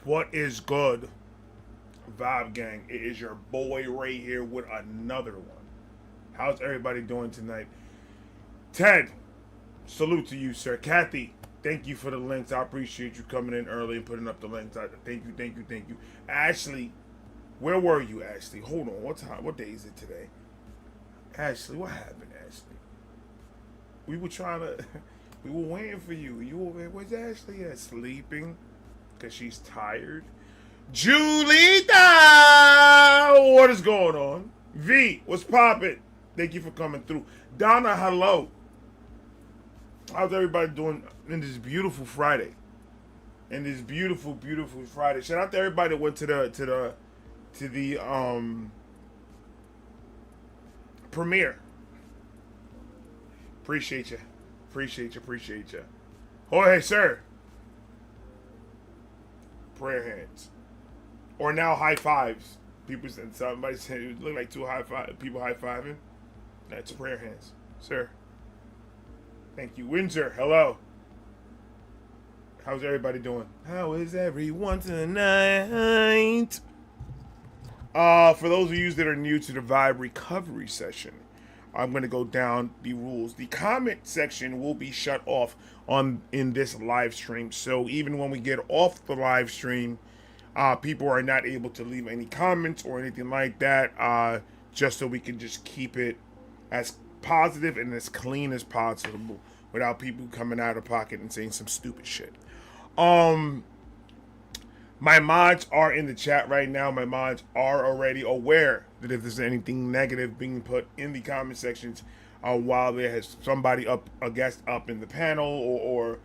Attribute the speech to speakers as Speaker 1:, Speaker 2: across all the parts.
Speaker 1: What is good, Vibe Gang? It is your boy Ray here with another one. How's everybody doing tonight? Ted, salute to you, sir. Kathy, thank you for the links. I appreciate you coming in early and putting up the links. Thank you, thank you, thank you. Ashley, where were you, Ashley? Hold on, what time? What day is it today? Ashley, what happened, Ashley? We were trying to, we were waiting for you. You over there? Where's Ashley at? Sleeping? Because she's tired? Julita! What is going on? V, what's poppin'? Thank you for coming through. Donna, hello. How's everybody doing in this beautiful Friday? In this beautiful, beautiful Friday. Shout out to everybody that went to the premiere. Appreciate you. Appreciate you. Appreciate you. Oh, hey, sir. Prayer hands. Or now high fives. People said somebody said it looked like two high five people high fiving. That's prayer hands, sir. Thank you, Windsor. Hello. How's everybody doing? How is everyone tonight? For those of you that are new to the Vibe Recovery session, I'm going to go down the rules. The comment section will be shut off in this live stream. So even when we get off the live stream, people are not able to leave any comments or anything like that, just so we can just keep it as positive and as clean as possible without people coming out of pocket and saying some stupid shit. My mods are in the chat right now. My mods are already aware that if there's anything negative being put in the comment sections while there has somebody up, a guest up in the panel, or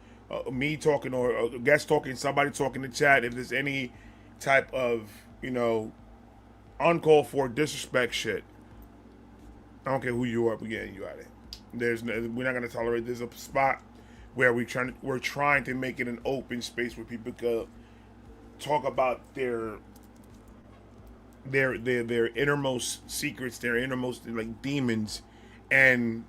Speaker 1: me talking, or a guest talking, somebody talking in the chat, if there's any type of, uncalled for disrespect shit, I don't care who you are, we're getting you out of it. We're not gonna tolerate. There's a spot where we're trying to make it an open space where people could talk about their innermost secrets, their innermost like demons, and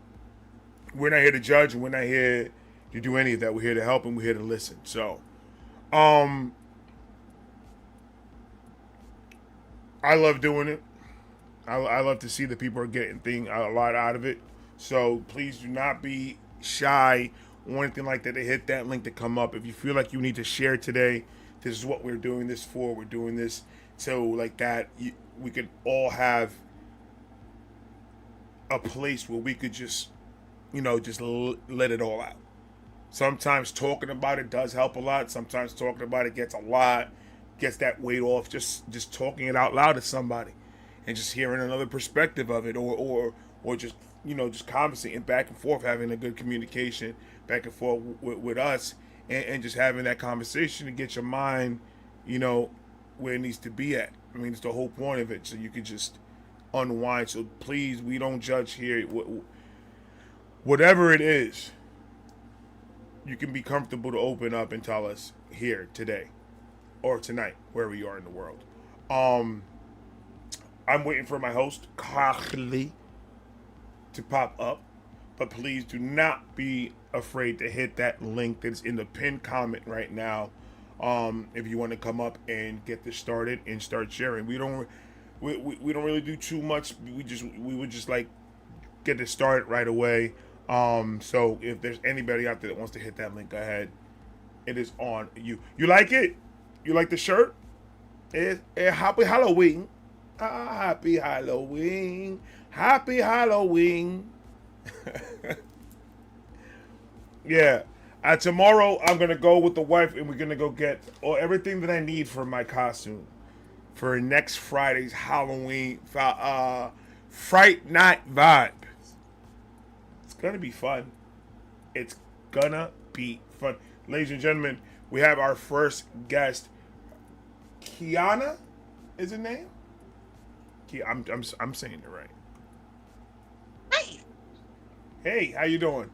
Speaker 1: we're not here to judge, and we're not here to do any of that. We're here to help, and we're here to listen. So, I love doing it. I love to see that people are getting a lot out of it. So please do not be shy or anything like that to hit that link to come up. If you feel like you need to share today, this is what we're doing this for. We're doing this so like that we could all have a place where we could just, let it all out. Sometimes talking about it does help a lot. Sometimes talking about it gets that weight off. Just talking it out loud to somebody, and just hearing another perspective of it, or just just conversating back and forth, having a good communication back and forth with us, and just having that conversation to get your mind, where it needs to be at. I mean, it's the whole point of it, so you can just unwind. So please, we don't judge here. Whatever it is, you can be comfortable to open up and tell us here today or tonight, wherever you are in the world. I'm waiting for my host, Carly, to pop up. But please do not be afraid to hit that link that's in the pinned comment right now. If you want to come up and get this started and start sharing. We don't really do too much. We would just like get this started right away. So if there's anybody out there that wants to hit that link, go ahead. It is on you. You like it? You like the shirt? Happy Halloween. Happy Halloween. Happy Halloween. Yeah. Tomorrow I'm going to go with the wife and we're going to go get everything that I need for my costume for next Friday's Halloween Fright Night Vibe. It's going to be fun. It's going to be fun. Ladies and gentlemen, we have our first guest. Kiana is her name? I'm saying it right.
Speaker 2: Hi.
Speaker 1: Hey, how you doing?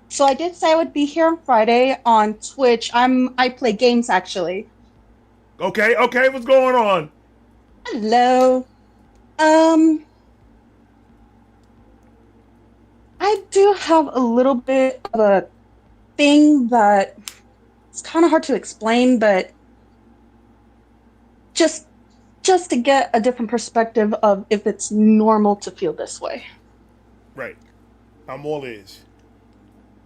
Speaker 2: So I did say I would be here on Friday on Twitch. I play games actually.
Speaker 1: Okay, what's going on?
Speaker 2: Hello. I do have a little bit of a thing that It's kind of hard to explain, but just just to get a different perspective of if it's normal to feel this way.
Speaker 1: Right. I'm all ears.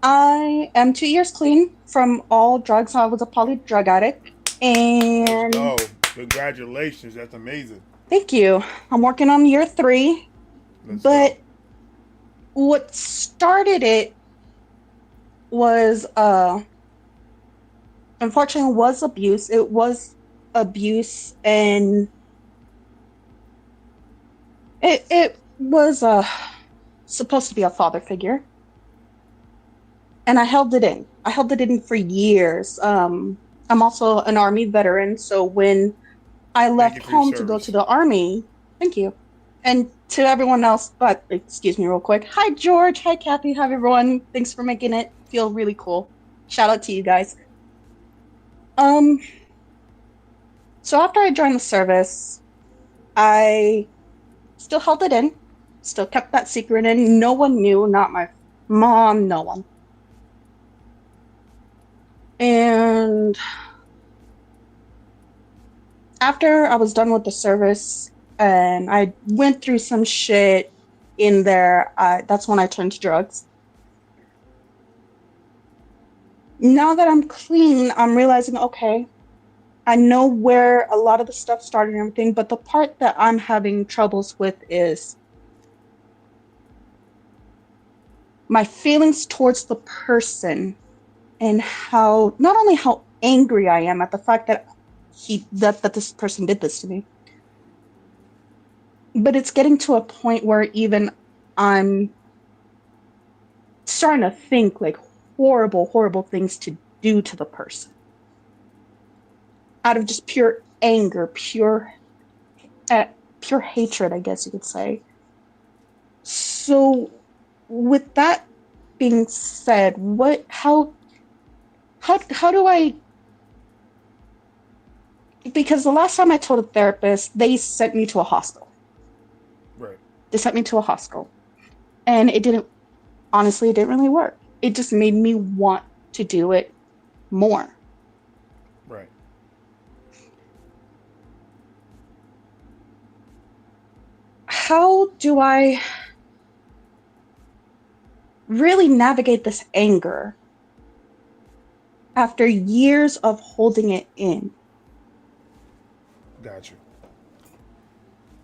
Speaker 2: I am 2 years clean from all drugs. I was a poly drug addict.
Speaker 1: Let's
Speaker 2: And
Speaker 1: go. Congratulations. That's amazing.
Speaker 2: thank you. I'm working on year three.
Speaker 1: Let's go.
Speaker 2: But what started it was unfortunately was abuse. It was abuse, and it was supposed to be a father figure. And I held it in. I held it in for years. I'm also an army veteran, so when I
Speaker 1: Thank you
Speaker 2: left
Speaker 1: for your
Speaker 2: home to go to
Speaker 1: service.
Speaker 2: the army, thank you. And to everyone else, but excuse me real quick. Hi George, hi Kathy, hi everyone. Thanks for making it feel really cool. Shout out to you guys. Um, so after I joined the service, I still held it in, still kept that secret in. No one knew, not my mom, no one. And after I was done with the service and I went through some shit in there, that's when I turned to drugs. Now that I'm clean, I'm realizing, okay, I know where a lot of the stuff started and everything, but the part that I'm having troubles with is my feelings towards the person and how not only how angry I am at the fact that that this person did this to me, but it's getting to a point where even I'm starting to think like horrible, horrible things to do to the person out of just pure anger, uh, pure hatred, I guess you could say. So, with that being said, how do I? Because the last time I told a therapist, they sent me to a hospital.
Speaker 1: Right.
Speaker 2: They sent me to a hospital, and it didn't. Honestly, it didn't really work. It just made me want to do it more.
Speaker 1: Right.
Speaker 2: How do I really navigate this anger after years of holding it in?
Speaker 1: Got you.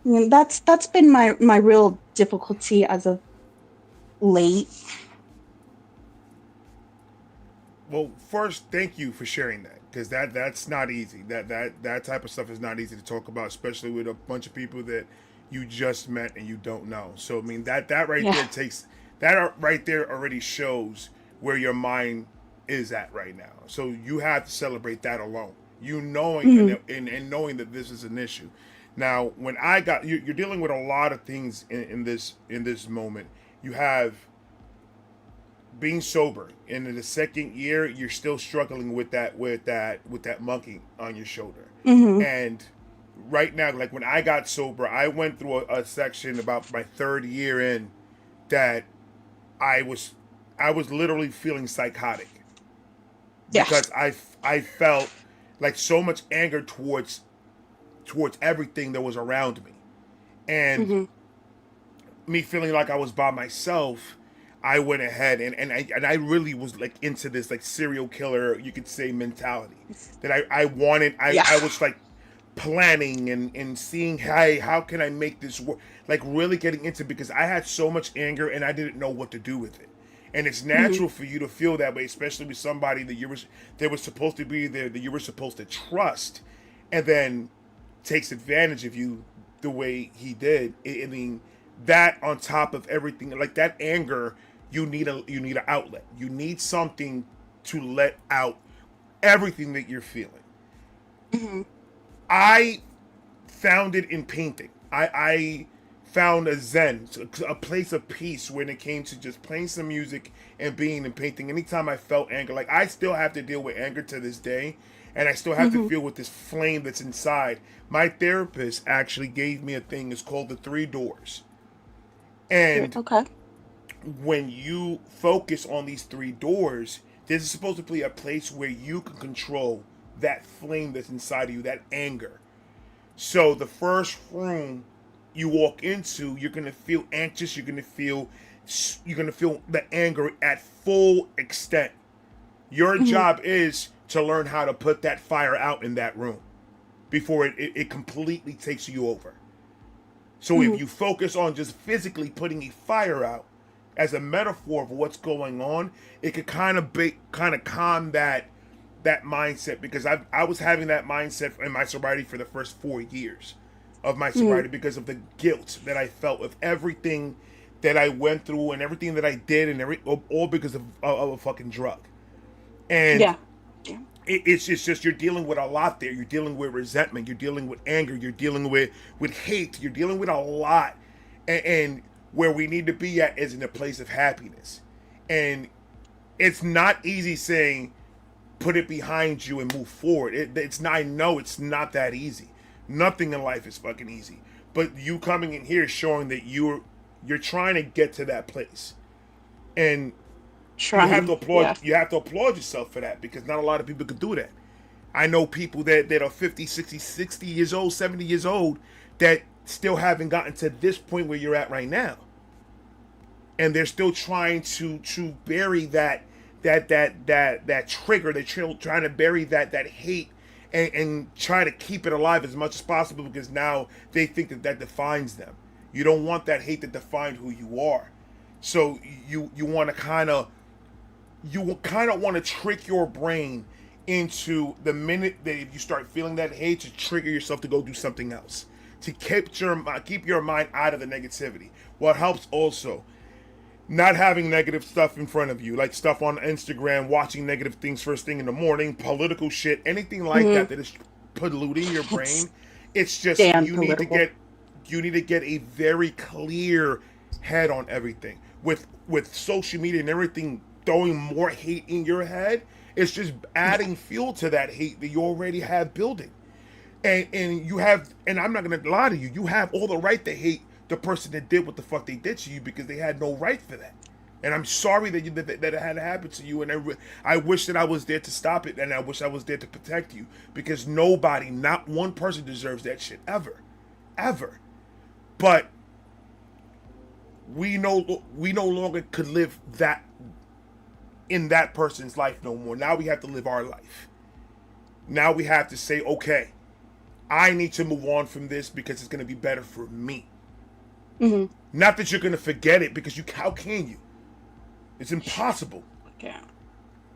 Speaker 2: And that's been my real difficulty as of late.
Speaker 1: Well, first, thank you for sharing that because that's not easy. That type of stuff is not easy to talk about, especially with a bunch of people that you just met and you don't know. So I mean that right
Speaker 2: Yeah.
Speaker 1: there takes that right there already shows where your mind is at right now. So you have to celebrate that alone. You knowing
Speaker 2: Hmm.
Speaker 1: and knowing that this is an issue. Now, when you're dealing with a lot of things in this moment. You have being sober, and in the second year you're still struggling with that monkey on your shoulder.
Speaker 2: Hmm.
Speaker 1: And right now, like when I got sober, I went through a section about my third year in that i was I was literally feeling psychotic
Speaker 2: Yeah.
Speaker 1: because I felt like so much anger towards everything that was around me, and
Speaker 2: Hmm.
Speaker 1: me feeling like I was by myself. I went ahead and I really was like into this like serial killer, you could say, mentality that I wanted.
Speaker 2: Yeah.
Speaker 1: I was like planning and seeing, hey, how can I make this work, like really getting into, because I had so much anger and I didn't know what to do with it. And it's
Speaker 2: Hmm.
Speaker 1: natural for you to feel that way, especially with somebody that was supposed to be there, that you were supposed to trust, and then takes advantage of you the way he did. I mean, that on top of everything, like that anger, you need an outlet. You need something to let out everything that you're feeling.
Speaker 2: Hmm.
Speaker 1: I found it in painting. I found a zen, a place of peace when it came to just playing some music and being in painting. Anytime I felt anger, like I still have to deal with anger to this day, and I still have to
Speaker 2: Hmm.
Speaker 1: feel with this flame that's inside. My therapist actually gave me a thing. It's called the three doors, and
Speaker 2: Okay.
Speaker 1: when you focus on these three doors, This is supposed to be a place where you can control that flame that's inside of you, that anger. So the first room you walk into, you're gonna feel anxious. You're gonna feel the anger at full extent. Your
Speaker 2: Mhm.
Speaker 1: job is to learn how to put that fire out in that room before it completely takes you over. So if
Speaker 2: Mhm.
Speaker 1: you focus on just physically putting a fire out as a metaphor of what's going on, it could kind of calm that mindset, because I was having that mindset in my sobriety for the first 4 years of my
Speaker 2: Mhm.
Speaker 1: sobriety because of the guilt that I felt with everything that I went through and everything that I did, and all because of a fucking drug. And
Speaker 2: Yeah. Yeah.
Speaker 1: it's just you're dealing with a lot there. You're dealing with resentment. You're dealing with anger. You're dealing with hate. You're dealing with a lot, and where we need to be at is in a place of happiness. And it's not easy saying put it behind you and move forward. It's not. I know it's not that easy. Nothing in life is fucking easy. But you coming in here showing that you're trying to get to that place, and you have to
Speaker 2: Trying.
Speaker 1: applaud
Speaker 2: Yeah.
Speaker 1: you have to applaud yourself for that, because not a lot of people can do that. I know people that are 50, 60, 60 years old, 70 years old that still haven't gotten to this point where you're at right now. And they're still trying to bury that trigger. They're trying to bury that hate, and try to keep it alive as much as possible, because now they think that defines them. You don't want that hate to define who you are. So you want to want to trick your brain into the minute that if you start feeling that hate, to trigger yourself to go do something else, to keep your mind out of the negativity. What helps also, not having negative stuff in front of you, like stuff on Instagram, watching negative things first thing in the morning, political shit, anything like
Speaker 2: Mhm.
Speaker 1: that is polluting your
Speaker 2: It's
Speaker 1: brain. It's just
Speaker 2: damn
Speaker 1: you need to
Speaker 2: political.
Speaker 1: get a very clear head on everything. With social media and everything throwing more hate in your head, it's just
Speaker 2: Yeah.
Speaker 1: adding fuel to that hate that you already have building. And you have, and I'm not gonna lie to you, you have all the right to hate the person that did what the fuck they did to you, because they had no right for that. And I'm sorry that it had to happen to you. And I wish that I was there to stop it, and I wish I was there to protect you, because nobody, not one person, deserves that shit ever, ever. But we no longer could live that in that person's life no more. Now we have to live our life. Now we have to say, okay, I need to move on from this because it's going to be better for me.
Speaker 2: Mhm.
Speaker 1: Not that you're going to forget it, because how can you? It's impossible.
Speaker 2: Yeah.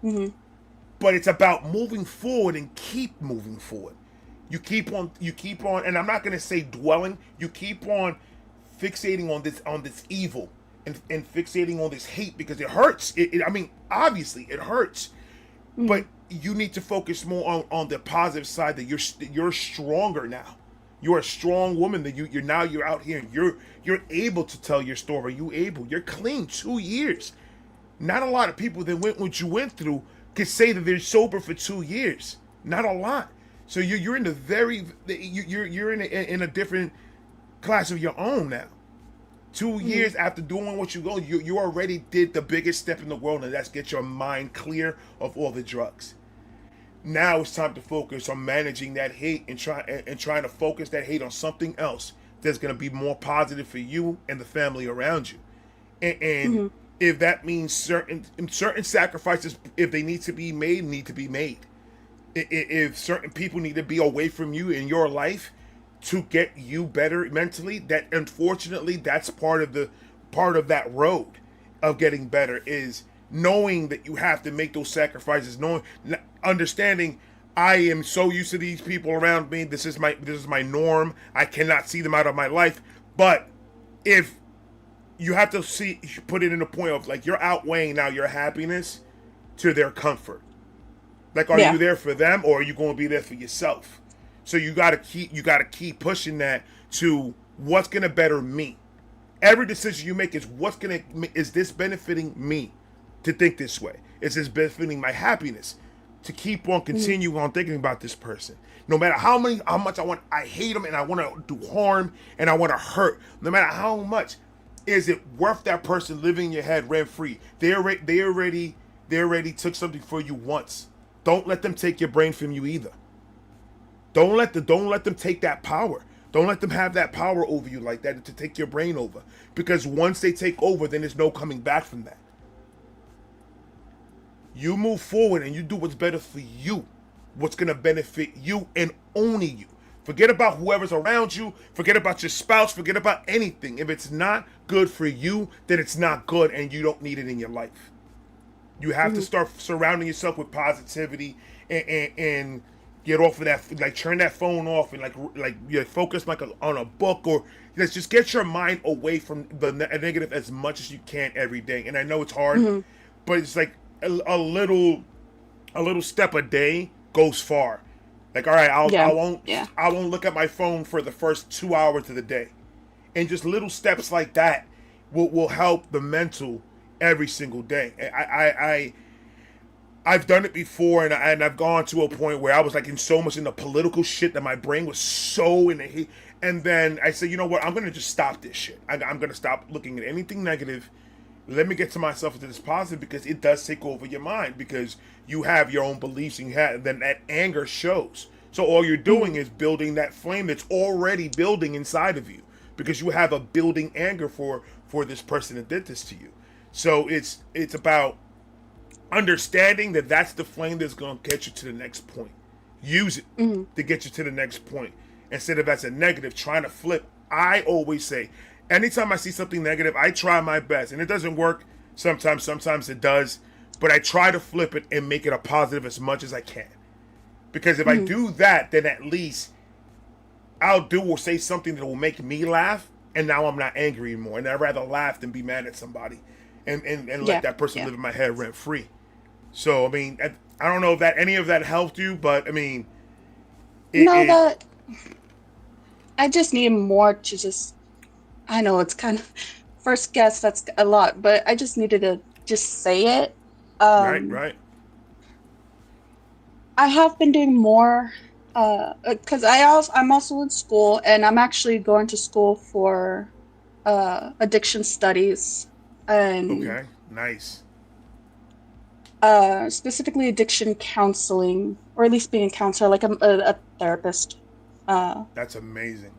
Speaker 2: Mhm.
Speaker 1: But it's about moving forward and keep moving forward. You keep on, and I'm not going to say dwelling. You keep on fixating on this evil, and fixating on this hate, because it hurts. I mean, obviously it hurts, but
Speaker 2: Mhm.
Speaker 1: you need to focus more on the positive side, that you're stronger now. You're a strong woman, that you're out here, and you're able to tell your story. You're clean 2 years. Not a lot of people that went what you went through could say that they're sober for 2 years. Not a lot. So you're in the very you're in a different class of your own now. Two
Speaker 2: Mhm.
Speaker 1: years after doing what you already did the biggest step in the world, and that's get your mind clear of all the drugs. Now it's time to focus on managing that hate, and trying to focus that hate on something else that's going to be more positive for you and the family around you. And
Speaker 2: Mhm.
Speaker 1: if that means certain sacrifices, if they need to be made. If certain people need to be away from you in your life to get you better mentally, that unfortunately that's part of that road of getting better, is knowing that you have to make those sacrifices, knowing, understanding, I am so used to these people around me. This is my norm. I cannot see them out of my life. But if you have to put it in a point of, like, you're outweighing now your happiness to their comfort. Like, are you
Speaker 2: Yeah.
Speaker 1: there for them, or are you going to be there for yourself? So you gotta keep pushing that to what's gonna better me. Every decision you make is this benefiting me to think this way? Is this benefiting my happiness to keep on
Speaker 2: Mhm.
Speaker 1: continue on thinking about this person? No matter how much I hate them, and I want to do harm, and I want to hurt. No matter how much, is it worth that person living in your head rent free? They already They already took something for you once. Don't let them take your brain from you either. Don't let them take that power. Don't let them have that power over you like that to take your brain over. Because once they take over, then there's no coming back from that. You move forward and you do what's better for you, what's going to benefit you and only you. Forget about whoever's around you. Forget about your spouse. Forget about anything. If it's not good for you, then it's not good and you don't need it in your life. You have to start surrounding yourself with positivity and get off of that, like turn that phone off and like you focus on a book or just get your mind away from the negative as much as you can every day. And I know it's hard, but it's like a little step a day goes far. Like, all right, I won't look at my phone for the first 2 hours of the day, and just little steps like that will help the mental every single day. I've done it before, and I've gone to a point where I was like in so much in the political shit that my brain was so in the heat. And then I said, you know what? I'm gonna just stop this shit. I'm gonna stop looking at anything negative. Let me get to myself into this positive, because it does take over your mind, because you have your own beliefs and then that anger shows. So all you're doing is building that flame that's already building inside of you, because you have a building anger for this person that did this to you. So it's about understanding that that's the flame that's going to get you to the next point. Use it to get you to the next point, instead of as a negative trying to flip. I always say, anytime I see something negative, I try my best, and it doesn't work sometimes it does, but I try to flip it and make it a positive as much as I can, because if I do that, then at least I'll do or say something that will make me laugh, and now I'm not angry anymore, and I'd rather laugh than be mad at somebody and let that person live in my head rent free. So I mean, I don't know if that any of that helped you, but I mean,
Speaker 2: that I just need more to just. I know it's kind of first guess, that's a lot, but I just needed to just say it.
Speaker 1: Right.
Speaker 2: I have been doing more because I'm also in school, and I'm actually going to school for addiction studies, and
Speaker 1: Okay, nice.
Speaker 2: specifically addiction counseling, or at least being a counselor, like I'm a therapist.
Speaker 1: That's amazing.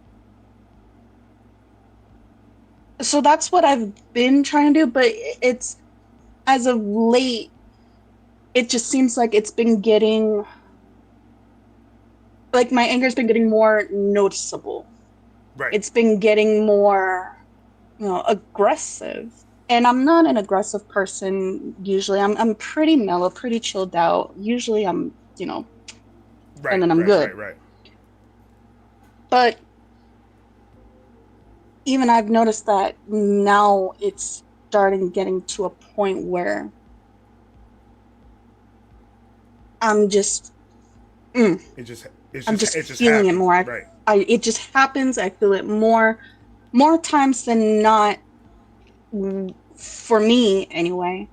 Speaker 2: So that's what I've been trying to do, but it's as of late, it just seems like it's been getting, like my anger's been getting more noticeable.
Speaker 1: Right.
Speaker 2: It's been getting more, aggressive. And I'm not an aggressive person usually. I'm pretty mellow, pretty chilled out. Usually I'm, and then I'm good.
Speaker 1: Right.
Speaker 2: But even I've noticed that now it's starting getting to a point where I'm just, I'm just feeling it more. It just happens. I feel it more times than not, for me anyway.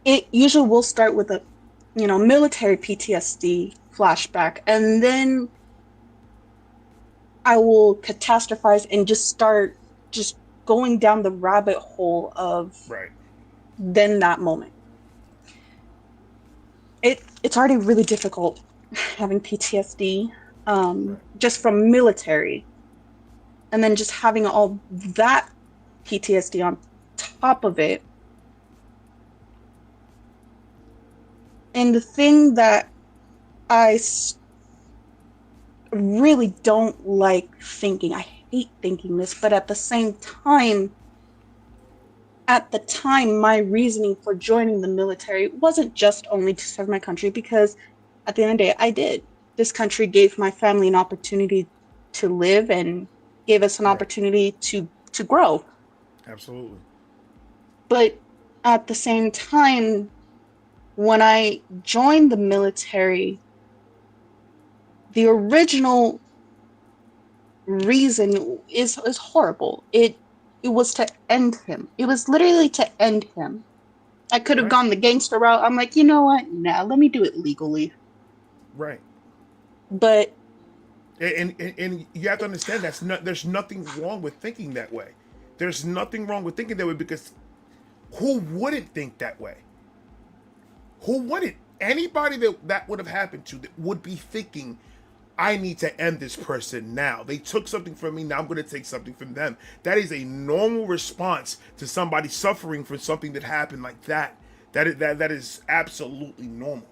Speaker 2: It usually will start with a, military PTSD flashback, and then I will catastrophize and just start just going down the rabbit hole of then that moment. It's already really difficult having PTSD, just from military, and then just having all that PTSD on top of it. And the thing that I really don't like thinking, I hate thinking this, but at the time, my reasoning for joining the military wasn't just only to serve my country, because at the end of the day, I did. This country gave my family an opportunity to live and gave us an opportunity to grow.
Speaker 1: Absolutely.
Speaker 2: But at the same time, when I joined the military, the original reason is horrible. It was to end him. It was literally to end him. I could have gone the gangster route. I'm like, you know what? Nah, let me do it legally.
Speaker 1: Right.
Speaker 2: But
Speaker 1: and you have to understand there's nothing wrong with thinking that way. There's nothing wrong with thinking that way, because Who wouldn't think that way? Who wouldn't? Anybody that would have happened to that would be thinking, I need to end this person now. They took something from me, now I'm going to take something from them. That is a normal response to somebody suffering from something that happened like that. That is absolutely normal.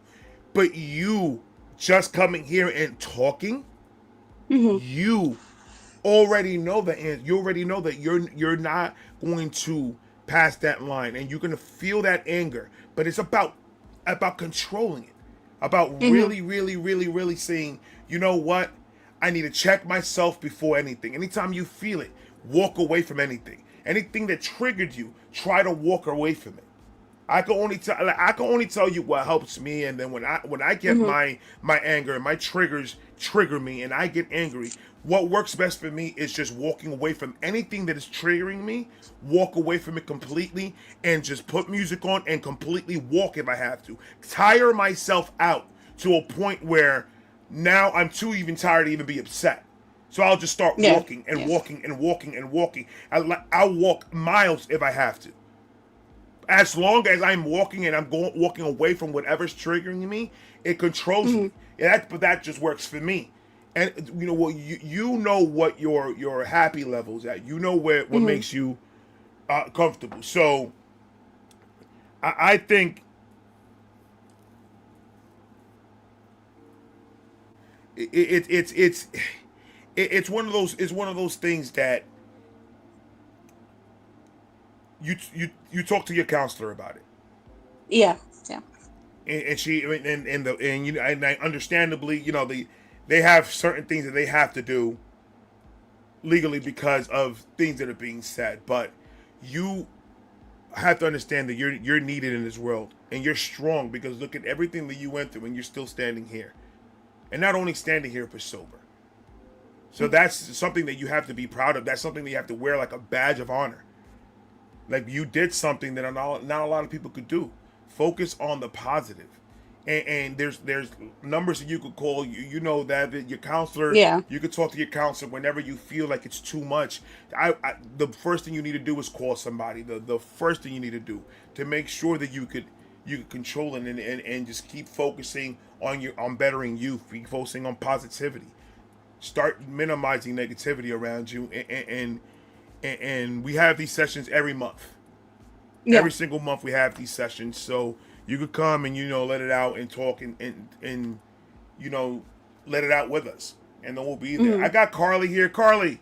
Speaker 1: But you just coming here and talking, you already know the answer. You already know that you're not going to pass that line, and you're going to feel that anger. But it's about controlling it, about really, really, really, really saying, you know what? I need to check myself before anything. Anytime you feel it, walk away from anything. Anything that triggered you, try to walk away from it. I can only tell you what helps me, and then when I get my anger and my triggers trigger me and I get angry, what works best for me is just walking away from anything that is triggering me, walk away from it completely, and just put music on and completely walk if I have to. Tire myself out to a point where now I'm too even tired to even be upset. So I'll just start walking and walking and walking and walking. I'll walk miles if I have to. As long as I'm walking and I'm walking away from whatever's triggering me, it controls me. But that just works for me. And you know what? You know what your happy level's at. You know what makes you comfortable. So I think it's one of those things that you talk to your counselor about it.
Speaker 2: Yeah.
Speaker 1: And she and you know, and understandably, you know, they have certain things that they have to do legally because of things that are being said, but you have to understand that you're needed in this world, and you're strong because look at everything that you went through, and you're still standing here, and not only standing here but sober. So that's something that you have to be proud of. That's something that you have to wear like a badge of honor. Like you did something that not a lot of people could do. Focus on the positive. And there's numbers that you could call. You know that your counselor.
Speaker 2: Yeah.
Speaker 1: You could talk to your counselor whenever you feel like it's too much. The first thing you need to do is call somebody. The first thing you need to do to make sure that you could control it and just keep focusing on bettering you. Keep focusing on positivity. Start minimizing negativity around you. And we have these sessions every month. Yeah. Every single month we have these sessions, so you could come and let it out and talk and let it out with us, and then we'll be there. I got Carly here. Carly,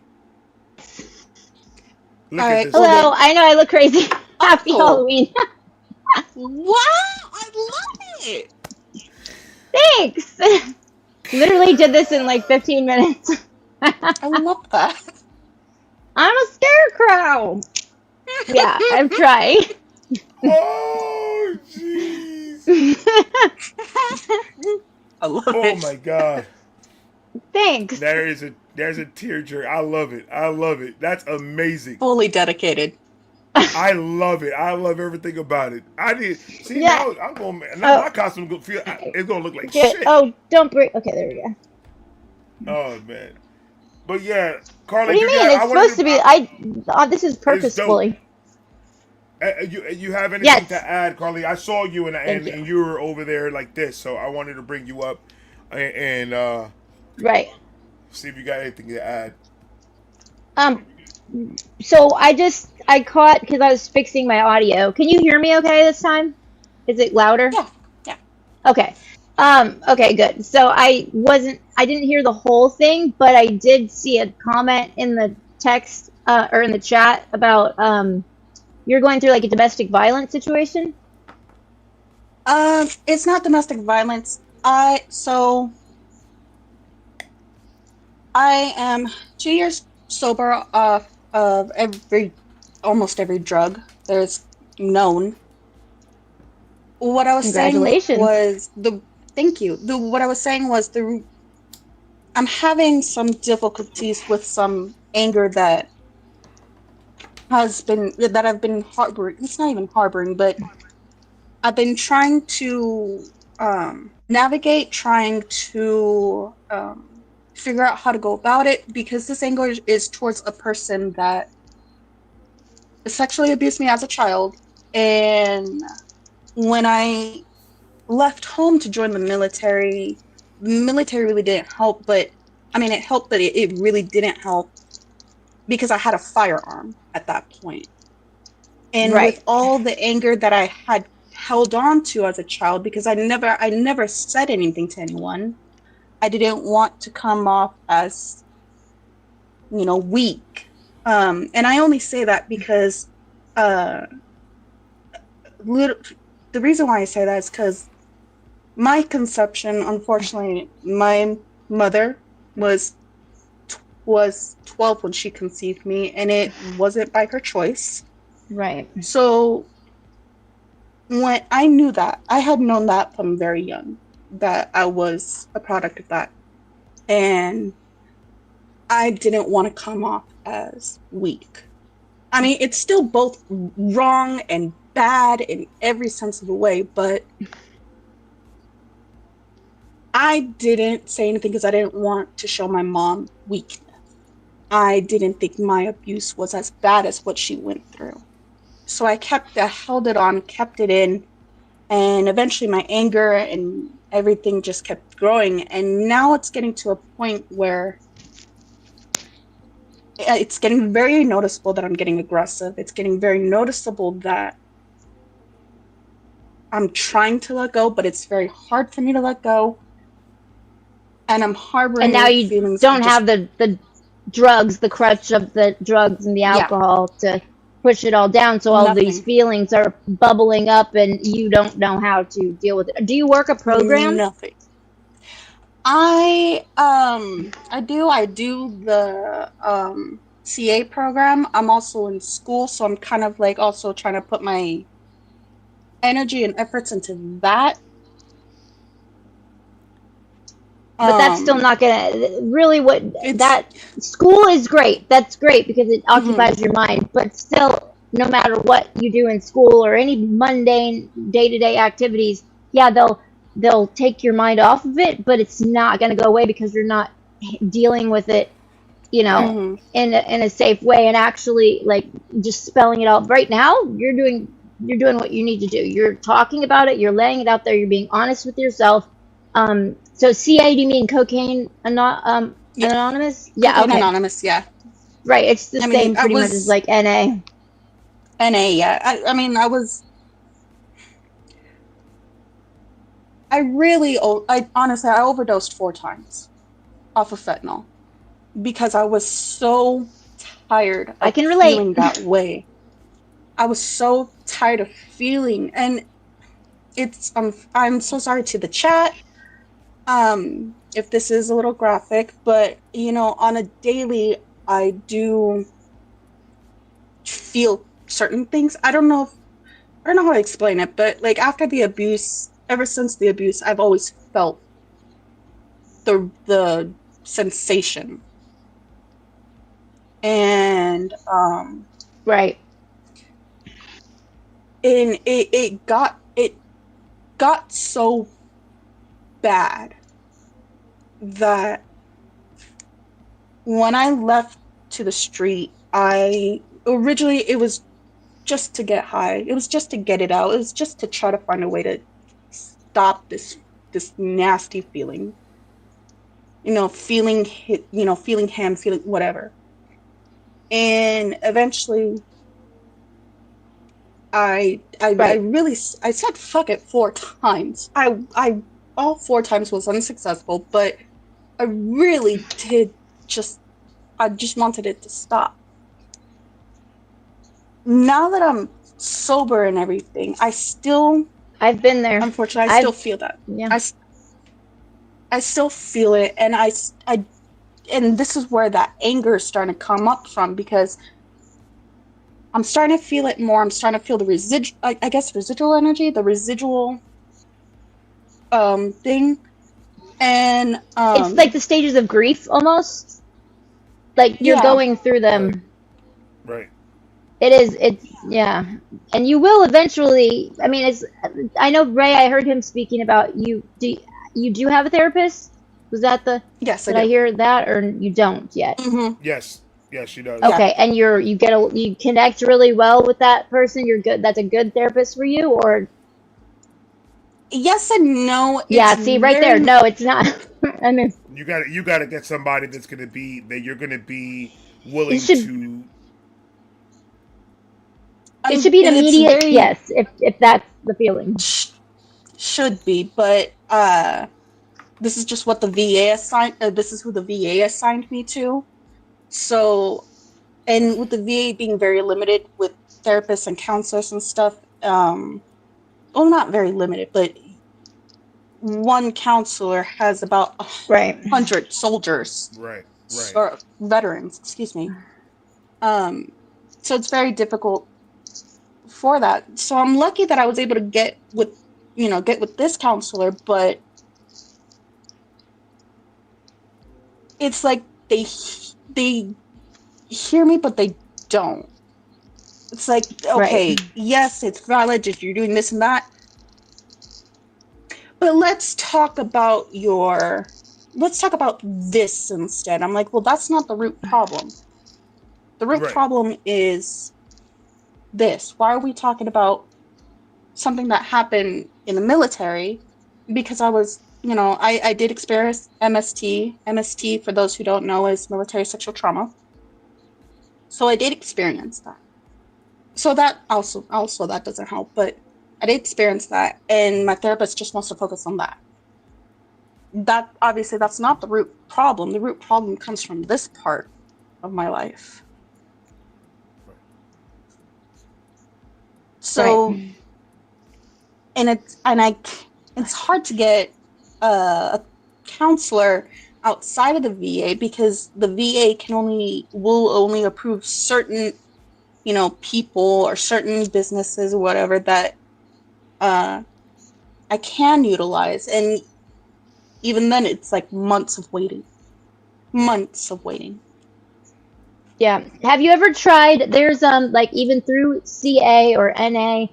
Speaker 3: look at this. Hello, I know I look crazy. Happy Halloween.
Speaker 2: Wow, I love it.
Speaker 3: Thanks. Literally did this in like 15 minutes.
Speaker 2: I love that.
Speaker 3: I'm a scarecrow. Yeah, I'm trying.
Speaker 1: Oh, jeez.
Speaker 2: I love it.
Speaker 1: Oh, my God.
Speaker 3: Thanks.
Speaker 1: There's a tearjerker. I love it. That's amazing.
Speaker 2: Fully dedicated.
Speaker 1: I love it. I love everything about it. Now I'm going. Now my costume it's gonna look like shit.
Speaker 3: Oh, don't break. Okay, there we go.
Speaker 1: Oh man, but yeah, Carly.
Speaker 3: What do you mean? It's supposed to be. This is purposefully.
Speaker 1: You have anything to add, Carly? I saw you and you were over there like this, so I wanted to bring you up and
Speaker 3: right.
Speaker 1: See if you got anything to add.
Speaker 3: So I caught because I was fixing my audio. Can you hear me okay this time? Is it louder?
Speaker 2: Yeah.
Speaker 3: Okay. Okay, good. So I didn't hear the whole thing, but I did see a comment in the text or in the chat about you're going through like a domestic violence situation.
Speaker 2: It's not domestic violence. I am 2 years sober off of almost every drug there's known. What I was saying was thank you. What I was saying was I'm having some difficulties with some anger that I've been harboring. It's not even harboring, but I've been trying to navigate, trying to figure out how to go about it, because this anger is towards a person that sexually abused me as a child And when I left home to join the military really didn't help, but I mean, it helped, but it really didn't help because I had a firearm at that point. And
Speaker 3: Right.
Speaker 2: with all the anger that I had held on to as a child, because I never said anything to anyone, I didn't want to come off as, weak. And I only say that because uh, the reason why I say that is because my conception, unfortunately, my mother was 12 when she conceived me, and it wasn't by her choice.
Speaker 3: Right.
Speaker 2: So when I knew that, I had known that from very young, that I was a product of that. And I didn't want to come off as weak. I mean, it's still both wrong and bad in every sense of the way, but I didn't say anything because I didn't want to show my mom weakness. I didn't think my abuse was as bad as what she went through. So I held it on, kept it in, and eventually my anger and everything just kept growing. And now it's getting to a point where it's getting very noticeable that I'm getting aggressive. It's getting very noticeable that I'm trying to let go, but it's very hard for me to let go. And I'm harboring
Speaker 3: And now you
Speaker 2: feelings.
Speaker 3: don't have the drugs, the crutch of the drugs and the alcohol to push it all down. So all these feelings are bubbling up and you don't know how to deal with it. Do you work a program?
Speaker 2: Nothing. I do the CA program. I'm also in school, so I'm kind of like also trying to put my energy and efforts into that.
Speaker 3: But that's still not gonna really that school is great. That's great because it occupies your mind. But still, no matter what you do in school or any mundane day-to-day activities, yeah, they'll take your mind off of it, but it's not gonna go away because you're not dealing with it, in a safe way and actually like just spelling it out. Right now, you're doing what you need to do. You're talking about it. You're laying it out there. You're being honest with yourself. So CA, do you mean cocaine anonymous? Yeah,
Speaker 2: Cocaine
Speaker 3: okay.
Speaker 2: Anonymous, yeah.
Speaker 3: Right, it's the same pretty much as like NA.
Speaker 2: NA, yeah. I mean, honestly, I overdosed 4 times off of fentanyl because I was so tired of
Speaker 3: I can relate.
Speaker 2: feeling that way. I was so tired of feeling, and I'm so sorry to the chat. If this is a little graphic, but on a daily, I do feel certain things. I don't know how to explain it, but like after the abuse, ever since the abuse, I've always felt the sensation. And
Speaker 3: right.
Speaker 2: And it got so bad that when I left to the street, originally it was just to get high. It was just to get it out. It was just to try to find a way to stop this nasty feeling. Feeling hit, feeling him, feeling whatever. And eventually I said fuck it 4 times. I all 4 times was unsuccessful, but I really did I just wanted it to stop. Now that I'm sober and everything,
Speaker 3: I've been there.
Speaker 2: Unfortunately, I still feel that.
Speaker 3: Yeah.
Speaker 2: I still feel it, and and this is where that anger is starting to come up from, because I'm starting to feel it more. I'm starting to feel the residual energy, the residual thing. And
Speaker 3: it's like the stages of grief almost. Like you're going through them.
Speaker 1: Right.
Speaker 3: It's and you will eventually. I mean, I know Ray. I heard him speaking about you. You do have a therapist? Was that the?
Speaker 2: Yes,
Speaker 3: did I hear that, or you don't yet?
Speaker 2: Mm-hmm.
Speaker 1: Yes. Yes, she does.
Speaker 2: Yeah.
Speaker 3: Okay, and you connect really well with that person. You're good. That's a good therapist for you, or
Speaker 2: Yes and no.
Speaker 3: yeah.
Speaker 2: It's
Speaker 3: See, right there.
Speaker 2: very
Speaker 3: No, it's not. I mean,
Speaker 1: You gotta get somebody that's gonna be that you're gonna be
Speaker 3: it
Speaker 1: willing
Speaker 3: should
Speaker 1: to.
Speaker 3: it should be an
Speaker 2: it's
Speaker 3: immediate
Speaker 2: very
Speaker 3: yes if that's the feeling.
Speaker 2: should be, but this is just what the VA assigned. This is who the VA assigned me to. So, and with the VA being very limited with therapists and counselors and stuff, well, not very limited, but one counselor has about
Speaker 3: Right.
Speaker 2: 100 soldiers
Speaker 1: Right. Right.
Speaker 2: or veterans, excuse me. So it's very difficult for that. So I'm lucky that I was able to get with this counselor, but it's like they hear me, but they don't. It's like,
Speaker 3: Right.
Speaker 2: okay, yes, it's valid that you're doing this and that, but let's talk about this instead. I'm like, well, that's not the root problem. The root
Speaker 1: Right.
Speaker 2: problem is this. Why are we talking about something that happened in the military? Because I was, I did experience MST. MST, for those who don't know, is military sexual trauma. So I did experience that. So that also that doesn't help, but I did experience that, and my therapist just wants to focus on that. That obviously that's not the root problem. The root problem comes from this part of my life. So,
Speaker 3: Right.
Speaker 2: and it's hard to get a counselor outside of the VA because the VA will only approve certain people or certain businesses or whatever that I can utilize, and even then it's like months of waiting.
Speaker 3: Yeah. Have you ever tried? There's like even through CA or NA,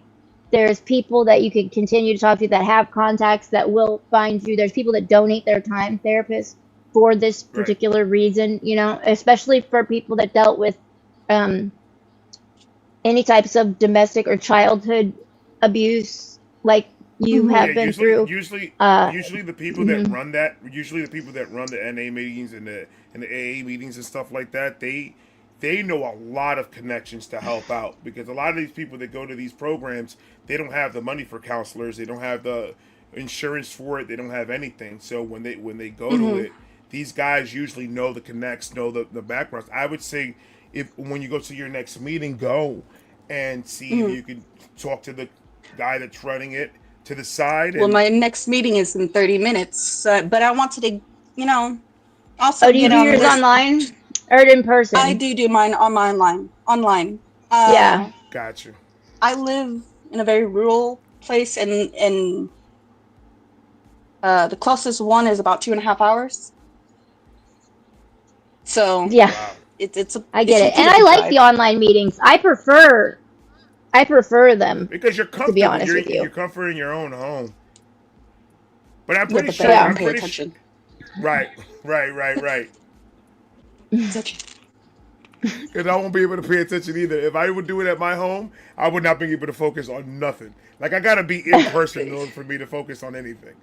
Speaker 3: there's people that you can continue to talk to that have contacts that will find you. There's people that donate their time, therapists, for this
Speaker 1: Right.
Speaker 3: particular reason. Especially for people that dealt with any types of domestic or childhood abuse, like you
Speaker 2: Mhm.
Speaker 3: have
Speaker 1: Yeah.
Speaker 3: been
Speaker 1: Usually,
Speaker 3: through.
Speaker 1: usually,
Speaker 3: Uh,
Speaker 1: usually the people that
Speaker 3: mhm.
Speaker 1: run that, usually the people that run the NA meetings and the AA meetings and stuff like that, they know a lot of connections to help out because a lot of these people that go to these programs, they don't have the money for counselors, they don't have the insurance for it, they don't have anything. So when they go to
Speaker 2: Mhm.
Speaker 1: it, these guys usually know the connects, know the backgrounds. I would say if when you go to your next meeting, go and see if
Speaker 2: Mhm.
Speaker 1: you can talk to the guy that's running it to the side
Speaker 2: Well,
Speaker 1: and
Speaker 2: my next meeting is in 30 minutes, but I wanted to, also
Speaker 3: Oh, do you
Speaker 2: get
Speaker 3: do
Speaker 2: on
Speaker 3: yours
Speaker 2: this.
Speaker 3: online or in
Speaker 2: I
Speaker 3: person?
Speaker 2: do mine on my online.
Speaker 3: Yeah.
Speaker 1: got you.
Speaker 2: I live in a very rural place, and the closest one is about 2.5 hours. So
Speaker 3: Yeah.
Speaker 1: Wow.
Speaker 2: it's a
Speaker 3: I get
Speaker 2: it's a
Speaker 3: it.
Speaker 2: bit
Speaker 3: And
Speaker 2: of
Speaker 3: I
Speaker 2: a
Speaker 3: like the
Speaker 2: drive.
Speaker 3: online meetings. I prefer them,
Speaker 1: Because you're
Speaker 3: to be
Speaker 1: comfortable.
Speaker 3: honest
Speaker 1: You're
Speaker 3: with you.
Speaker 1: you're comfortable in your own home. But I'm
Speaker 2: Yeah,
Speaker 1: pretty
Speaker 2: but then I
Speaker 1: sure
Speaker 2: don't
Speaker 3: Yeah.
Speaker 1: I'm
Speaker 2: pay
Speaker 1: pretty
Speaker 2: attention.
Speaker 1: right, right.
Speaker 2: It's okay.
Speaker 1: Because I won't be able to pay attention either. If I would do it at my home, I would not be able to focus on nothing. Like I gotta be in person in order for me to focus on anything.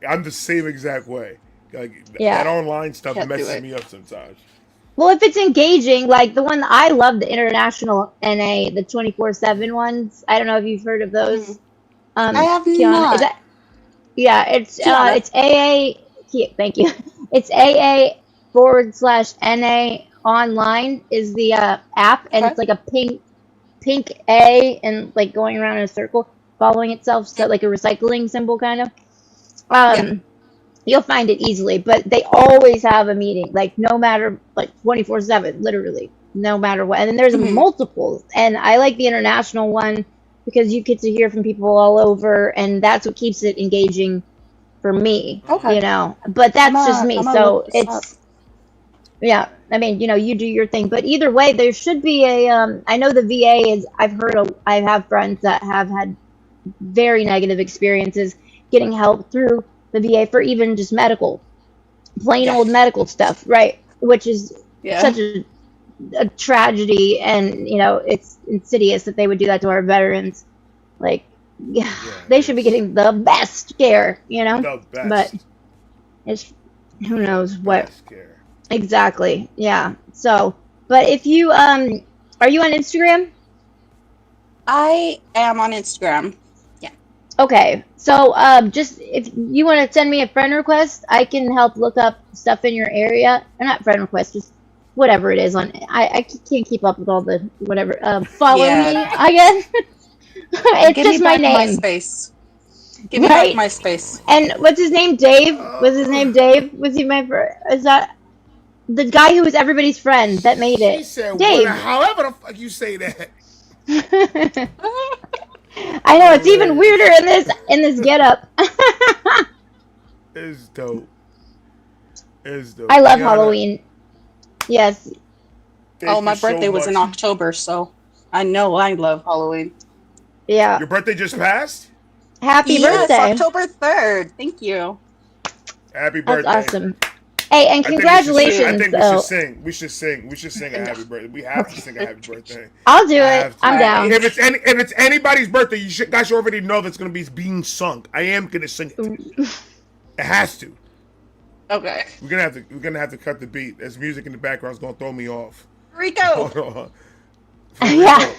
Speaker 1: I'm the same exact way. Like that
Speaker 3: Yeah.
Speaker 1: online stuff
Speaker 2: Can't do
Speaker 1: messes
Speaker 2: it.
Speaker 1: me up sometimes.
Speaker 3: Well, if it's engaging, like the one I love, the international NA, the 24/7 ones. I don't know if you've heard of
Speaker 2: Mhm.
Speaker 3: those.
Speaker 2: I have
Speaker 3: Kiana, is
Speaker 2: not.
Speaker 3: that? Yeah,
Speaker 2: Kiana.
Speaker 3: it's AA. Thank you. It's AA/NA online is the app, and
Speaker 2: Okay.
Speaker 3: it's like a pink A and like going around in a circle, following itself, so like a recycling symbol kind of.
Speaker 2: Yeah.
Speaker 3: Um, you'll find it easily, but they always have a meeting, like no matter, like 24/7, literally, no matter what. And then there's
Speaker 2: Hmm.
Speaker 3: multiples, and I like the international one because you get to hear from people all over, and that's what keeps it engaging for me,
Speaker 2: Okay.
Speaker 3: But that's just me.
Speaker 2: I'm gonna look
Speaker 3: So
Speaker 2: this up.
Speaker 3: it's, yeah, I mean, you do your thing, but either way, there should be a. I know the VA is. I have friends that have had very negative experiences getting help through the VA for even just medical, plain
Speaker 2: Yeah.
Speaker 3: old medical stuff, right? Which is
Speaker 2: Yeah.
Speaker 3: such a a tragedy, and it's insidious that they would do that to our veterans. Like, yeah, they should be getting the best care,
Speaker 1: The best.
Speaker 3: But it's who knows what
Speaker 1: Best care.
Speaker 3: exactly. Yeah. So, but if you are you on Instagram?
Speaker 2: I am on Instagram. Yeah.
Speaker 3: Okay. So, just if you want to send me a friend request, I can help look up stuff in your area. Or not friend request, just whatever it is on. I can't keep up with all the whatever. Follow
Speaker 2: Yeah.
Speaker 3: me, I guess. It's
Speaker 2: Give
Speaker 3: just
Speaker 2: me
Speaker 3: my
Speaker 2: back
Speaker 3: name.
Speaker 2: MySpace. Give me back MySpace.
Speaker 3: And what's his name? Dave? Was his name Dave? Was he my first? Is that the guy who was everybody's friend that made it?
Speaker 1: He said,
Speaker 3: Dave.
Speaker 1: however the fuck you say that.
Speaker 3: I know, it's even weirder in this getup.
Speaker 1: It's dope. It's dope.
Speaker 3: I love Halloween. Yes.
Speaker 1: Thank
Speaker 2: My
Speaker 1: you so
Speaker 2: birthday was in
Speaker 1: much.
Speaker 2: October, so I know I love Halloween.
Speaker 3: Yeah.
Speaker 1: Your birthday just passed?
Speaker 3: Happy birthday.
Speaker 2: October 3rd. Thank you.
Speaker 1: Happy
Speaker 3: That's
Speaker 1: birthday.
Speaker 3: awesome. Hey, and
Speaker 1: I think
Speaker 3: congratulations.
Speaker 1: we should sing. We should sing a happy birthday. We have to sing a happy birthday.
Speaker 3: I'll do it.
Speaker 1: Have to.
Speaker 3: I'm down.
Speaker 1: If it's anybody's birthday, guys should already know that's gonna be being sung. I am gonna sing it. It has to.
Speaker 2: Okay.
Speaker 1: We're gonna have to cut the beat. There's music in the background. It's gonna throw me off.
Speaker 2: Rico.
Speaker 1: Hold on.
Speaker 3: Yeah.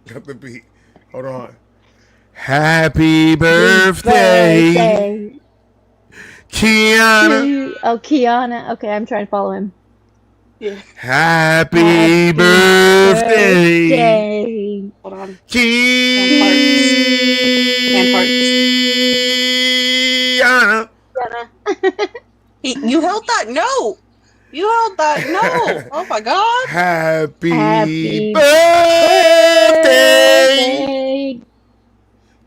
Speaker 1: Cut the beat. Hold on. Happy birthday, Kiana.
Speaker 3: Oh, Kiana. Okay, I'm trying to follow him.
Speaker 2: Yeah.
Speaker 1: Happy birthday,
Speaker 2: Hold on.
Speaker 1: Kiana.
Speaker 2: You held that note. You held that note. Oh my God.
Speaker 1: Happy birthday,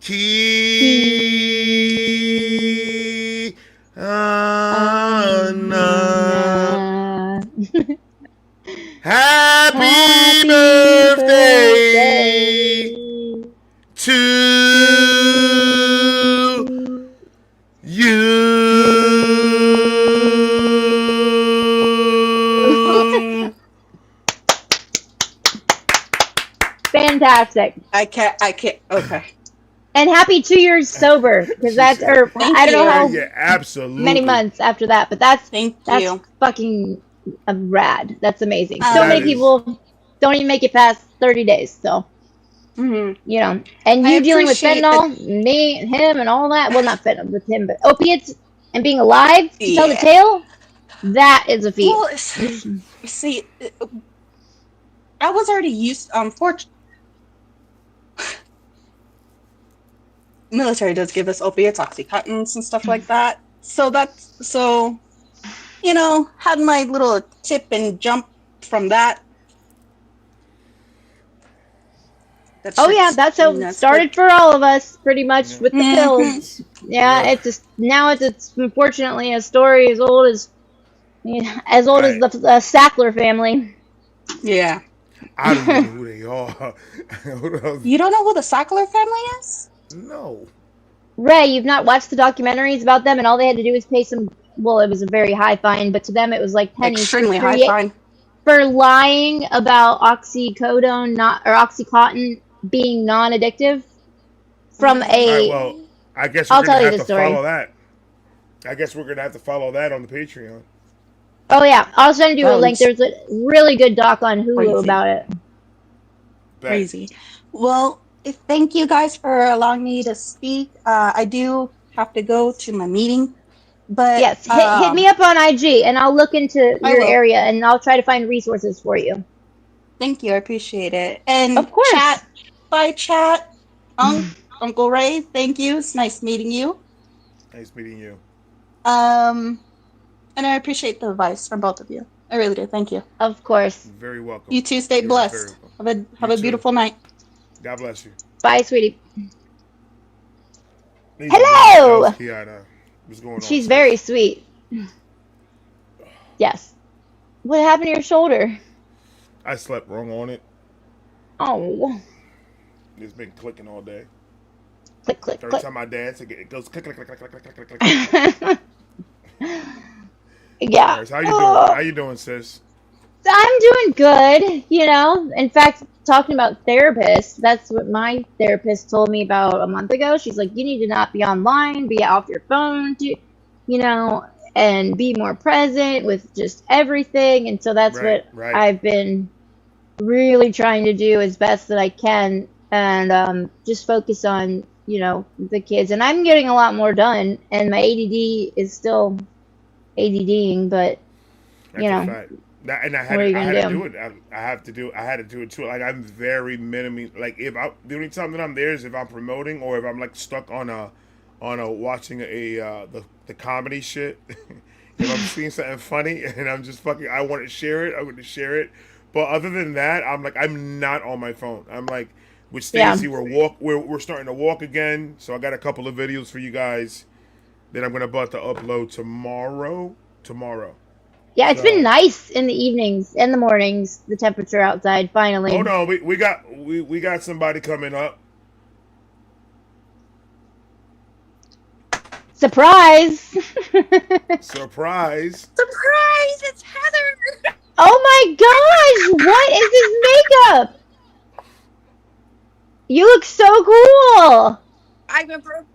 Speaker 1: Kiana. Happy birthday to you.
Speaker 3: Fantastic.
Speaker 2: I can't. Okay.
Speaker 3: And happy 2 years sober, because that's, or
Speaker 2: Thank
Speaker 3: I don't know
Speaker 2: you.
Speaker 3: how
Speaker 1: Yeah, absolutely.
Speaker 3: many months after that, but that's
Speaker 2: Thank
Speaker 3: that's
Speaker 2: you.
Speaker 3: fucking rad. That's amazing. So
Speaker 2: That
Speaker 3: many
Speaker 1: is.
Speaker 3: people don't even make it past 30 days. So,
Speaker 2: Mhm.
Speaker 3: and
Speaker 2: I
Speaker 3: you dealing with
Speaker 2: appreciate
Speaker 3: fentanyl, me, and him, and all that. Well, not fentanyl with him, but opiates and being alive to tell the
Speaker 2: Yeah.
Speaker 3: tale. That is a feat.
Speaker 2: Well, see, I was already used. Military does give us opiates, oxycontins, and stuff like that. So had my little tip and jump from that.
Speaker 3: That's how it started for all of us, pretty much, with the pills. Yeah, it's just now it's unfortunately a story as old as the Sackler family.
Speaker 2: Yeah.
Speaker 1: I don't know who they are.
Speaker 2: You don't know who the Sackler family is?
Speaker 1: No.
Speaker 3: Ray, you've not watched the documentaries about them, and all they had to do was pay some. Well, it was a very high fine, but to them it was like pennies.
Speaker 2: Extremely high fine.
Speaker 3: For lying about oxycodone, OxyContin being non-addictive. From
Speaker 1: All right, well, I guess we're
Speaker 3: I'll tell
Speaker 1: gonna
Speaker 3: you
Speaker 1: have
Speaker 3: the
Speaker 1: to
Speaker 3: story.
Speaker 1: follow that. I guess we're gonna have to follow that on the Patreon.
Speaker 3: Oh yeah, I'll send you a link. There's a really good doc on Hulu
Speaker 2: Crazy.
Speaker 3: about it.
Speaker 2: Crazy. Well, thank you guys for allowing me to speak. I do have to go to my meeting, but
Speaker 3: Yes, hit me up on IG, and I'll look into
Speaker 2: I
Speaker 3: your
Speaker 2: will.
Speaker 3: area, and I'll try to find resources for you.
Speaker 2: Thank you, I appreciate it. And
Speaker 3: Of course.
Speaker 2: chat. Uncle Ray, thank you. It's nice meeting you.
Speaker 1: Nice meeting you.
Speaker 2: And I appreciate the advice from both of you. I really do. Thank you.
Speaker 3: Of course.
Speaker 1: You're very welcome.
Speaker 2: You two stay
Speaker 1: You're
Speaker 2: blessed.
Speaker 1: very welcome.
Speaker 2: Have
Speaker 1: You
Speaker 2: a
Speaker 1: too.
Speaker 2: beautiful night.
Speaker 1: God bless you.
Speaker 3: Bye, sweetie.
Speaker 1: Ladies and
Speaker 3: Hello!
Speaker 1: gentlemen, Kiana. What's going on?
Speaker 3: She's
Speaker 1: sis?
Speaker 3: very sweet. Yes. What happened to your shoulder?
Speaker 1: I slept wrong on it.
Speaker 3: Oh.
Speaker 1: It's been clicking all day.
Speaker 3: Click, click,
Speaker 1: Every
Speaker 3: click.
Speaker 1: time I dance, it goes click, click, click, click, click, click, click, click.
Speaker 3: Yeah.
Speaker 1: How you doing? How you doing, sis?
Speaker 3: I'm doing good, you know. In fact, talking about therapists, that's what my therapist told me about a month ago. She's like, you need to not be online, be off your phone, you know, and be more present with just everything. And so that's
Speaker 1: Right,
Speaker 3: what
Speaker 1: right.
Speaker 3: I've been really trying to do as best that I can, and just focus on, you know, the kids. And I'm getting a lot more done, and my ADD is still ADDing, but you
Speaker 1: That's a
Speaker 3: know,
Speaker 1: fact. And
Speaker 3: what are you
Speaker 1: I
Speaker 3: gonna
Speaker 1: had to do
Speaker 3: do?
Speaker 1: it. I had to do it too. Like I'm very minimally like if I the only time that I'm there is if I'm promoting or if I'm like stuck on a watching the comedy shit. If I'm seeing something funny and I'm just fucking I want to share it, I'm going to share it. But other than that, I'm not on my phone. I'm like with
Speaker 3: Yeah.
Speaker 1: Stacy, we're starting to walk again. So I got a couple of videos for you guys that I'm gonna about to upload tomorrow. Tomorrow.
Speaker 3: Yeah, it's been
Speaker 1: So
Speaker 3: nice in the evenings and the mornings, the temperature outside,
Speaker 1: hold
Speaker 3: finally.
Speaker 1: on, we got somebody coming up.
Speaker 3: Surprise!
Speaker 1: Surprise!
Speaker 4: Surprise! It's Heather.
Speaker 3: Oh my gosh! What is this makeup? You look so cool!
Speaker 4: I'm a broke.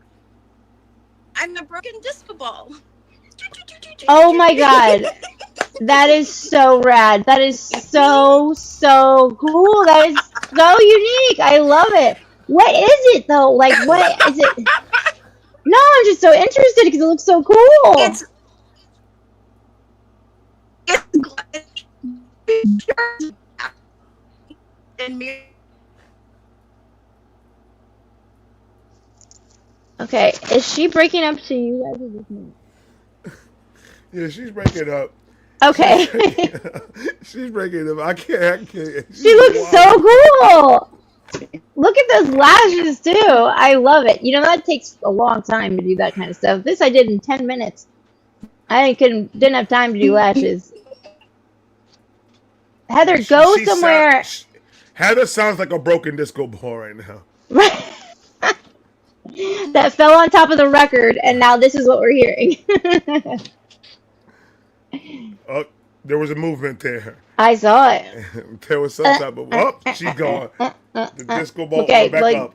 Speaker 4: I'm a broken disco ball.
Speaker 3: Oh my god. That is so rad. That is so, so cool. That is so unique. I love it. What is it though? Like, what is it? No, I'm just so interested because it looks so cool.
Speaker 4: It's and me.
Speaker 3: Okay, is she breaking up to you guys or just me?
Speaker 1: Yeah, she's breaking up.
Speaker 3: Okay.
Speaker 1: She's breaking up. I can't.
Speaker 3: She looks so cool. Look at those lashes too. I love it. You know, that takes a long time to do that kind of stuff. This I did in 10 minutes. I didn't have time to do lashes. Heather, go somewhere.
Speaker 1: Heather sounds like a broken disco ball right now.
Speaker 3: That fell on top of the record, and now this is what we're hearing.
Speaker 1: Oh, there was a movement there.
Speaker 3: I saw it.
Speaker 1: There was some type of. Oh, she's gone. The disco ball
Speaker 3: Okay,
Speaker 1: went back
Speaker 3: like-
Speaker 1: up.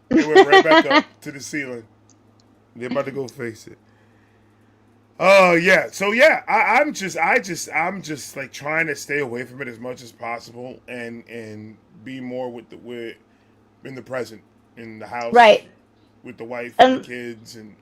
Speaker 1: It went right back up to the ceiling. They're about to go face it. Oh yeah. So yeah, I'm just like trying to stay away from it as much as possible and be more with in the present, in the house,
Speaker 3: Right.
Speaker 1: with the wife and the kids and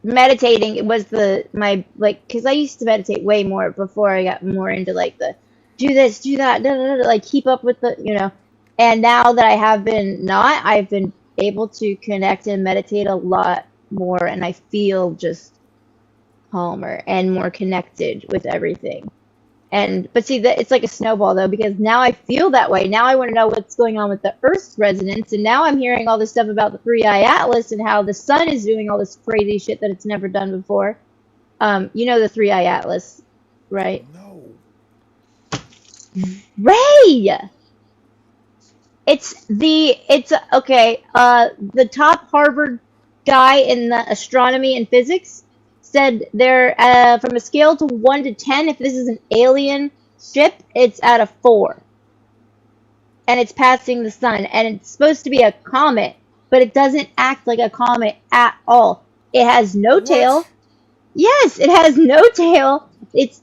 Speaker 3: Meditating was my like, because I used to meditate way more before I got more into like the do this, do that, da, da, da, like keep up with the, you know. And now that I have been not, I've been able to connect and meditate a lot more, and I feel just calmer and more connected with everything. And but see that it's like a snowball though, because now I feel that way. Now I want to know what's going on with the Earth's resonance, and now I'm hearing all this stuff about the three-eye atlas and how the sun is doing all this crazy shit that it's never done before. You know the three-eye atlas, right?
Speaker 1: no.
Speaker 3: Ray! It's okay. The top Harvard guy in the astronomy and physics said they're from a scale to 1 to 10. If this is an alien ship, it's at a 4, and it's passing the sun, and it's supposed to be a comet, but it doesn't act like a comet at all. It has no tail. Yes, it has no tail. Its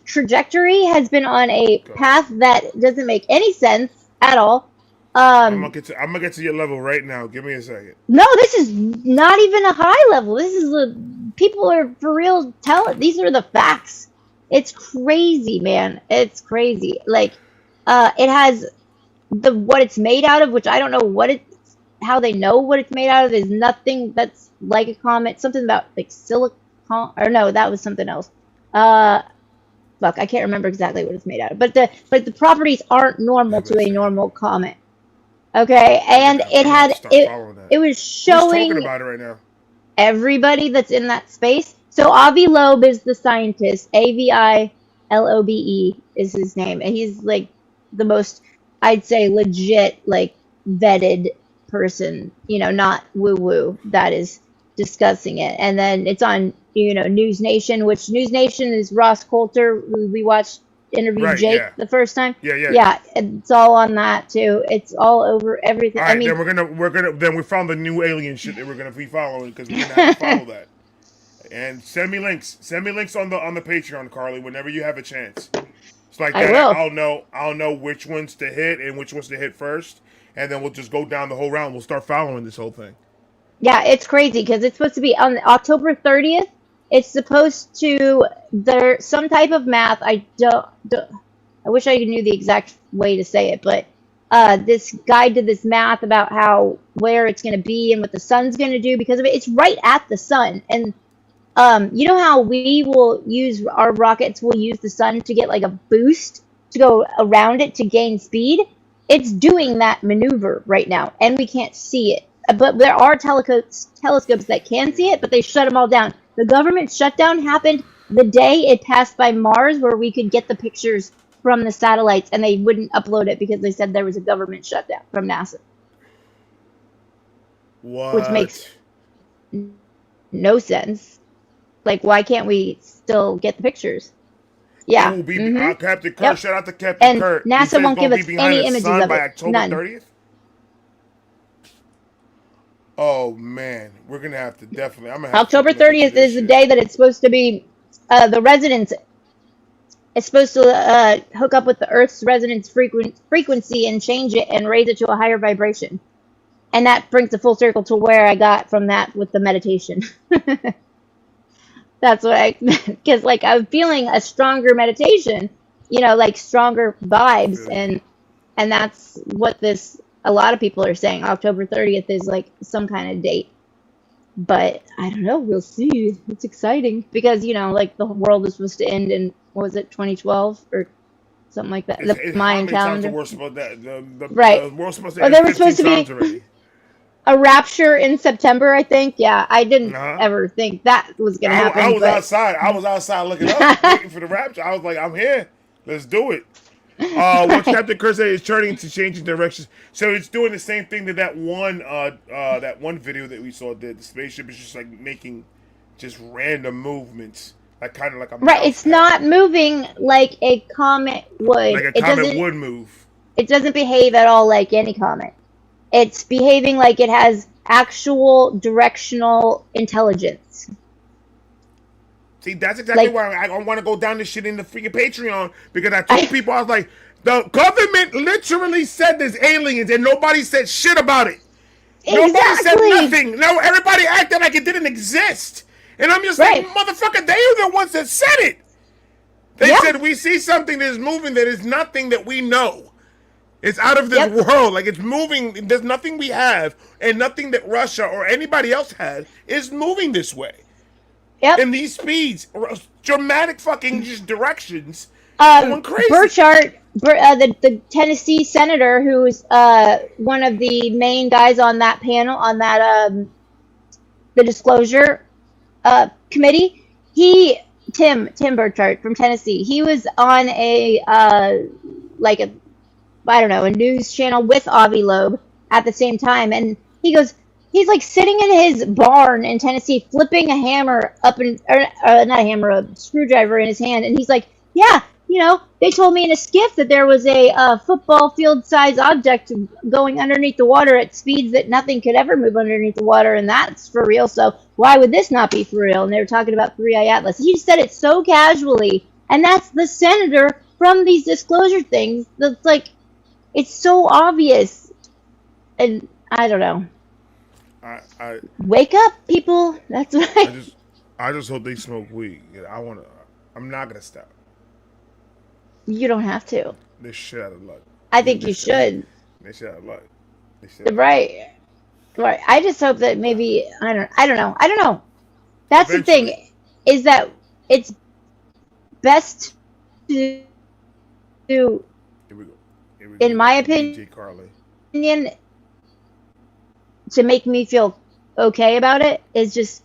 Speaker 3: trajectory has been on a path that doesn't make any sense at all.
Speaker 1: I'm gonna get to your level right now. Give me a second.
Speaker 3: No, this is not even a high level. This is people are for real these are the facts. It's crazy, man. It's crazy. Like, it has what it's made out of, which I don't know how they know what it's made out of. Is nothing that's like a comet. Something about like silicon, or no, that was something else. Look, I can't remember exactly what it's made out of, but the properties aren't normal to a normal comet. Okay, and it was
Speaker 1: Who's
Speaker 3: showing
Speaker 1: talking about it right now?
Speaker 3: everybody that's in that space. So Avi Loeb is the scientist. Avilobe is his name, and he's like the most, I'd say, legit, like vetted person. You know, not woo woo, that is discussing it. And then it's on News Nation, which News Nation is Ross Coulter, who we watch interviewed
Speaker 1: Right,
Speaker 3: Jake
Speaker 1: yeah.
Speaker 3: the first time.
Speaker 1: Yeah, yeah.
Speaker 3: Yeah, it's all on that too. It's all over everything.
Speaker 1: All right,
Speaker 3: I mean,
Speaker 1: then we found the new alien shit that we're gonna be following because we're gonna have to follow that. And send me links. Send me links on the Patreon, Carly, whenever you have a chance. It's like
Speaker 3: I
Speaker 1: that.
Speaker 3: will.
Speaker 1: I'll know which ones to hit and which ones to hit first, and then we'll just go down the whole round. We'll start following this whole thing.
Speaker 3: Yeah, it's crazy because it's supposed to be on October 30th. It's supposed to there's some type of math. I wish I knew the exact way to say it, but this guy did this math about how where it's going to be and what the sun's going to do because of it. It's right at the sun, and you know how we will use our rockets will use the sun to get like a boost to go around it to gain speed. It's doing that maneuver right now, and we can't see it. But there are telescopes that can see it, but they shut them all down. The government shutdown happened the day it passed by Mars, where we could get the pictures from the satellites, and they wouldn't upload it because they said there was a government shutdown from NASA.
Speaker 1: What?
Speaker 3: Which makes no sense. Like, why can't we still get the pictures? Yeah.
Speaker 1: Captain Kurt.
Speaker 3: Yep.
Speaker 1: Shout out to Captain
Speaker 3: And
Speaker 1: Kurt.
Speaker 3: NASA won't give us any images of
Speaker 1: by
Speaker 3: it.
Speaker 1: October
Speaker 3: None.
Speaker 1: 30th? Oh man, we're gonna have to definitely. I'm gonna have
Speaker 3: October
Speaker 1: to look into
Speaker 3: 30th
Speaker 1: this
Speaker 3: is the
Speaker 1: shit.
Speaker 3: day that it's supposed to be. The resonance is supposed to hook up with the Earth's resonance frequency and change it and raise it to a higher vibration. And that brings the full circle to where I got from that with the meditation. That's what I, because like I'm feeling a stronger meditation, like stronger vibes,
Speaker 1: Good.
Speaker 3: and that's what this. A lot of people are saying October 30th is like some kind of date, but I don't know. We'll see. It's exciting because like the world was supposed to end in what was it 2012 or something like that. The Mayan calendar. Right.
Speaker 1: The world's supposed to
Speaker 3: Or
Speaker 1: end
Speaker 3: there was
Speaker 1: 15
Speaker 3: supposed to be
Speaker 1: times already.
Speaker 3: a rapture in September, I think. Yeah, I didn't ever think that was gonna happen.
Speaker 1: I was outside. I was outside looking up, waiting for the rapture. I was like, I'm here. Let's do it. What Captain Kurt said is turning to changing directions. So it's doing the same thing that one video that we saw did. The spaceship is just like making just random movements, like kind of like a
Speaker 3: right. It's not moving like a comet would.
Speaker 1: Like a comet would move.
Speaker 3: It doesn't behave at all like any comet. It's behaving like it has actual directional intelligence.
Speaker 1: See, that's exactly why I want to go down this shit in the freaking Patreon, because I told people, I was like, the government literally said there's aliens and nobody said shit about it.
Speaker 3: Exactly.
Speaker 1: Nobody said nothing. No, everybody acted like it didn't exist. And I'm just like, motherfucker, they are the ones that said it. They said, we see something that is moving that is nothing that we know. It's out of this world. Like, it's moving. There's nothing we have, and nothing that Russia or anybody else had is moving this way.
Speaker 3: Yep.
Speaker 1: And these speeds, dramatic fucking just directions, going crazy.
Speaker 3: Burchard, the Tennessee senator, who's one of the main guys on that panel, on that the disclosure committee, Tim Burchard from Tennessee, he was on a a news channel with Avi Loeb at the same time, and he goes. He's like sitting in his barn in Tennessee, flipping a hammer not a hammer, a screwdriver in his hand, and he's like, "Yeah, they told me in a skiff that there was a football field-sized object going underneath the water at speeds that nothing could ever move underneath the water, and that's for real. So why would this not be for real?" And they were talking about 3i Atlas. He just said it so casually, and that's the senator from these disclosure things. That's like, it's so obvious, and I don't know.
Speaker 1: I
Speaker 3: wake up, people. That's what
Speaker 1: I just hope they smoke weed. I'm not gonna stop.
Speaker 3: You don't have to.
Speaker 1: They're shit out of luck.
Speaker 3: I think you should.
Speaker 1: They're shit out of luck.
Speaker 3: Right. I just hope that maybe I don't know. That's eventually. The thing, is that it's best to
Speaker 1: here we go.
Speaker 3: In my opinion, to make me feel okay about it is just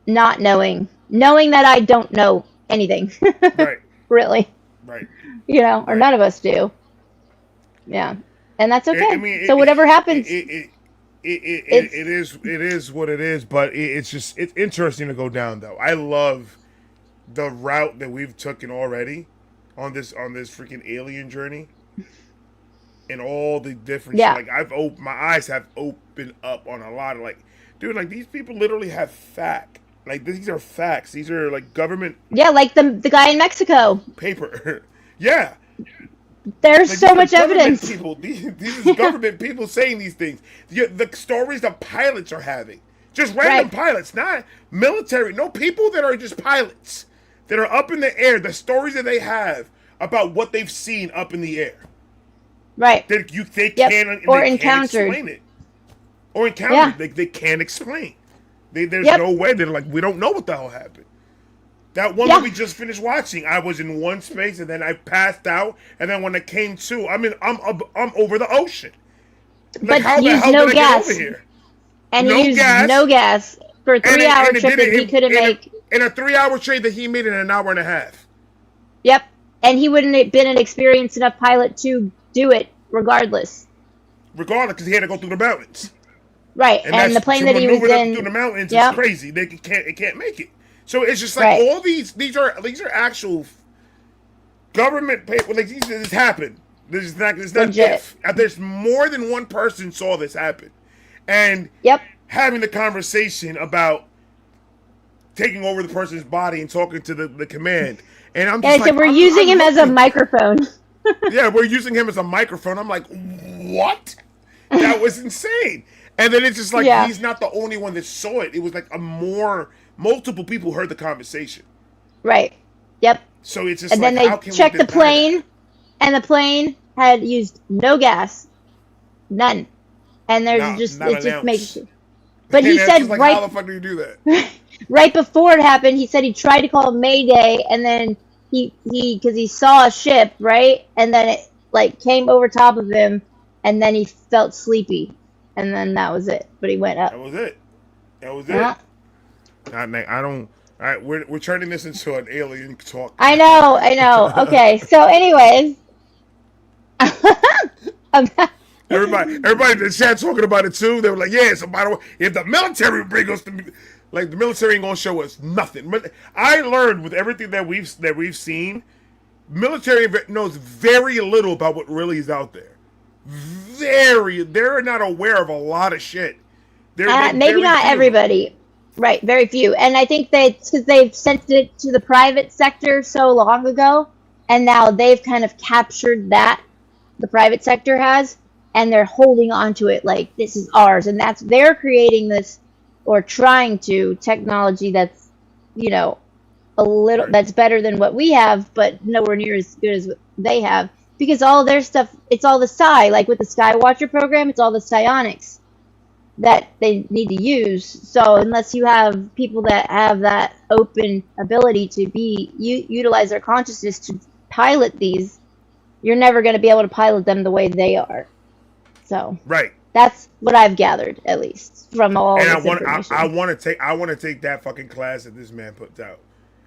Speaker 3: not knowing that I don't know anything.
Speaker 1: Right.
Speaker 3: Really.
Speaker 1: Right.
Speaker 3: Or none of us do. Yeah. And that's okay. So whatever happens.
Speaker 1: It is what it is, but it's interesting to go down though. I love the route that we've taken already. on this freaking alien journey, and all the different
Speaker 3: Yeah.
Speaker 1: shit. Like my eyes have opened up on a lot of like, dude, like these people literally have fact. Like these are facts. These are like government
Speaker 3: Yeah, like the guy in Mexico.
Speaker 1: paper. Yeah.
Speaker 3: There's
Speaker 1: Like,
Speaker 3: so
Speaker 1: these are
Speaker 3: much
Speaker 1: government
Speaker 3: evidence.
Speaker 1: People, these is government people saying these things. The stories the pilots are having, just random
Speaker 3: Right.
Speaker 1: pilots, not military. No, people that are just pilots that are up in the air. The stories that they have about what they've seen up in the air.
Speaker 3: Right.
Speaker 1: They
Speaker 3: Yep.
Speaker 1: can't
Speaker 3: Or
Speaker 1: they can't
Speaker 3: encountered.
Speaker 1: explain it. Or encountered.
Speaker 3: Yeah.
Speaker 1: They can't explain. There's
Speaker 3: Yep.
Speaker 1: no way. They're like, we don't know what the hell happened. That one
Speaker 3: Yeah.
Speaker 1: that we just finished watching, I was in one space and then I passed out, and then when I came to, I'm over the ocean. Like,
Speaker 3: But
Speaker 1: how
Speaker 3: he
Speaker 1: the
Speaker 3: used
Speaker 1: hell
Speaker 3: no
Speaker 1: did I get
Speaker 3: gas.
Speaker 1: over here?
Speaker 3: And
Speaker 1: No
Speaker 3: he used
Speaker 1: gas.
Speaker 3: no gas for a 3-hour trip that he couldn't make.
Speaker 1: In a 3-hour trade that he made in an hour and a half.
Speaker 3: Yep. And he wouldn't have been an experienced enough pilot to do it regardless.
Speaker 1: Regardless, because he had to go through the mountains.
Speaker 3: Right. And the plane that he was in
Speaker 1: through the mountains
Speaker 3: Yep.
Speaker 1: is crazy. It can't make it. So it's just like
Speaker 3: Right.
Speaker 1: all these are actual government paper. Like this happened. It's not
Speaker 3: Legit.
Speaker 1: if. There's more than one person saw this happen, and
Speaker 3: Yep.
Speaker 1: having the conversation about taking over the person's body and talking to the command. And I'm just
Speaker 3: And so
Speaker 1: like,
Speaker 3: we're using him as a
Speaker 1: looking-
Speaker 3: microphone.
Speaker 1: Yeah, we're using him as a microphone. I'm like, what? That was insane. And then it's just like
Speaker 3: Yeah.
Speaker 1: he's not the only one that saw it. It was like multiple people heard the conversation.
Speaker 3: Right. Yep.
Speaker 1: So it's just
Speaker 3: And
Speaker 1: like,
Speaker 3: then
Speaker 1: how
Speaker 3: they
Speaker 1: can
Speaker 3: checked
Speaker 1: we
Speaker 3: the
Speaker 1: deny
Speaker 3: plane,
Speaker 1: that?
Speaker 3: and the plane had used no gas. None. And there's
Speaker 1: Not
Speaker 3: just,
Speaker 1: an
Speaker 3: it just
Speaker 1: ounce.
Speaker 3: makes it. But he
Speaker 1: And it's
Speaker 3: said
Speaker 1: just like,
Speaker 3: right
Speaker 1: how the fuck do you do that?
Speaker 3: right before it happened, he said he tried to call Mayday, and then because he saw a ship, right, and then it like came over top of him, and then he felt sleepy, and then that was it. But he went up.
Speaker 1: That was it. That was
Speaker 3: Yeah.
Speaker 1: it. I don't. All right, we're turning this into an alien talk.
Speaker 3: I know. Okay, so anyways,
Speaker 1: Everybody in the chat talking about it too. They were like, yeah, so by the way, if the military bring us to, like, the military ain't gonna show us nothing. But I learned with everything that we've seen, military knows very little about what really is out there. They're not aware of a lot of shit. They're
Speaker 3: maybe
Speaker 1: very
Speaker 3: not
Speaker 1: few.
Speaker 3: everybody. Right, very few. And I think because they've sent it to the private sector so long ago, and now they've kind of captured that, the private sector has, and they're holding on to it like this is ours. And they're creating this, or trying to, technology that's, a little,
Speaker 1: Right.
Speaker 3: that's better than what we have, but nowhere near as good as what they have. Because all their stuff, it's all the psi, like with the Skywatcher program, it's all the psionics that they need to use. So unless you have people that have that open ability to utilize their consciousness to pilot these, you're never going to be able to pilot them the way they are. So
Speaker 1: Right.
Speaker 3: that's what I've gathered, at least from all
Speaker 1: And
Speaker 3: this information.
Speaker 1: I want to take that fucking class that this man puts out.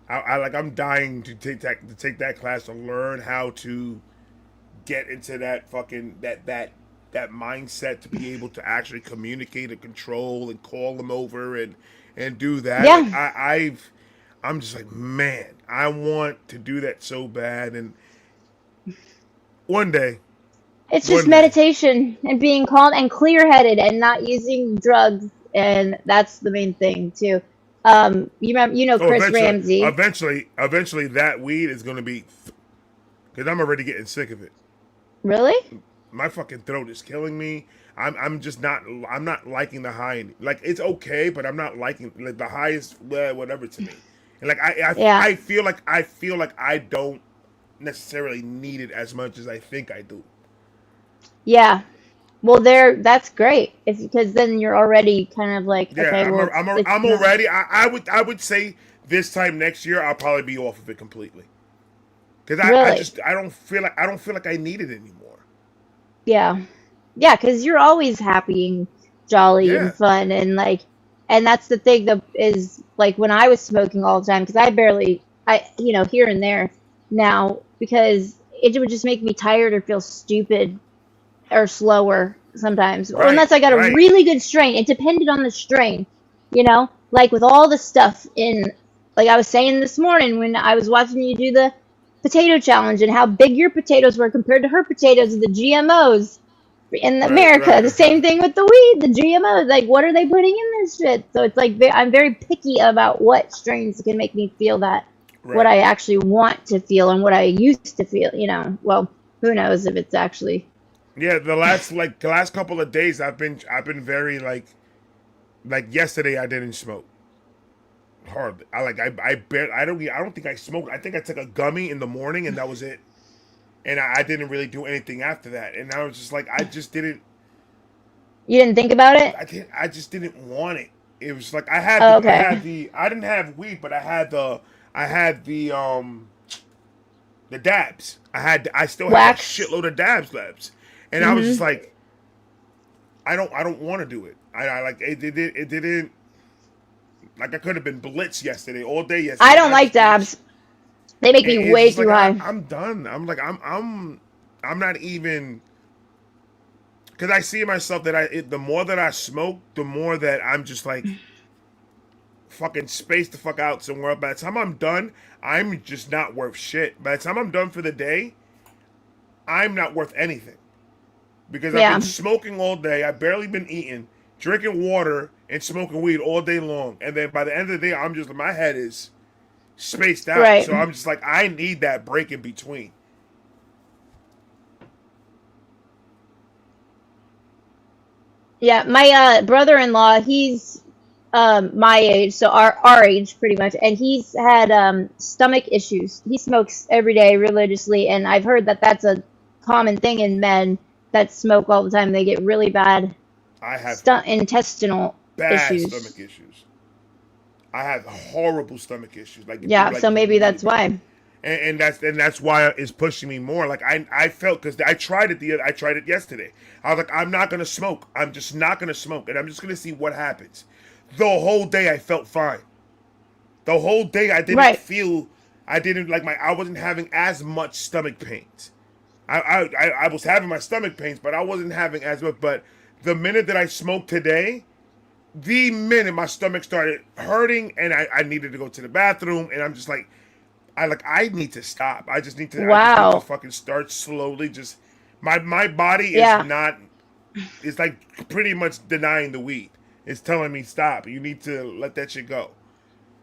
Speaker 1: I'm dying to take that class to learn how to get into that fucking that mindset to be able to actually communicate and control and call them over and do that.
Speaker 3: Yeah.
Speaker 1: Like, I'm just like, man, I want to do that so bad, and one day.
Speaker 3: It's just
Speaker 1: One day.
Speaker 3: meditation and being calm and clear-headed and not using drugs, and that's the main thing too. You remember, Chris Ramsey.
Speaker 1: Eventually, that weed is going to be, because I'm already getting sick of it.
Speaker 3: Really?
Speaker 1: My fucking throat is killing me. I'm not liking the high. Like, it's okay, but I'm not liking, like, the highest whatever to me. And like I feel like I don't necessarily need it as much as I think I do.
Speaker 3: Yeah. Well, that's great. It's because then you're already kind of like,
Speaker 1: Yeah,
Speaker 3: okay, well,
Speaker 1: I'm
Speaker 3: it's not-
Speaker 1: already. I would say this time next year I'll probably be off of it completely. Because
Speaker 3: Really?
Speaker 1: I don't feel like I need it anymore.
Speaker 3: Yeah. Yeah, because you're always happy and jolly
Speaker 1: Yeah.
Speaker 3: and fun and that's the thing that is like when I was smoking all the time, because here and there now, because it would just make me tired or feel stupid or slower sometimes, or
Speaker 1: Right,
Speaker 3: unless I got a
Speaker 1: right.
Speaker 3: really good strain. It depended on the strain, like with all the stuff in, like I was saying this morning when I was watching you do potato challenge and how big your potatoes were compared to her potatoes, the GMOs in America.
Speaker 1: Right.
Speaker 3: The same thing with the weed, the GMOs. Like, what are they putting in this shit? So it's like I'm very picky about what strains can make me feel that what I actually want to feel and what I used to feel. You know, well, who knows if it's actually.
Speaker 1: Yeah, the last couple of days I've been very like yesterday I didn't smoke. Hardly. I don't think I smoked. I think I took a gummy in the morning and that was it. And I didn't really do anything after that. And I was just like, I just didn't.
Speaker 3: You didn't think about it?
Speaker 1: I just didn't want it. It was like I had I didn't have weed, but I had the dabs. I still had a shitload of dabs labs. And I was just like, I don't want to do it. I like it didn't like I could have been blitzed yesterday, all day yesterday.
Speaker 3: I don't like dabs. They make me way too high.
Speaker 1: I'm done. I'm like I'm not even, because I see myself that the more that I smoke, the more that I'm just like fucking spaced the fuck out somewhere. By the time I'm done, I'm just not worth shit. By the time I'm done for the day, I'm not worth anything. Because I've been smoking all day. I've barely been eating, drinking water, and smoking weed all day long. And then by the end of the day, I'm just, my head is spaced out.
Speaker 3: Right.
Speaker 1: So I'm just like, I need that break in between.
Speaker 3: Yeah, my brother-in-law, he's my age, so our age pretty much, and he's had stomach issues. He smokes every day religiously, and I've heard that that's a common thing in men that smoke all the time. They get really bad intestinal issues.
Speaker 1: Stomach issues. I have horrible stomach issues.
Speaker 3: So maybe that's why.
Speaker 1: And that's why it's pushing me more. Like I felt, because I tried it yesterday. I was like, I'm not gonna smoke. I'm just not gonna smoke, and I'm just gonna see what happens. The whole day I felt fine. The whole day I didn't feel. I wasn't having as much stomach pains. I was having my stomach pains, but I wasn't having as much. But the minute that I smoked today, the minute my stomach started hurting and I needed to go to the bathroom, and I'm just like, I need to stop. I just need to fucking start slowly. Just my body is not. It's like pretty much denying the weed. It's telling me stop. You need to let that shit go.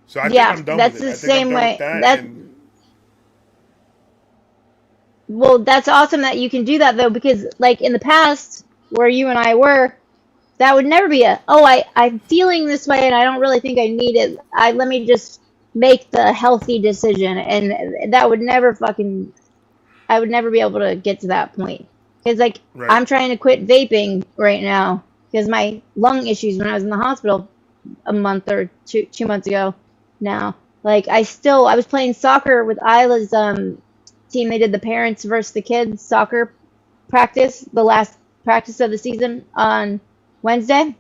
Speaker 1: So I think I'm done with it.
Speaker 3: That's the same way. Well, that's awesome that you can do that, though, because, like, in the past, where you and I were, that would never be I'm feeling this way and I don't really think I need it. Let me just make the healthy decision. And that would never I would never be able to get to that point. Because, like, I'm trying to quit vaping right now because my lung issues when I was in the hospital a month or two months ago now. Like, I was playing soccer with Isla's team. They did the parents versus the kids soccer practice, the last practice of the season on Wednesday,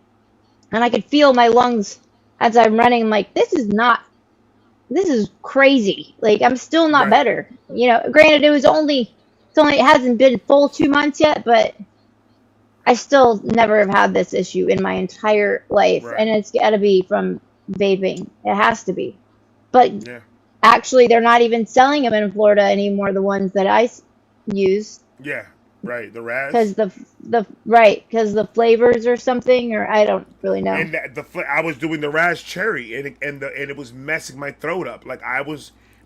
Speaker 3: and I could feel my lungs as I'm running. I'm like, this is crazy. Like, I'm still not better. You know, granted, it hasn't been full 2 months yet, but I still never have had this issue in my entire life, and it's got to be from vaping. It has to be, but actually, they're not even selling them in Florida anymore. The ones that I use. Yeah.
Speaker 1: Right, the Raz.
Speaker 3: Because the flavors or something, or I don't really know.
Speaker 1: And I was doing the Raz Cherry, and it was messing my throat up. Like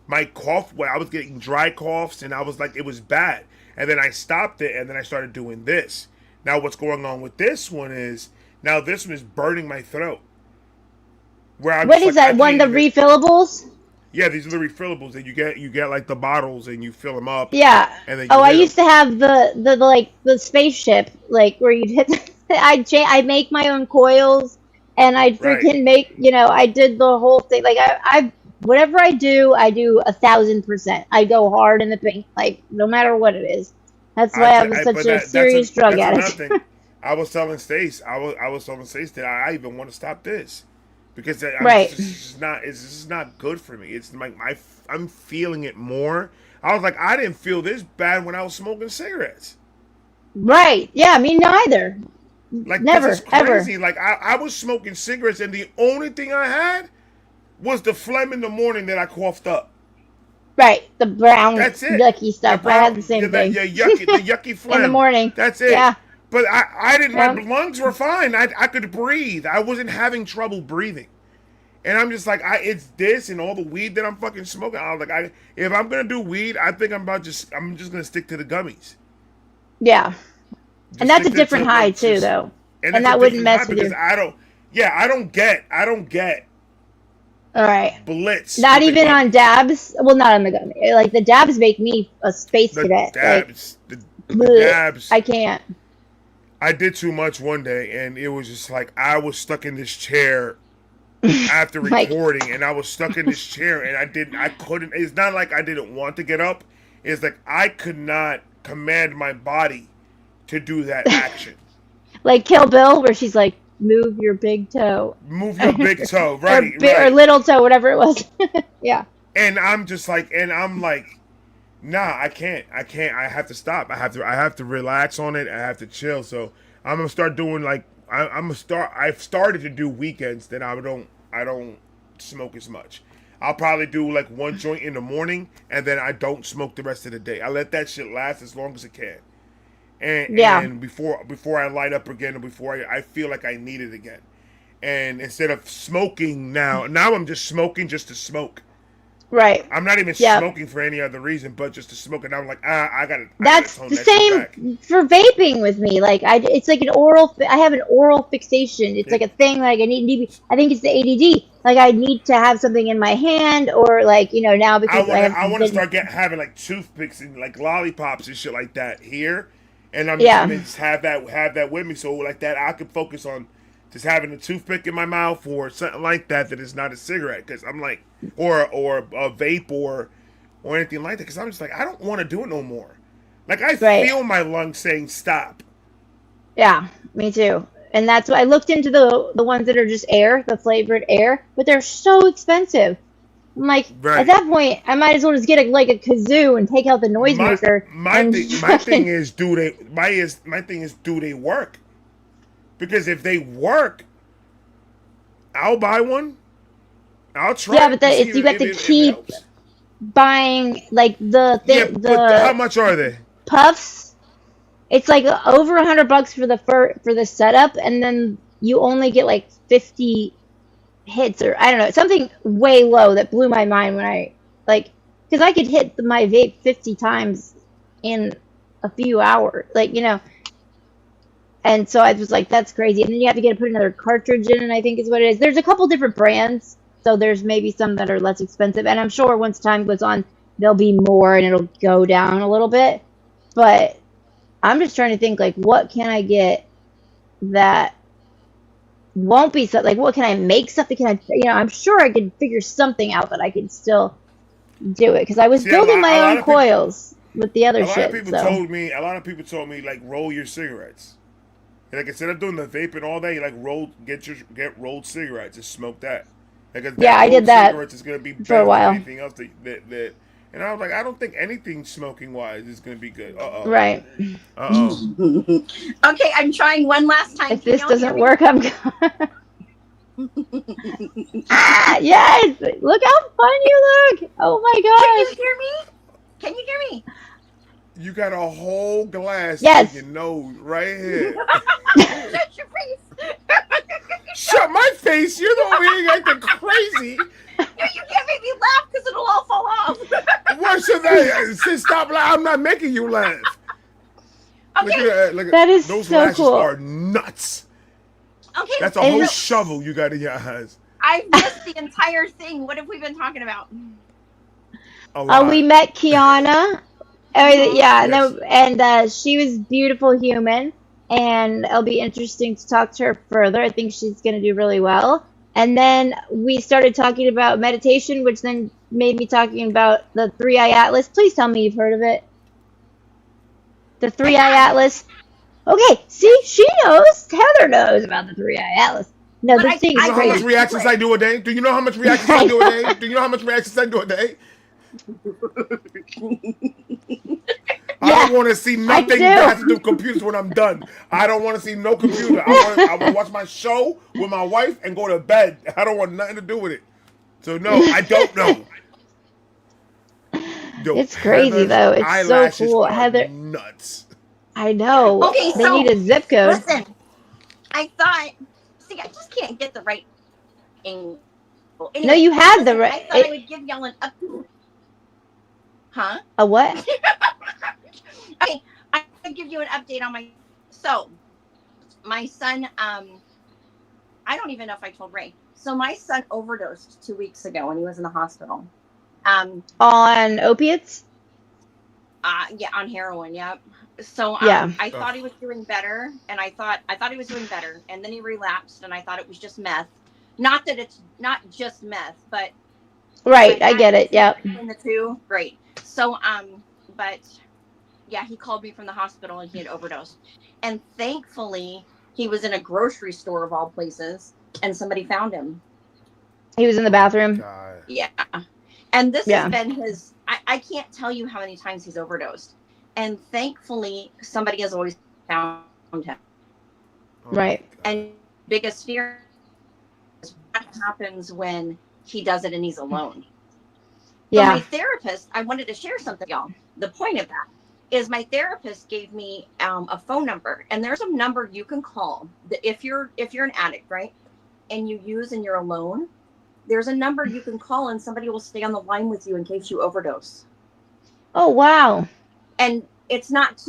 Speaker 1: my cough, I was getting dry coughs, and I was like, it was bad. And then I stopped it, and then I started doing this. Now what's going on with this one is this one is burning my throat.
Speaker 3: What is that? One of the refillables?
Speaker 1: Yeah, these are the refillables that you get like the bottles and you fill them up.
Speaker 3: Yeah.
Speaker 1: And then
Speaker 3: I used to have the spaceship, like where you'd hit. I make my own coils, and I'd freaking make. I did the whole thing. Like I whatever I do 1,000%. I go hard in the paint, like no matter what it is. That's why I'm such a serious drug addict.
Speaker 1: I was telling Stace, that I even want to stop this. Because it's just not good for me. It's like I'm feeling it more. I was like, I didn't feel this bad when I was smoking cigarettes.
Speaker 3: Right. Yeah, me neither.
Speaker 1: Like,
Speaker 3: never,
Speaker 1: this is crazy. Ever. Like, I was smoking cigarettes, and the only thing I had was the phlegm in the morning that I coughed up.
Speaker 3: Right, the brown
Speaker 1: That's it.
Speaker 3: yucky stuff. I had the same thing.
Speaker 1: Yeah, yucky, the yucky phlegm.
Speaker 3: In the morning.
Speaker 1: That's it.
Speaker 3: Yeah.
Speaker 1: But I didn't. My
Speaker 3: Yep.
Speaker 1: lungs were fine. I could breathe. I wasn't having trouble breathing. And I'm just like, it's this and all the weed that I'm fucking smoking. I was like, if I'm gonna do weed, I think I'm just gonna stick to the gummies.
Speaker 3: Yeah.
Speaker 1: Just
Speaker 3: And that's a
Speaker 1: stick
Speaker 3: different high
Speaker 1: just-
Speaker 3: too, though.
Speaker 1: And
Speaker 3: And
Speaker 1: that's
Speaker 3: that
Speaker 1: a
Speaker 3: wouldn't
Speaker 1: different
Speaker 3: mess
Speaker 1: high
Speaker 3: with
Speaker 1: because
Speaker 3: you.
Speaker 1: I don't get
Speaker 3: All right.
Speaker 1: blitz.
Speaker 3: Not
Speaker 1: with the
Speaker 3: even on
Speaker 1: gummies.
Speaker 3: dabs. Well, not on the gummy. Like the dabs make me a space
Speaker 1: The
Speaker 3: cadet.
Speaker 1: dabs. The
Speaker 3: Blech.
Speaker 1: dabs.
Speaker 3: I can't.
Speaker 1: I did too much one day, and it was just like I was stuck in this chair after
Speaker 3: Like-
Speaker 1: recording, and I was stuck in this chair, and I couldn't. It's not like I didn't want to get up. It's like I could not command my body to do that action.
Speaker 3: Like Kill Bill, where she's like, "Move your big toe."
Speaker 1: Move your big toe, right?
Speaker 3: Or little toe, whatever it was. Yeah.
Speaker 1: And I'm like, nah, I can't. I have to stop. I have to relax on it. I have to chill. So I'm gonna start doing like I've started to do weekends that I don't smoke as much. I'll probably do like one joint in the morning, and then I don't smoke the rest of the day. I let that shit last as long as it can. And before I light up again, or before I feel like I need it again. And instead of smoking now I'm just smoking just to smoke.
Speaker 3: Right.
Speaker 1: I'm not even
Speaker 3: Yep.
Speaker 1: smoking for any other reason but just to smoke. And I'm like, I gotta.
Speaker 3: That's
Speaker 1: tone
Speaker 3: the
Speaker 1: that shit back.
Speaker 3: same for vaping with me. Like it's like I have an oral fixation. It's like a thing. Like I think it's the ADD. Like I need to have something in my hand, or like now because
Speaker 1: I want to start having like toothpicks and like lollipops and shit like that here, and I'm just
Speaker 3: Yeah.
Speaker 1: gonna just have that with me, so like that I could focus on just having a toothpick in my mouth or something like that is not a cigarette, because I'm like, or a vape or anything like that, because I'm just like, I don't want to do it no more. Like I feel my lungs saying stop.
Speaker 3: Yeah, me too. And that's why I looked into the ones that are just air, the flavored air, but they're so expensive. I'm like, at that point, I might as well just get a kazoo and take out the noisemaker.
Speaker 1: My thing is, do they work? Because if they work, I'll buy one. I'll try.
Speaker 3: Yeah, but you got to keep buying like the
Speaker 1: but how much are they?
Speaker 3: Puffs. It's like over $100 for the setup, and then you only get like 50 hits, or I don't know, something way low that blew my mind when I because I could hit my vape 50 times in a few hours, and so I was like, that's crazy. And then you have to put another cartridge in, and I think is what it is. There's a couple different brands, so there's maybe some that are less expensive, and I'm sure once time goes on, there'll be more, and it'll go down a little bit. But I'm just trying to think, what can I get that won't be so, what can I make something? Can I, I'm sure I could figure something out that I could still do it, because I was building my own coils with the other shit.
Speaker 1: A lot of people told me like, roll your cigarettes. Like, instead of doing the vape and all that, you get rolled cigarettes and smoke that.
Speaker 3: I did that
Speaker 1: cigarettes is gonna be better
Speaker 3: for a while.
Speaker 1: than anything else that. And I was like, I don't think anything smoking wise is gonna be good.
Speaker 3: Right.
Speaker 4: Okay, I'm trying one last time.
Speaker 3: If this doesn't work, I'm yes! Look how fun you look! Oh my
Speaker 4: Can
Speaker 3: gosh!
Speaker 4: you hear me? Can you hear me?
Speaker 1: You got a whole glass
Speaker 3: Yes.
Speaker 1: in your nose right here.
Speaker 4: Shut your face!
Speaker 1: Shut my face! You're the one here acting crazy.
Speaker 4: No, you can't make me laugh because it'll all fall off.
Speaker 1: What should I say? Stop laughing. I'm not making you laugh.
Speaker 4: Okay.
Speaker 1: Look at
Speaker 3: That is
Speaker 1: those
Speaker 3: so
Speaker 1: lashes
Speaker 3: cool.
Speaker 1: are nuts.
Speaker 4: Okay.
Speaker 1: That's a
Speaker 3: And
Speaker 1: whole
Speaker 3: look-
Speaker 1: shovel you got in your eyes.
Speaker 4: I've missed the entire thing. What have we been talking about?
Speaker 1: A lot.
Speaker 3: We met Kiana. Yeah,
Speaker 1: Yes.
Speaker 3: and she was a beautiful human, and it'll be interesting to talk to her further. I think she's going to do really well. And then we started talking about meditation, which then made me talking about the 3-Eye Atlas. Please tell me you've heard of it. The 3-Eye Atlas. Okay, see, she knows. Heather knows about the 3-Eye Atlas. No,
Speaker 4: But
Speaker 3: this
Speaker 4: I-
Speaker 3: thing
Speaker 1: Do you
Speaker 3: is
Speaker 1: know how much
Speaker 3: crazy.
Speaker 1: reactions I do a day? Do you know how much reactions I do a day? Do you know how much reactions I do a day? I don't want to see nothing
Speaker 3: do.
Speaker 1: that has to do with computers when I'm done. I don't want to see no computer. I want to watch my show with my wife and go to bed. I don't want nothing to do with it. So no, I don't know. Yo,
Speaker 3: It's crazy
Speaker 1: Heather's
Speaker 3: though. It's so
Speaker 1: eyelashes
Speaker 3: cool.
Speaker 1: are
Speaker 3: Heather,
Speaker 1: nuts.
Speaker 3: I know.
Speaker 4: Okay,
Speaker 3: They need
Speaker 4: so
Speaker 3: a zip code.
Speaker 4: listen, I thought, see, I just can't get the right angle.
Speaker 3: No,
Speaker 4: Anyway,
Speaker 3: you had the
Speaker 4: listen,
Speaker 3: right.
Speaker 4: I thought I would give y'all an update. Huh?
Speaker 3: A what?
Speaker 4: Okay, I would give you an update on my. So, my son, I don't even know if I told Ray. So, my son overdosed 2 weeks ago when he was in the hospital.
Speaker 3: On opiates?
Speaker 4: Yeah, on heroin. Yep. So
Speaker 3: Yeah.
Speaker 4: I thought he was doing better, and I thought he was doing better, and then he relapsed, and I thought it was just meth. Not that it's not just meth, but if I
Speaker 3: Right. I
Speaker 4: had
Speaker 3: get
Speaker 4: to
Speaker 3: it.
Speaker 4: choose
Speaker 3: Yep.
Speaker 4: between the two, great. So but yeah, he called me from the hospital, and he had overdosed, and thankfully he was in a grocery store of all places, and somebody found him.
Speaker 3: He was in the
Speaker 1: Oh my
Speaker 3: bathroom.
Speaker 1: God.
Speaker 4: Yeah. And this has
Speaker 3: Yeah.
Speaker 4: been his, I can't tell you how many times he's overdosed. And thankfully, somebody has always found him.
Speaker 1: Oh my
Speaker 3: Right.
Speaker 1: God.
Speaker 4: And biggest fear is what happens when he does it and he's alone. So my
Speaker 3: Yeah.
Speaker 4: therapist, I wanted to share something, y'all. The point of that is my therapist gave me a phone number, and there's a number you can call that if you're an addict, right, and you use and you're alone. There's a number you can call and somebody will stay on the line with you in case you overdose.
Speaker 3: Oh wow.
Speaker 4: And it's not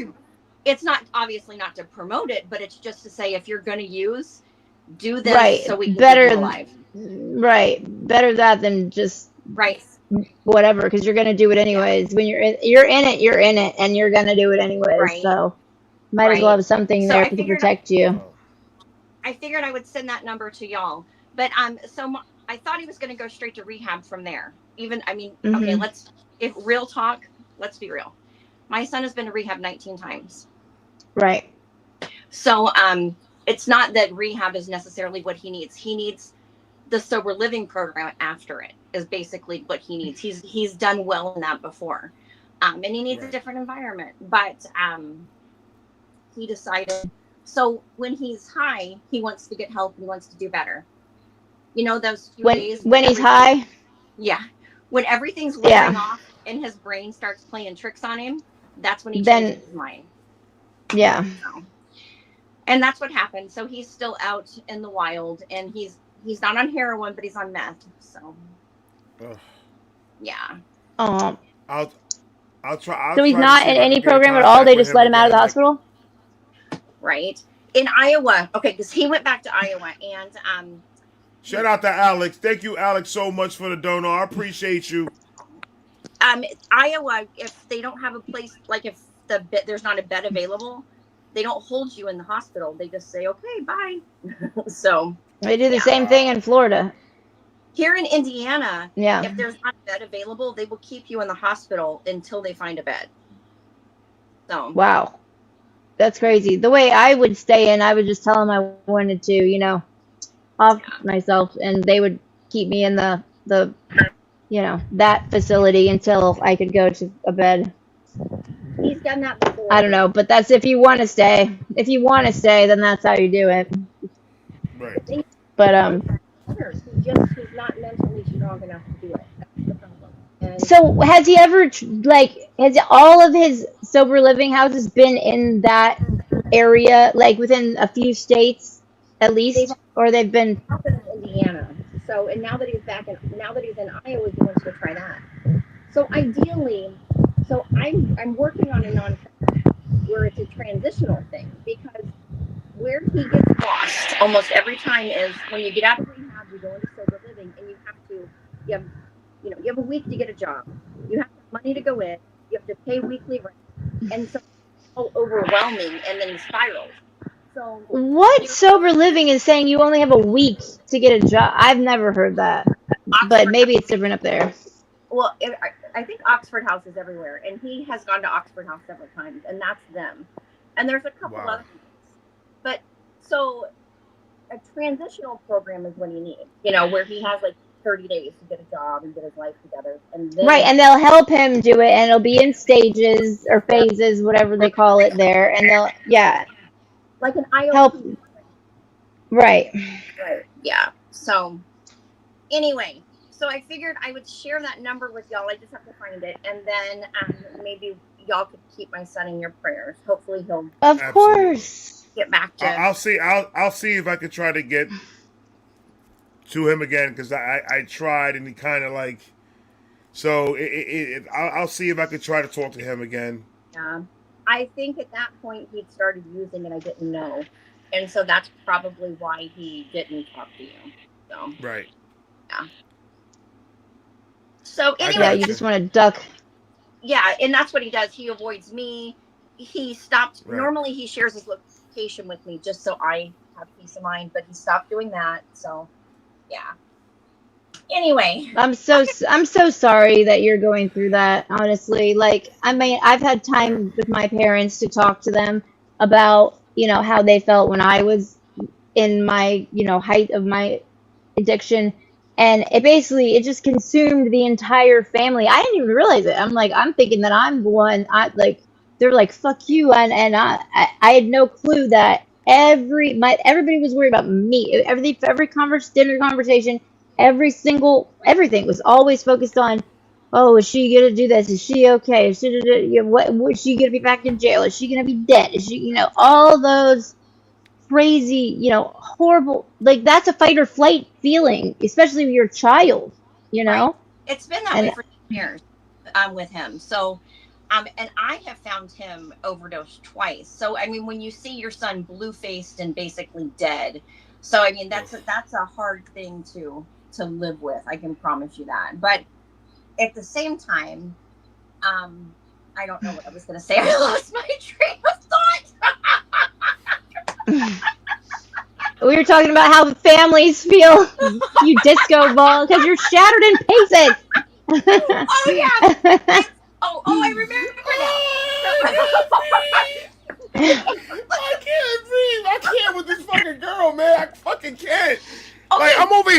Speaker 4: obviously not to promote it, but it's just to say if you're going to use, do this
Speaker 3: Right.
Speaker 4: so we can keep
Speaker 3: Better.
Speaker 4: you alive.
Speaker 3: Right. Better that than just
Speaker 4: Right.
Speaker 3: whatever, because you're gonna do it anyways. When you're in it, and you're gonna do it anyways.
Speaker 4: Right.
Speaker 3: So might as well
Speaker 4: Right.
Speaker 3: have something
Speaker 4: So
Speaker 3: there
Speaker 4: I
Speaker 3: to
Speaker 4: figured
Speaker 3: protect you.
Speaker 1: Oh.
Speaker 4: I would send that number to y'all. But I thought he was going to go straight to rehab from there. Even okay,
Speaker 3: Hmm.
Speaker 4: if real talk, let's be real. My son has been to rehab 19 times.
Speaker 3: Right.
Speaker 4: So it's not that rehab is necessarily what he needs. He needs the sober living program after it is basically what he needs. He's done well in that before. And he needs a
Speaker 1: Right.
Speaker 4: different environment. But he decided, so when he's high, he wants to get help and he wants to do better. You know, those few days
Speaker 3: When he's high.
Speaker 4: yeah, when everything's wearing
Speaker 3: Yeah.
Speaker 4: off and his brain starts playing tricks on him, that's when he changes
Speaker 3: Then
Speaker 4: his mind.
Speaker 3: yeah.
Speaker 4: So, and that's what happened. So he's still out in the wild, and he's not on heroin, but he's on meth. So
Speaker 1: Ugh.
Speaker 4: yeah,
Speaker 3: Um.
Speaker 1: I'll I'll try. I'll
Speaker 3: So he's
Speaker 1: try to
Speaker 3: not
Speaker 1: see
Speaker 3: in
Speaker 1: if I can
Speaker 3: any
Speaker 1: get in
Speaker 3: program at all.
Speaker 1: contact
Speaker 3: They
Speaker 1: with
Speaker 3: just
Speaker 1: him
Speaker 3: let him out of the
Speaker 1: again. Like,
Speaker 3: hospital.
Speaker 4: right. In Iowa, okay, because he went back to Iowa, and
Speaker 1: shout out to Alex. Thank you, Alex, so much for the donor. I appreciate you.
Speaker 4: Iowa, if they don't have a place, like if there's not a bed available, they don't hold you in the hospital. They just say, okay, bye. So
Speaker 3: They do the
Speaker 4: yeah.
Speaker 3: same thing in Florida.
Speaker 4: Here in Indiana,
Speaker 3: Yeah.
Speaker 4: if there's not a bed available, they will keep you in the hospital until they find a bed. So
Speaker 3: Wow. That's crazy. The way I would stay in, I would just tell them I wanted to, off
Speaker 4: yeah.
Speaker 3: myself, and they would keep me in the that facility until I could go to a bed.
Speaker 4: He's done that before.
Speaker 3: I don't know, but that's if you want to stay. If you want to stay, then that's how you do it.
Speaker 1: Right.
Speaker 3: But
Speaker 4: He's not mentally strong enough to do it. That's the problem. And
Speaker 3: so has he ever has all of his sober living houses been in that area, like within a few states at
Speaker 4: they've
Speaker 3: least, or they've been?
Speaker 4: happened in Indiana. So and now that he's in Iowa, he wants to try that. So ideally, I'm working on a non where it's a transitional thing because where he gets lost almost every time is when you get out of rehab, you go into sober living, and you have a week to get a job. You have money to go in. You have to pay weekly rent, and so it's all overwhelming, and then he spirals. So
Speaker 3: What sober living is saying you only have a week to get a job? I've never heard that, but
Speaker 4: Oxford,
Speaker 3: maybe it's different up there.
Speaker 4: well, I think Oxford House is everywhere, and he has gone to Oxford House several times, and that's them. And there's a couple
Speaker 1: Wow.
Speaker 4: other things, but so a transitional program is what he needs, where he has like 30 days to get a job and get his life together. And then,
Speaker 3: Right, and they'll help him do it, and it'll be in stages or phases, whatever they call it there, and they'll
Speaker 4: like an IOP.
Speaker 3: help. Right.
Speaker 4: Right. Yeah. So anyway, So I figured I would share that number with y'all. I just have to find it, and then maybe y'all could keep my son in your prayers. Hopefully he'll
Speaker 3: Of
Speaker 1: Absolutely.
Speaker 3: course.
Speaker 4: get back to.
Speaker 1: I'll see. I'll see if I can try to get to him again because I tried and he kind of like. So I'll see if I can try to talk to him again.
Speaker 4: I think at that point he'd started using it. I didn't know, and so that's probably why he didn't talk to you. So
Speaker 1: Right.
Speaker 4: yeah. So
Speaker 1: I
Speaker 4: anyway,
Speaker 3: Yeah, you just want to duck.
Speaker 4: yeah, and that's what he does. He avoids me. He stopped.
Speaker 1: Right.
Speaker 4: Normally, he shares his location with me just so I have peace of mind. But he stopped doing that. So, yeah. Anyway,
Speaker 3: I'm so sorry that you're going through that, honestly. Like, I mean, I've had time with my parents to talk to them about, how they felt when I was in my, height of my addiction. And it just consumed the entire family. I didn't even realize it. I'm thinking that I'm the one. They're like, fuck you. And I had no clue that everybody was worried about me. Every dinner conversation, everything was always focused on, oh, is she gonna do this? Is she okay? Is she gonna be back in jail? Is she gonna be dead? Is she, all those crazy, horrible, like that's a fight or flight feeling, especially with your child,
Speaker 4: right. It's been that
Speaker 3: and
Speaker 4: way for years with him. So, and I have found him overdosed twice. So, I mean, when you see your son blue-faced and basically dead, so I mean that's a hard thing to live with. I can promise you that. But at the same time, I don't know what I was going to say. I lost my train of thought.
Speaker 3: we were talking about how families feel, you disco ball, because you're shattered in pieces.
Speaker 4: Oh yeah. I remember now.
Speaker 1: I can't breathe. I can't with this fucking girl, man. I fucking can't. Like I'm over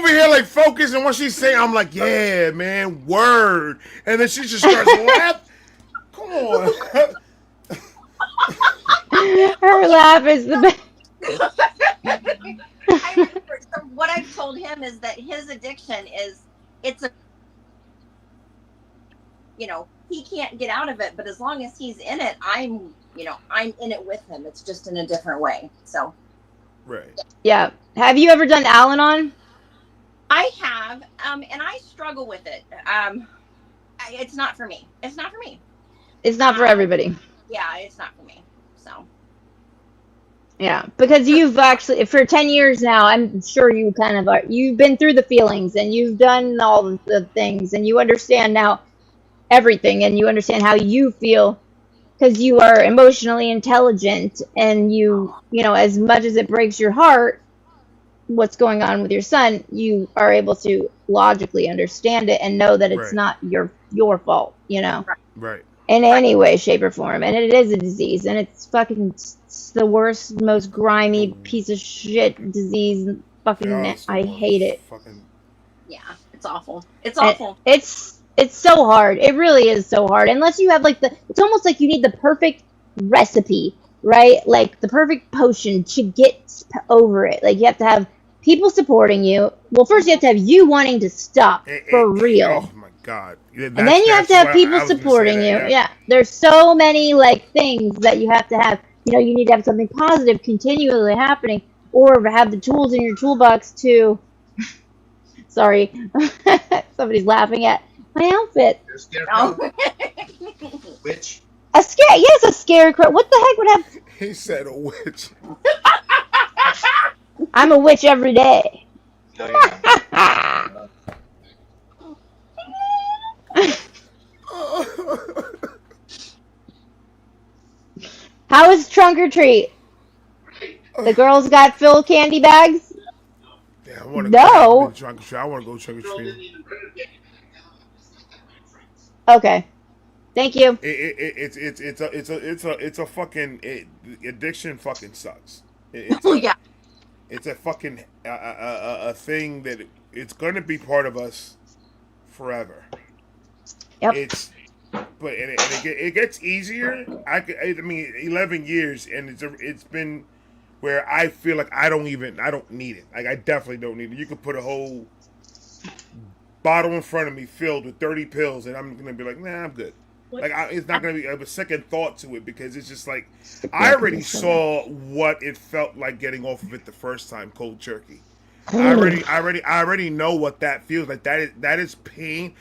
Speaker 1: here like focused, and what she's saying, I'm like, yeah, man, word. And then she just starts laughing. Come on.
Speaker 3: Her laugh is the best.
Speaker 4: I remember, so what I've told him is that his addiction he can't get out of it, but as long as he's in it, I'm in it with him. It's just in a different way. So.
Speaker 1: Right.
Speaker 3: Yeah. Have you ever done Al-Anon?
Speaker 4: I have, and I struggle with it. It's not for me. It's not for me.
Speaker 3: It's not for everybody.
Speaker 4: Yeah, it's not for me. So.
Speaker 3: Yeah, because you've actually, for 10 years now, I'm sure you kind of are, you've been through the feelings and you've done all the things and you understand now everything and you understand how you feel because you are emotionally intelligent and you as much as it breaks your heart, what's going on with your son, you are able to logically understand it and know that it's not your fault,
Speaker 1: Right.
Speaker 3: in any way, shape, or form. And it is a disease, and it's fucking the worst, most grimy piece of shit disease. Fucking, I hate it.
Speaker 4: Yeah, it's awful. It's awful.
Speaker 3: It's so hard. It really is so hard. Unless you have it's almost like you need the perfect recipe, right? Like the perfect potion to get over it. Like you have to have people supporting you. Well, first you have to have you wanting to stop for real.
Speaker 1: Oh my God.
Speaker 3: And then you have to have people supporting you. Yeah. There's so many things that you have to have. You need to have something positive continually happening, or have the tools in your toolbox to. Sorry, somebody's laughing at my outfit.
Speaker 5: Witch.
Speaker 3: A scare? Yes, a scarecrow. What the heck would have?
Speaker 1: He said a witch.
Speaker 3: I'm a witch every day.
Speaker 5: No, you're not.
Speaker 3: How is trunk or treat? The girls got full candy bags?
Speaker 1: Yeah, I want to
Speaker 3: No.
Speaker 1: go trunk or treat. I want to go trunk or treat.
Speaker 3: Okay. Thank you.
Speaker 1: It's a fucking addiction. Fucking sucks.
Speaker 4: Yeah.
Speaker 1: It's a fucking a thing that it's going to be part of us forever.
Speaker 3: Yep.
Speaker 1: But it gets easier. I mean, 11 years, and it's been where I feel like I don't need it. Like I definitely don't need it. You could put a whole bottle in front of me filled with 30 pills, and I'm gonna be like, nah, I'm good. Like, it's not gonna be a second thought to it because it's just like I already saw what it felt like getting off of it the first time, cold turkey. I already know what that feels like. That is pain.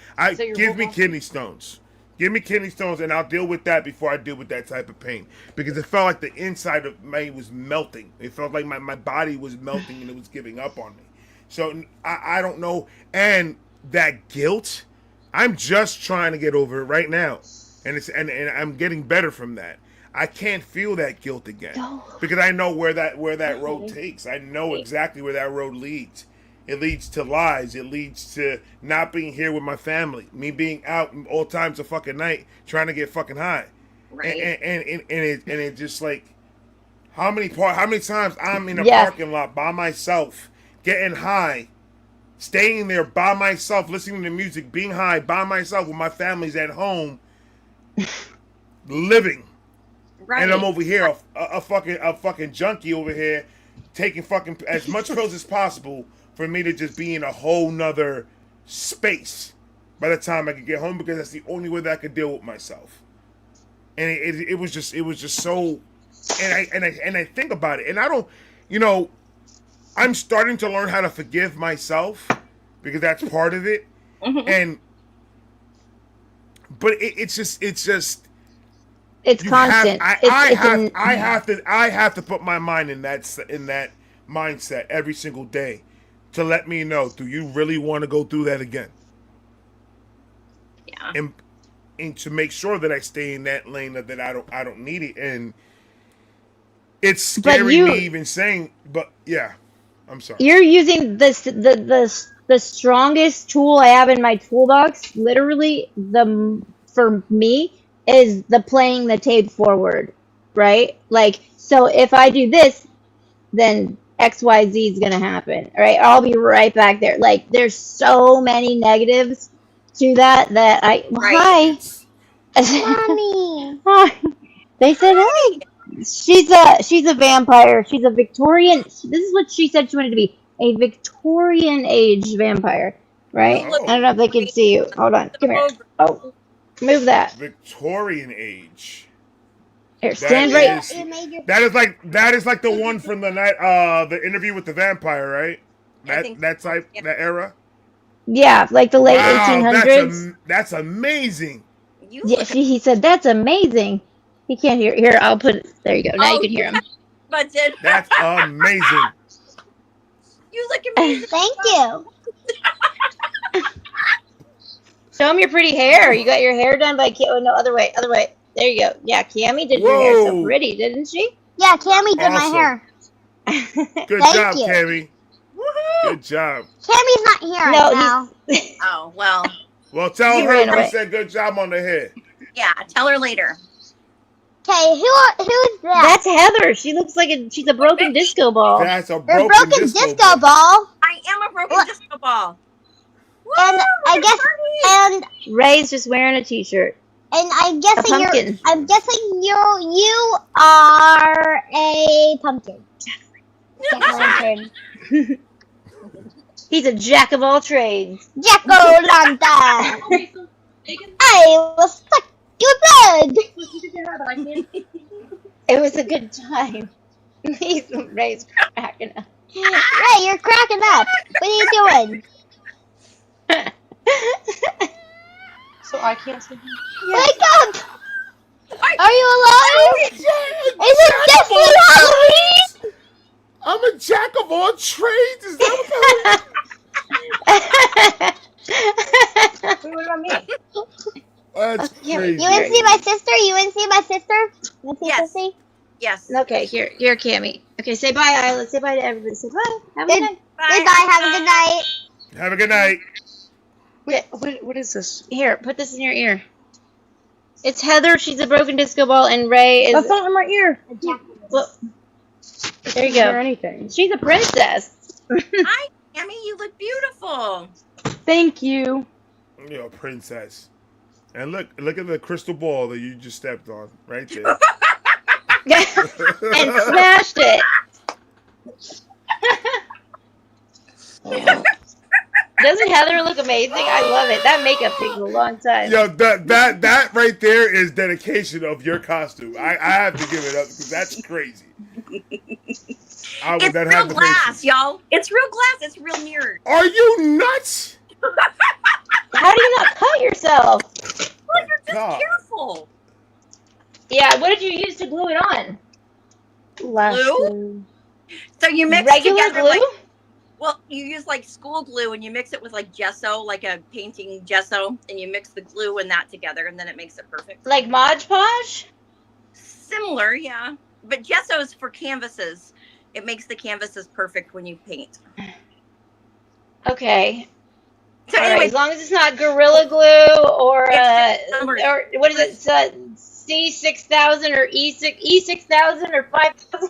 Speaker 1: Give me kidney stones. Give me kidney stones, and I'll deal with that before I deal with that type of pain. Because it felt like the inside of me was melting. It felt like my body was melting and it was giving up on me. So I don't know. And that guilt, I'm just trying to get over it right now. And I'm getting better from that. I can't feel that guilt again because I know where that road takes. I know exactly where that road leads. It leads to lies. It leads to not being here with my family. Me being out all times of fucking night trying to get fucking high. Right. And it just like how many times I'm in a parking lot by myself, getting high, staying there by myself, listening to music, being high by myself when my family's at home, living. Right. And I'm over here, a fucking junkie over here, taking fucking as much pills as possible for me to just be in a whole nother space by the time I could get home because that's the only way that I could deal with myself. And it was just so, and I think about it, and I don't, I'm starting to learn how to forgive myself because that's part of it, but it's just.
Speaker 3: It's constant.
Speaker 1: I have to put my mind in that mindset every single day to let me know, do you really want to go through that again? Yeah. And to make sure that I stay in that lane that I don't need it. And it's scary me even saying, but yeah, I'm sorry.
Speaker 3: You're using the strongest tool I have in my toolbox. Literally, for me is the playing the tape forward, right? Like, so if I do this, then XYZ is going to happen, right? I'll be right back there. Like, there's so many negatives to that hi.
Speaker 6: Mommy.
Speaker 3: Hi. They said, hi. She's a vampire. She's a Victorian. This is what she said she wanted to be. A Victorian age vampire, right?
Speaker 1: Oh.
Speaker 3: I don't know if they can see you. Hold on. Come here. Oh. Move that.
Speaker 1: Victorian age.
Speaker 3: Here, stand right.
Speaker 1: That is like the one from the night, the interview with the vampire, right? That era.
Speaker 3: Yeah, like the late 1800s.
Speaker 1: That's amazing.
Speaker 3: He said that's amazing. He can't hear. Here, I'll put it. There you go. Now you can hear him.
Speaker 1: That's amazing.
Speaker 6: You look amazing.
Speaker 3: Thank you. Show him your pretty hair. You got your hair done by no, other way. There you go. Yeah, Cammie did your hair so pretty, didn't she?
Speaker 6: Yeah, Cammie did my hair.
Speaker 1: Good job, Cammie. Good job.
Speaker 6: Cammie's not here right now.
Speaker 4: Oh, well.
Speaker 1: Well, tell her we said good job on the head.
Speaker 4: Yeah, tell her later.
Speaker 6: Okay, who's that?
Speaker 3: That's Heather. She looks like she's a broken disco ball.
Speaker 1: That's a broken disco
Speaker 6: ball.
Speaker 4: I am a broken disco ball.
Speaker 6: And I guess, and
Speaker 3: Ray's just wearing a t-shirt.
Speaker 6: And I'm guessing you are a pumpkin.
Speaker 3: He's a jack of all trades.
Speaker 6: Jack-o'-lantern. I will suck your blood.
Speaker 3: It was a good time. Ray's cracking up.
Speaker 6: Ray, you're cracking up. What are you doing?
Speaker 2: So I can't see him.
Speaker 6: Wake up! Are you alive? Is it definitely Halloween?
Speaker 1: I'm a jack of all trades. Is that what
Speaker 2: What about me?
Speaker 1: That's crazy.
Speaker 6: You want to see my sister? You want to see my sister?
Speaker 4: Yes.
Speaker 6: Sissy?
Speaker 4: Yes.
Speaker 3: Okay, here, Cammie. Okay, say bye, Isla. Say bye to everybody. Say bye. Have a good night.
Speaker 6: Goodbye. Have a good night.
Speaker 1: Have a good night.
Speaker 3: What is this? Here, put this in your ear. It's Heather. She's a broken disco ball, and Ray is.
Speaker 2: That's not in my ear.
Speaker 3: Well, there you go.
Speaker 2: Or anything.
Speaker 3: She's a princess.
Speaker 4: Hi, Cammie. You look beautiful.
Speaker 2: Thank you.
Speaker 1: You're a princess. And look at the crystal ball that you just stepped on right there.
Speaker 3: And smashed it. Doesn't Heather look amazing? I love it. That makeup takes a long time.
Speaker 1: Yo, that right there is dedication of your costume. I have to give it up because that's crazy. I would
Speaker 7: It's
Speaker 1: not
Speaker 7: real
Speaker 1: have the
Speaker 7: glass,
Speaker 1: patience.
Speaker 7: y'all. It's real glass. It's real mirror.
Speaker 1: Are you nuts?
Speaker 3: How do you not cut yourself?
Speaker 7: Well, you're just
Speaker 1: God.
Speaker 7: careful.
Speaker 3: Yeah, what did you use to glue it on?
Speaker 7: Glue? So you mix
Speaker 3: Regular
Speaker 7: together
Speaker 3: glue?
Speaker 7: like, well, you use like school glue and you mix it with like gesso, like a painting gesso, and you mix the glue and that together, and then it makes it perfect.
Speaker 3: Like Mod Podge?
Speaker 7: Similar, yeah. But gesso is for canvases. It makes the canvases perfect when you paint.
Speaker 3: Okay.
Speaker 7: So
Speaker 3: All right,
Speaker 7: anyway,
Speaker 3: as long as it's not Gorilla Glue or
Speaker 7: It's just numbers.
Speaker 3: or what is it? C6000 or E6000 or 5000.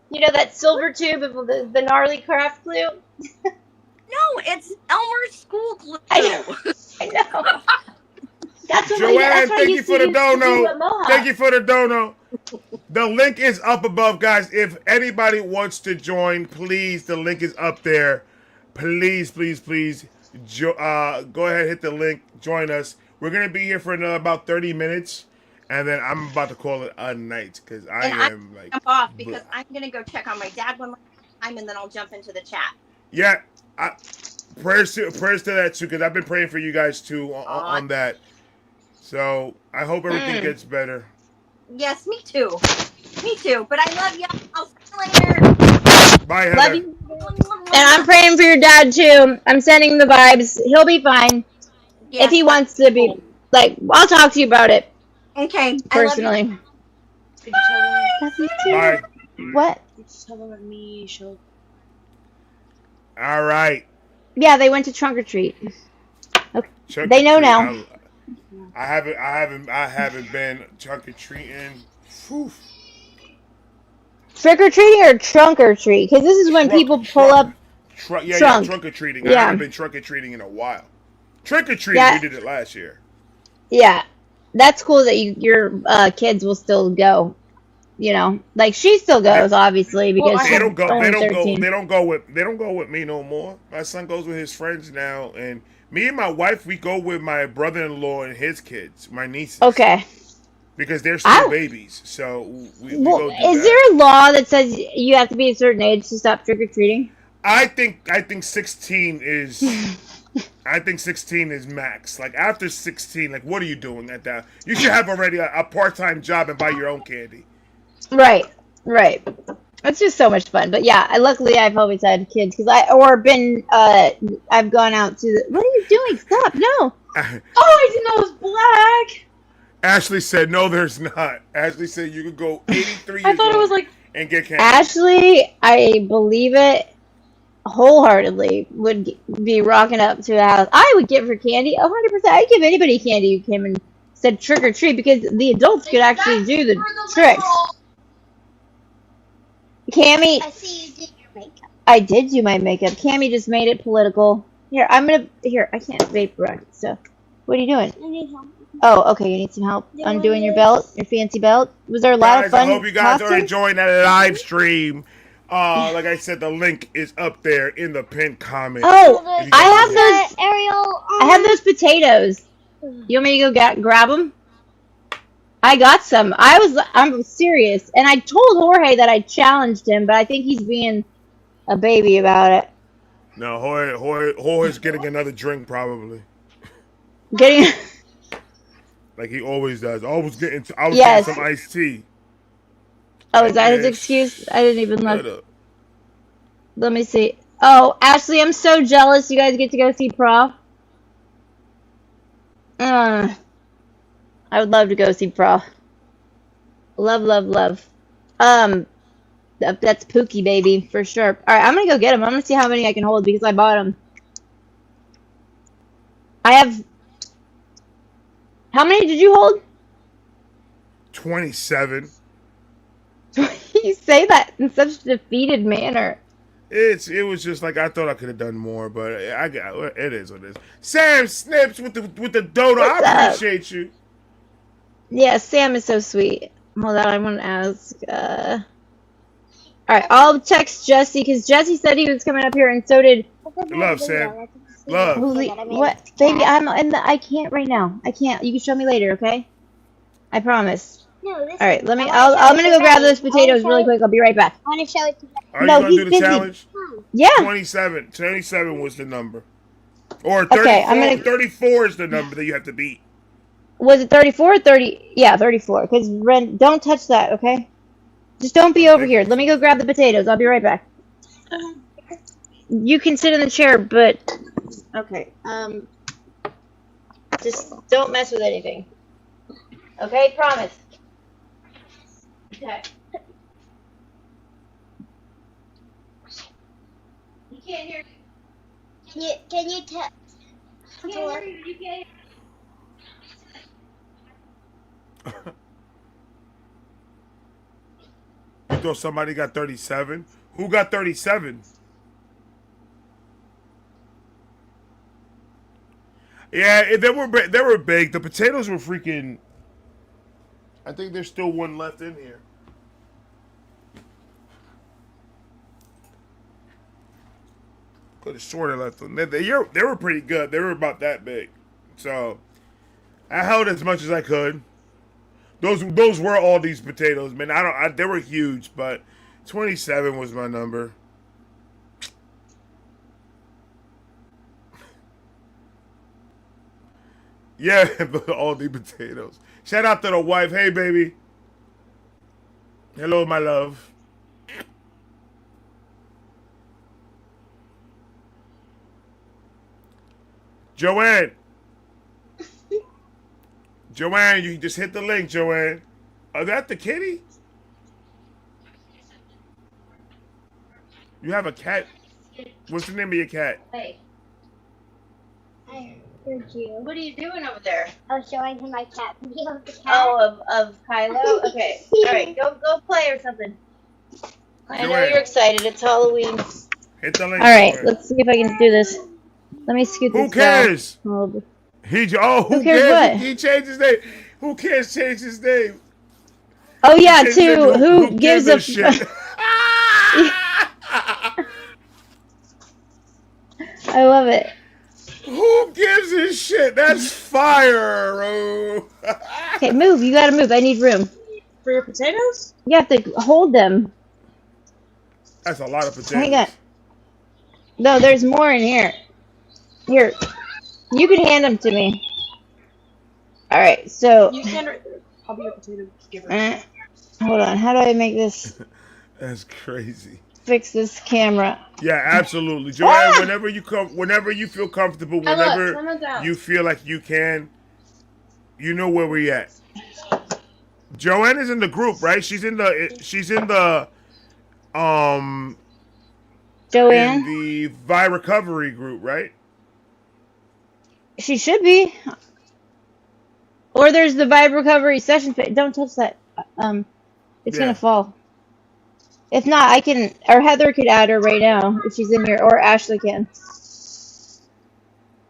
Speaker 3: You know that silver tube of the gnarly craft glue?
Speaker 7: no, it's Elmer's school glue.
Speaker 3: I know. I know. That's what
Speaker 1: Joanne,
Speaker 3: that's what I
Speaker 1: thank you
Speaker 3: used
Speaker 1: for
Speaker 3: to
Speaker 1: the
Speaker 3: use to do
Speaker 1: dono.
Speaker 3: at Mohawk.
Speaker 1: Thank you for the dono. The link is up above, guys. If anybody wants to join, please, the link is up there. Please, please, please, go ahead, hit the link, join us. We're going to be here for another about 30 minutes, and then I'm about to call it a night, because I am like...
Speaker 7: Jump off because I'm gonna go check on my dad one more time, and then I'll jump into the chat.
Speaker 1: Yeah, prayers to that, too, because I've been praying for you guys, too, on that. So, I hope everything gets better.
Speaker 7: Yes, me too. Me too. But I love you. I'll see you later.
Speaker 1: Bye, Heather.
Speaker 3: Love you. And I'm praying for your dad too. I'm sending the vibes. He'll be fine.
Speaker 7: Yes,
Speaker 3: If he wants to be, like, I'll talk to you about it
Speaker 7: okay.
Speaker 3: personally.
Speaker 8: Did you tell them?
Speaker 3: Love you too.
Speaker 1: Bye.
Speaker 3: What?
Speaker 8: Did you tell them that me showed?
Speaker 1: All right.
Speaker 3: Yeah, they went to trunk or treat.
Speaker 1: Chuck
Speaker 3: They know
Speaker 1: or treat.
Speaker 3: now.
Speaker 1: I haven't been trunk or treating. Whew.
Speaker 3: Trick or treating or trunk or treat? Because this is when people pull up. Trunk.
Speaker 1: Trunk or treating. I
Speaker 3: Yeah.
Speaker 1: haven't been trunk or treating in a while. Trick or treating,
Speaker 3: Yeah.
Speaker 1: we did it last year.
Speaker 3: Yeah, that's cool that your kids will still go. You know, like she still goes, obviously, because
Speaker 1: They
Speaker 3: she's
Speaker 1: don't go.
Speaker 3: only
Speaker 1: They don't
Speaker 3: 13.
Speaker 1: go. They don't go with me no more. My son goes with his friends now, and me and my wife, we go with my brother-in-law and his kids, my nieces.
Speaker 3: Okay.
Speaker 1: Because they're still babies, so we
Speaker 3: Well,
Speaker 1: go do
Speaker 3: is
Speaker 1: that.
Speaker 3: there a law that says you have to be a certain age to stop trick or treating?
Speaker 1: I think 16 is. I think 16 is max. Like after 16, like what are you doing at that? You should have already a part-time job and buy your own candy.
Speaker 3: Right. It's just so much fun. But yeah, luckily I've always had kids because I've gone out to the. What are you doing? Stop! No.
Speaker 8: Oh, I didn't know it was black.
Speaker 1: Ashley said, "No, there's not." Ashley said, "You could go 83
Speaker 8: I
Speaker 1: years
Speaker 8: thought it was
Speaker 1: old
Speaker 8: like.
Speaker 1: and get candy."
Speaker 3: Ashley, I believe it wholeheartedly. Would be rocking up to a house. I would give her candy 100%. I'd give anybody candy who came and said trick or treat because the adults could actually do the tricks. Cammy,
Speaker 6: I see you did your makeup.
Speaker 3: I did do my makeup. Cammy just made it political. Here, I can't vaporize stuff. What are you doing?
Speaker 6: I need help.
Speaker 3: Oh, okay, you need some help
Speaker 6: Yeah,
Speaker 3: undoing your
Speaker 6: yes.
Speaker 3: belt, your fancy belt? Was there a lot of
Speaker 1: Guys, I
Speaker 3: fun
Speaker 1: hope you guys are
Speaker 3: costumes?
Speaker 1: enjoying that live stream. Like I said, the link is up there in the pinned comment.
Speaker 3: Oh,
Speaker 1: If you
Speaker 3: I
Speaker 1: guys
Speaker 3: have
Speaker 1: want-
Speaker 3: those.
Speaker 6: Ariel.
Speaker 3: I have those potatoes. You want me to go grab them? I got some. I'm serious, and I told Jorge that I challenged him, but I think he's being a baby about it.
Speaker 1: No, Jorge's getting another drink probably,
Speaker 3: Getting.
Speaker 1: like he always does. I was
Speaker 3: Yes.
Speaker 1: getting some iced tea.
Speaker 3: Oh, is that his
Speaker 1: Yes.
Speaker 3: excuse? I didn't even
Speaker 1: Shut
Speaker 3: look.
Speaker 1: up.
Speaker 3: Let me see. Oh, Ashley, I'm so jealous. You guys get to go see Prof. I would love to go see Prof. Love. That's Pookie, baby, for sure. All right, I'm gonna go get them. I'm gonna see how many I can hold because I bought them. I have. How many did you hold?
Speaker 1: 27.
Speaker 3: You say that in such a defeated manner.
Speaker 1: It was just like I thought I could have done more, but it is what it is. Sam Snips with the dodo.
Speaker 3: What's
Speaker 1: I
Speaker 3: up?
Speaker 1: appreciate you.
Speaker 3: Yeah, Sam is so sweet. Hold on, I want to ask. All right, I'll text Jesse because Jesse said he was coming up here, and so did.
Speaker 1: Love, Sam. Love.
Speaker 3: What, baby? I'm in the. I can't right now. I can't. You can show me later, okay? I promise.
Speaker 6: No, this
Speaker 3: All right,
Speaker 6: is-
Speaker 3: let me.
Speaker 6: I wanna show
Speaker 3: I'm
Speaker 6: it
Speaker 3: gonna
Speaker 6: to
Speaker 3: go grab
Speaker 6: Betty.
Speaker 3: those
Speaker 6: I wanna
Speaker 3: potatoes
Speaker 6: show
Speaker 3: really
Speaker 6: it-
Speaker 3: quick. I'll be right back.
Speaker 6: I want to show it to Betty.
Speaker 1: Are
Speaker 3: No,
Speaker 1: you gonna
Speaker 3: he's
Speaker 1: do the
Speaker 3: busy.
Speaker 1: challenge?
Speaker 3: Yeah.
Speaker 1: 27. 27 was the number. Or 34,
Speaker 3: Okay, I'm gonna.
Speaker 1: 34 is the number that you have to beat.
Speaker 3: Was it 34 or 30? Yeah, 34. Because Ren, don't touch that, okay? Just don't be
Speaker 1: I'm
Speaker 3: over here.
Speaker 1: thinking.
Speaker 3: Let me go grab the potatoes. I'll be right back. You can sit in the chair, but okay. Just don't mess with anything. Okay, promise. Okay. You can't hear me.
Speaker 6: Can you tell?
Speaker 1: You thought somebody got 37? Who got 37? Yeah, they were big. The potatoes were freaking. I think there's still one left in here. Could have shorter left them. They were pretty good. They were about that big, so I held as much as I could. Those were all these potatoes, man. They were huge, but 27 was my number. Yeah, all the potatoes. Shout out to the wife. Hey, baby. Hello, my love. Joanne. Joanne, you just hit the link, Joanne. Are that the kitty? You have a cat? What's the name of your cat?
Speaker 3: Hey,
Speaker 6: I heard you.
Speaker 3: what are you doing over there?
Speaker 6: I was showing him my cat video of the cat.
Speaker 3: Oh, of Kylo? Okay. Alright, go play or something. I know
Speaker 1: Joanne.
Speaker 3: you're excited. It's Halloween.
Speaker 1: Hit the link.
Speaker 3: Alright,
Speaker 1: Joanne.
Speaker 3: let's see if I can do this. Let me scoot
Speaker 1: Who
Speaker 3: this down.
Speaker 1: cares?
Speaker 3: a little bit.
Speaker 1: Who
Speaker 3: cares
Speaker 1: cares?
Speaker 3: what?
Speaker 1: He changed his name. Who cares? Change his name.
Speaker 3: Oh yeah,
Speaker 1: Changed his name
Speaker 3: too.
Speaker 1: to
Speaker 3: Who gives a
Speaker 1: shit?
Speaker 3: I love it.
Speaker 1: Who gives a shit? That's fire, bro.
Speaker 3: Okay, move. You gotta move. I need room.
Speaker 8: For your potatoes?
Speaker 3: You have to hold them.
Speaker 1: That's a lot of potatoes.
Speaker 3: Hang on. No, there's more in here. Here. You can hand them to me. Alright, so.
Speaker 8: You can. I'll be your potato giver.
Speaker 3: Hold on. How do I make this?
Speaker 1: That's crazy.
Speaker 3: Fix this camera.
Speaker 1: Yeah, absolutely, Joanne. Whenever you feel comfortable,
Speaker 8: Hey, look,
Speaker 1: whenever
Speaker 8: someone's out.
Speaker 1: you feel like you can, you know where we at. Joanne is in the group, right? She's in the
Speaker 3: Joanne?
Speaker 1: in the Vi Recovery group, right?
Speaker 3: She should be. Or there's the Vibe Recovery session. Don't touch that. It's
Speaker 1: Yeah.
Speaker 3: gonna fall. If not, I can, or Heather could add her right now if she's in here, or Ashley can.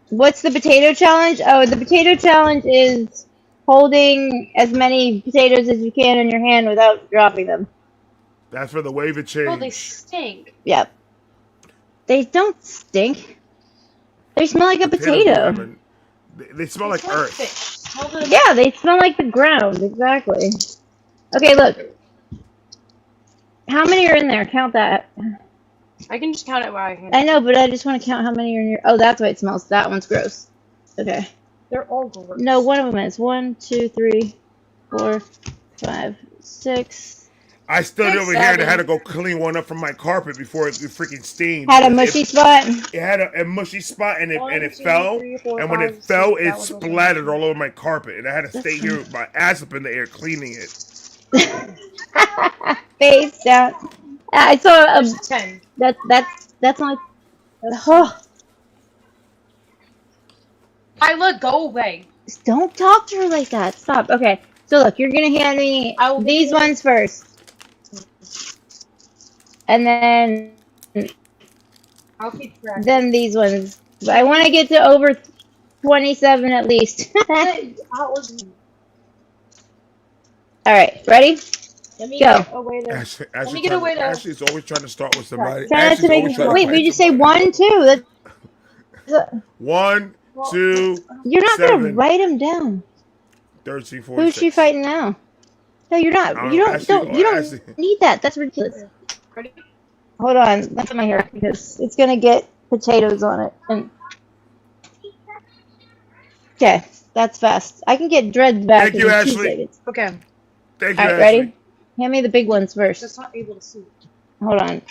Speaker 3: What's the potato challenge? Oh, the potato challenge is holding as many potatoes as you can in your hand without dropping them.
Speaker 1: That's for the wave of change.
Speaker 8: Oh, they stink.
Speaker 3: Yep. They don't stink. They smell like a
Speaker 1: Potatoes,
Speaker 3: potato.
Speaker 1: remember, they smell like earth.
Speaker 8: Fish. Smell the-
Speaker 3: Yeah, they smell like the ground. Exactly. Okay, look. How many are in there? Count that.
Speaker 8: I can just count it while I can.
Speaker 3: I know, but I just want to count how many are in your. Oh, that's why it smells. That one's gross. Okay.
Speaker 8: They're all gross.
Speaker 3: No, one of them is 1, 2, 3, 4, 5, 6.
Speaker 1: I stood
Speaker 8: Six,
Speaker 1: over here and
Speaker 8: seven.
Speaker 1: had to go clean one up from my carpet before it freaking steamed.
Speaker 3: Had a mushy spot.
Speaker 1: It had a mushy spot and it
Speaker 8: One,
Speaker 1: it
Speaker 8: two,
Speaker 1: fell.
Speaker 8: three, four,
Speaker 1: And when it
Speaker 8: five,
Speaker 1: fell,
Speaker 8: six,
Speaker 1: it
Speaker 8: that was okay.
Speaker 1: splattered all over my carpet, and I had to stay here with my ass up in the air cleaning it.
Speaker 3: Face down. I saw a.
Speaker 8: There's 10.
Speaker 3: That's only. Oh,
Speaker 8: Kyla, go away.
Speaker 3: don't talk to her like that. Stop. Okay. So look, you're gonna hand me
Speaker 8: I will
Speaker 3: these
Speaker 8: give you-
Speaker 3: ones first, and then
Speaker 8: I'll keep track.
Speaker 3: then these ones. I want to get to over 27 at least. All right, ready?
Speaker 8: Let me
Speaker 3: Go.
Speaker 8: get away there.
Speaker 1: Ashley,
Speaker 8: get away there.
Speaker 1: Ashley's always trying to start with somebody.
Speaker 3: Try not to
Speaker 1: Ashley's
Speaker 3: make
Speaker 1: always
Speaker 3: me.
Speaker 1: trying to
Speaker 3: Wait,
Speaker 1: fight
Speaker 3: we just say
Speaker 1: somebody.
Speaker 3: 1, 2.
Speaker 1: 1, 2,
Speaker 3: You're not gonna
Speaker 1: 7,
Speaker 3: write them down.
Speaker 1: 13, 46.
Speaker 3: Who's she fighting now? No, you're
Speaker 1: I
Speaker 3: not.
Speaker 1: don't
Speaker 3: You
Speaker 1: know.
Speaker 3: don't.
Speaker 1: Ashley,
Speaker 3: You don't
Speaker 1: Ashley.
Speaker 3: need that. That's ridiculous.
Speaker 8: Ready?
Speaker 3: Hold on. That's my hair because it's gonna get potatoes on it. And okay, that's fast. I can get dreads back
Speaker 1: Thank you,
Speaker 3: in 2
Speaker 1: Ashley.
Speaker 3: seconds.
Speaker 8: Okay.
Speaker 1: Thank you,
Speaker 3: All right,
Speaker 1: Ashley.
Speaker 3: ready? Hand me the big ones first.
Speaker 8: Just not able to see.
Speaker 3: Hold on.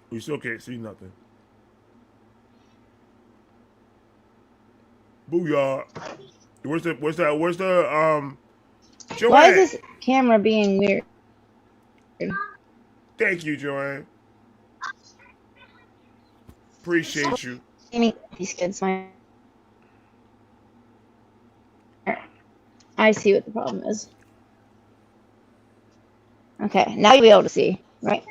Speaker 1: We still can't see nothing. Booyah. Where's the Joanne?
Speaker 3: Why is this camera being weird?
Speaker 1: Thank you, Joanne. Appreciate you.
Speaker 3: Amy, these kids, my. I see what the problem is. Okay, now you'll be able to see, right?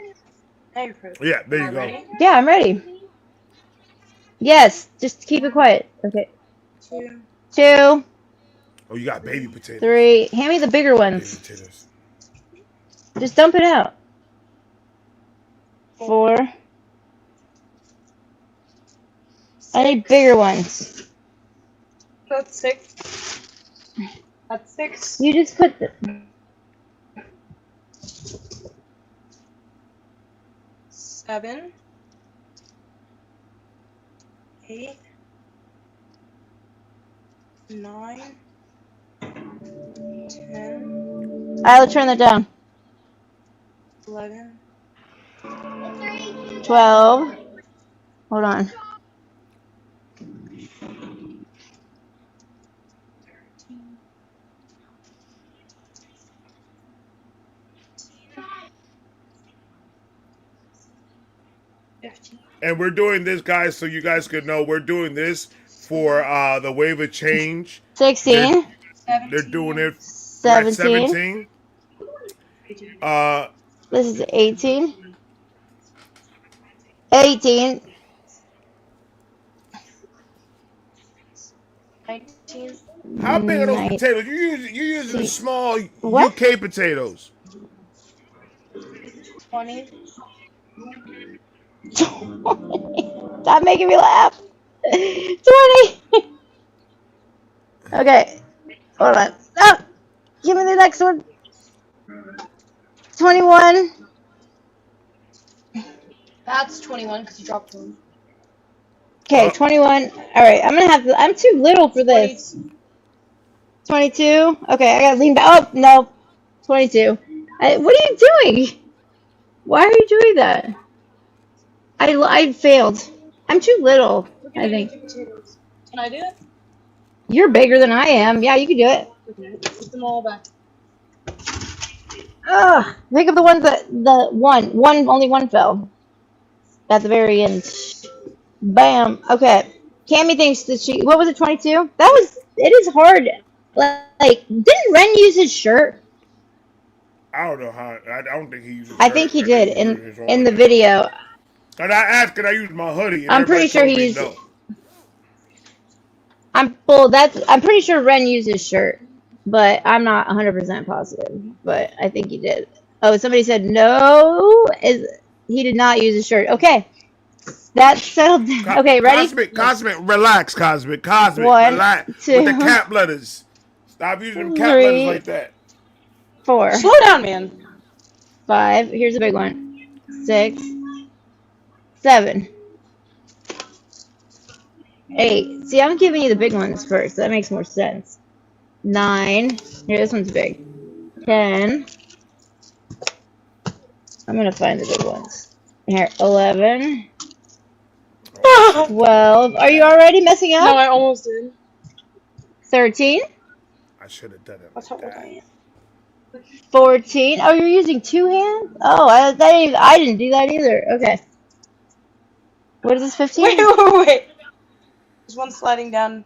Speaker 8: Now you're perfect.
Speaker 1: Yeah, there you go.
Speaker 8: Ready?
Speaker 3: Yeah, I'm ready. Yes, just keep it quiet. Okay.
Speaker 8: 2.
Speaker 3: 2,
Speaker 1: Oh, you got baby potatoes.
Speaker 3: 3. Hand me the bigger
Speaker 1: Baby
Speaker 3: ones.
Speaker 1: potatoes.
Speaker 3: Just dump it out. 4. I need bigger ones.
Speaker 8: That's 6. That's 6.
Speaker 3: You just put the.
Speaker 8: 7. 8. 9. 10.
Speaker 3: I'll turn that down.
Speaker 8: 11.
Speaker 3: 12. Hold on.
Speaker 8: 15.
Speaker 1: And we're doing this, guys, so you guys could know we're doing this for the wave of change.
Speaker 3: 16.
Speaker 1: They're doing it.
Speaker 3: 17.
Speaker 1: 17. Uh,
Speaker 3: This is 18. 18.
Speaker 8: 19.
Speaker 1: how big are those
Speaker 3: Nine-
Speaker 1: potatoes? You're using
Speaker 3: See.
Speaker 1: small
Speaker 3: What?
Speaker 1: UK potatoes.
Speaker 8: 20.
Speaker 3: Stop making me laugh. 20. Okay. Hold on. Oh, give me the next one. 21.
Speaker 8: That's 21 because you dropped 1.
Speaker 3: Okay, 21. All right, I'm gonna have to. I'm too little for this. 22. Okay, I gotta lean back. Oh no, 22. What are you doing? Why are you doing that? I failed. I'm too little. I think
Speaker 8: Potatoes. Can I do it?
Speaker 3: you're bigger than I am. Yeah, you can do it.
Speaker 8: Okay. Put them all back.
Speaker 3: Ugh, pick up the ones that only one fell at the very end. Bam. Okay. Cammy thinks that she. What was it? 22. That was. It is hard. Like, didn't Ren use his shirt?
Speaker 1: I don't know how. I don't think he used.
Speaker 3: I think he did in the video.
Speaker 1: And I asked, could I use my hoodie? And
Speaker 3: I'm pretty sure
Speaker 1: everybody
Speaker 3: he
Speaker 1: told me
Speaker 3: used.
Speaker 1: no.
Speaker 3: I'm pretty sure Ren used his shirt, but I'm not 100% positive. But I think he did. Oh, somebody said no. He did not use his shirt? Okay, that's settled. Okay, ready?
Speaker 1: Cosmic, relax, Cosmic,
Speaker 3: 1,
Speaker 1: relax.
Speaker 3: 2,
Speaker 1: With the cap letters. Stop using them cap
Speaker 3: 3,
Speaker 1: letters like that.
Speaker 3: 4,
Speaker 8: Slow down, man.
Speaker 3: 5. Here's a big one. 6, 7, 8. See, I'm giving you the big ones first. That makes more sense. 9. Here, this one's big. 10. I'm gonna find the big ones. Here, 11. 12. Are you already messing up?
Speaker 8: No, I almost did.
Speaker 3: 13.
Speaker 1: I should have done it.
Speaker 8: That's
Speaker 1: Like
Speaker 8: how
Speaker 1: that.
Speaker 3: 14. Oh, you're using 2 hands? Oh, I didn't do that either. Okay. What is this, 15?
Speaker 8: Wait. There's one sliding down.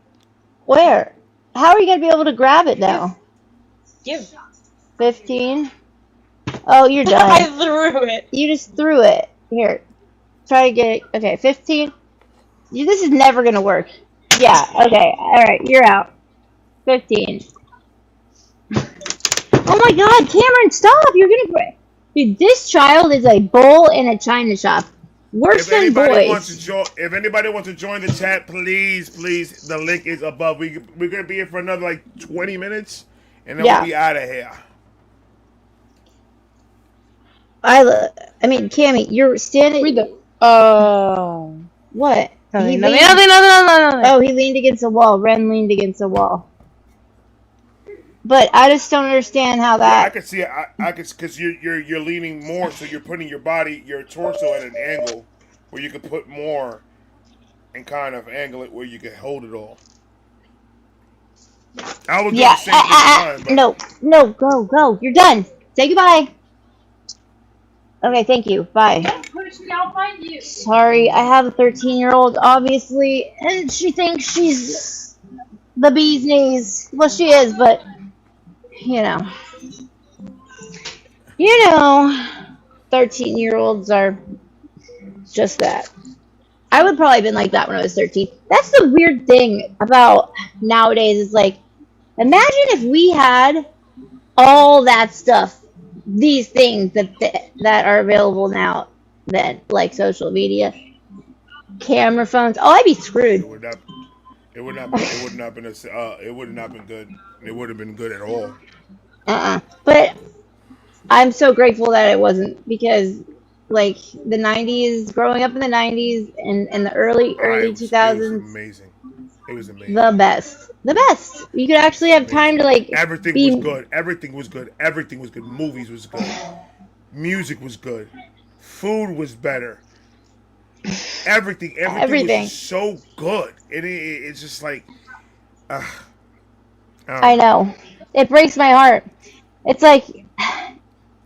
Speaker 3: Where? How are you going to be able to grab it now?
Speaker 8: Give.
Speaker 3: 15. Oh, you're
Speaker 8: I
Speaker 3: done.
Speaker 8: threw it.
Speaker 3: You just threw it. Here. Try to get it. Okay, 15. This is never going to work. Yeah, okay. Alright, you're out. 15. Oh my god, Cameron, stop! You're gonna break. Dude, this child is a bull in a china shop. Worse
Speaker 1: If
Speaker 3: than
Speaker 1: anybody wants to
Speaker 3: boys.
Speaker 1: join the chat, please, the link is above. We're gonna be here for another like 20 minutes, and then we'll
Speaker 3: Yeah.
Speaker 1: be out of here.
Speaker 3: I mean, Cammy, you're standing.
Speaker 2: Read the.
Speaker 3: What?
Speaker 8: Nothing,
Speaker 3: He
Speaker 8: nothing,
Speaker 3: leaned.
Speaker 8: nothing, nothing, nothing.
Speaker 3: Oh, he leaned against a wall. Ren leaned against a wall. But I just don't understand how
Speaker 1: Yeah, I
Speaker 3: that.
Speaker 1: can see it. I can, because you're leaning more, so you're putting your torso at an angle where you can put more and kind of angle it where you can hold it all. I was doing
Speaker 3: Yeah.
Speaker 1: the same thing with mine,
Speaker 3: No. Go. You're done. Say goodbye. Okay, thank you. Bye.
Speaker 8: Don't push me, I'll find you.
Speaker 3: Sorry, I have a 13-year-old, obviously, and she thinks she's the bee's knees. Well, she is, but you know, 13-year-olds are just that. I would probably have been like that when I was 13. That's the weird thing about nowadays is like, imagine if we had all that stuff, these things that are available now, that like social media, camera phones. Oh, I'd be screwed.
Speaker 1: It would not been good. It would have been good at all.
Speaker 3: But I'm so grateful that it wasn't because, like, the 90s, growing up in the 90s and the early
Speaker 1: It was
Speaker 3: 2000s,
Speaker 1: amazing. It was amazing.
Speaker 3: the best. You could actually have time to like
Speaker 1: Everything
Speaker 3: be.
Speaker 1: was good. Everything was good. Everything was good. Movies was good. Music was good. Food was better. Everything was just so good. It's just like,
Speaker 3: I know. It breaks my heart. It's like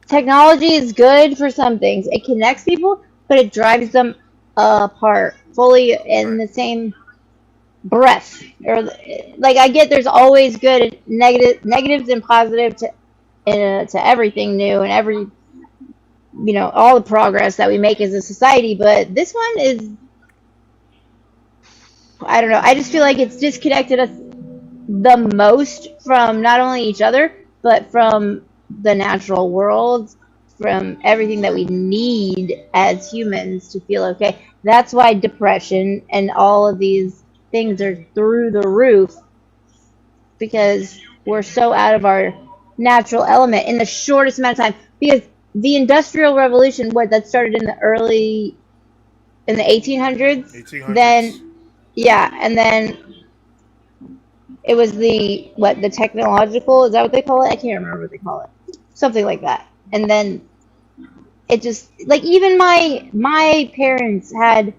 Speaker 3: technology is good for some things. It connects people, but it drives them apart fully in the same breath. Or like I get there's always good and negatives and positive to everything new and every all the progress that we make as a society, but this one is, I don't know, I just feel like it's disconnected us the most from not only each other, but from the natural world, from everything that we need as humans to feel okay. That's why depression and all of these things are through the roof, because we're so out of our natural element in the shortest amount of time. Because the Industrial Revolution, that started in the 1800s.
Speaker 1: 1800s.
Speaker 3: Then, yeah, and then it was the technological, is that what they call it? I can't remember what they call it. Something like that. And then it just, like, even my parents had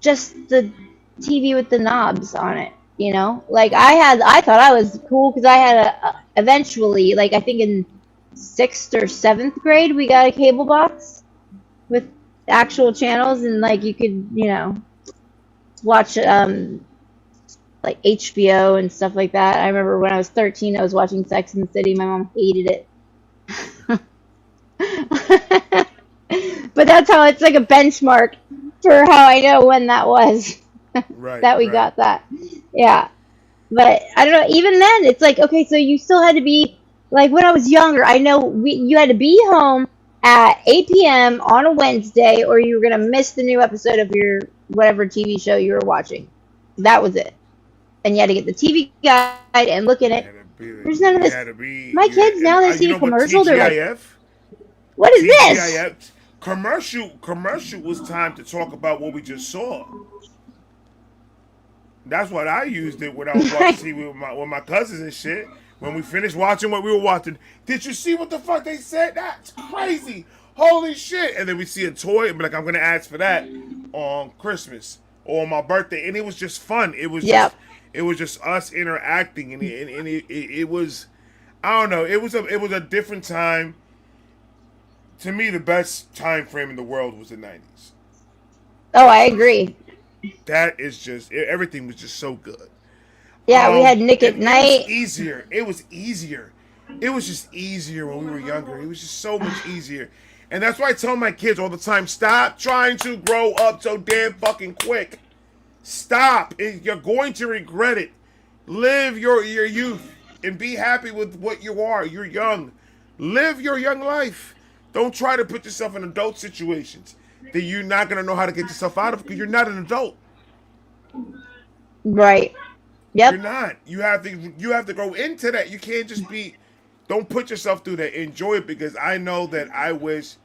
Speaker 3: just the TV with the knobs on it, Like, I thought I was cool because I had eventually, like, I think in 6th or 7th grade, we got a cable box with actual channels, and like you could, watch like HBO and stuff like that. I remember when I was 13, I was watching Sex and the City. My mom hated it. But that's how it's like a benchmark for how I know when that was.
Speaker 1: Right.
Speaker 3: That we got that. Yeah. But I don't know, even then it's like, okay, so you still had to be like, when I was younger, I know you had to be home at 8 p.m. on a Wednesday, or you were going to miss the new episode of your whatever TV show you were watching. That was it. And you had to get the TV guide and look at it. There's none of this. My kids, now they see a commercial, they're like, what is this?
Speaker 1: Commercial was time to talk about what we just saw. That's what I used it when I was watching TV with my cousins and shit. When we finished watching what we were watching, did you see what the fuck they said? That's crazy. Holy shit. And then we see a toy and be like, I'm going to ask for that on Christmas or on my birthday. And it was just fun. It was just us interacting. And it was, I don't know, it was a different time. To me, the best time frame in the world was the 90s.
Speaker 3: Oh, I agree.
Speaker 1: That is just, everything was just so good.
Speaker 3: Yeah, we had Nick at Night.
Speaker 1: It was easier. It was just easier when we were younger. It was just so much easier. And that's why I tell my kids all the time, stop trying to grow up so damn fucking quick. Stop. You're going to regret it. Live your youth and be happy with what you are. You're young. Live your young life. Don't try to put yourself in adult situations. that you're not gonna know how to get yourself out of because you're not an adult.
Speaker 3: Right.
Speaker 1: You're
Speaker 3: Yep.
Speaker 1: not. You have to grow into that. You can't just be. Don't put yourself through that. Enjoy it because I know that I wish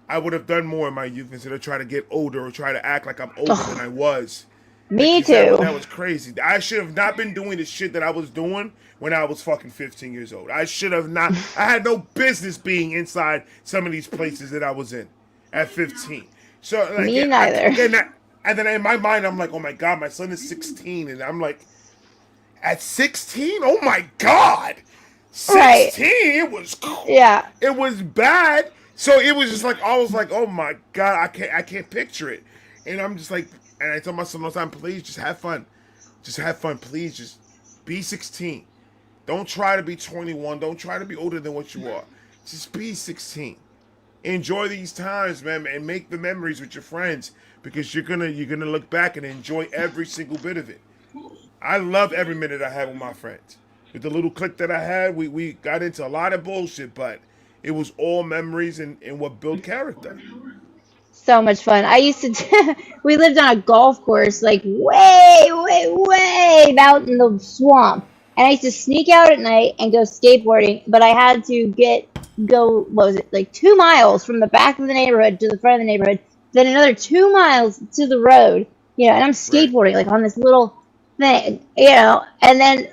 Speaker 1: I would have done more in my youth instead of trying to get older or try to act like I'm older than I was.
Speaker 3: Me
Speaker 1: That
Speaker 3: too.
Speaker 1: was crazy. I should have not been doing the shit that I was doing when I was fucking 15 years old. I should have not. I had no business being inside some of these places that I was in at 15. So like,
Speaker 3: Me neither.
Speaker 1: and then in my mind, I'm like, oh my god, my son is 16, and I'm like, at 16, oh my god,
Speaker 3: Right.
Speaker 1: 16. It was cool.
Speaker 3: Yeah.
Speaker 1: It was bad. So it was just like I was like, oh my god, I can't picture it. And I'm just like, and I told myself all the time, please just have fun. Just have fun. Please just be 16. Don't try to be 21. Don't try to be older than what you are. Just be 16. Enjoy these times, man, and make the memories with your friends because you're gonna look back and enjoy every single bit of it. I love every minute I had with my friends. With the little clique that I had, we got into a lot of bullshit, but it was all memories and what built character.
Speaker 3: So much fun. I used to, we lived on a golf course, like way, way, way out in the swamp. And I used to sneak out at night and go skateboarding, but I had to what was it, like 2 miles from the back of the neighborhood to the front of the neighborhood, then another 2 miles to the road, and I'm
Speaker 1: Right.
Speaker 3: skateboarding, like on this little thing, and then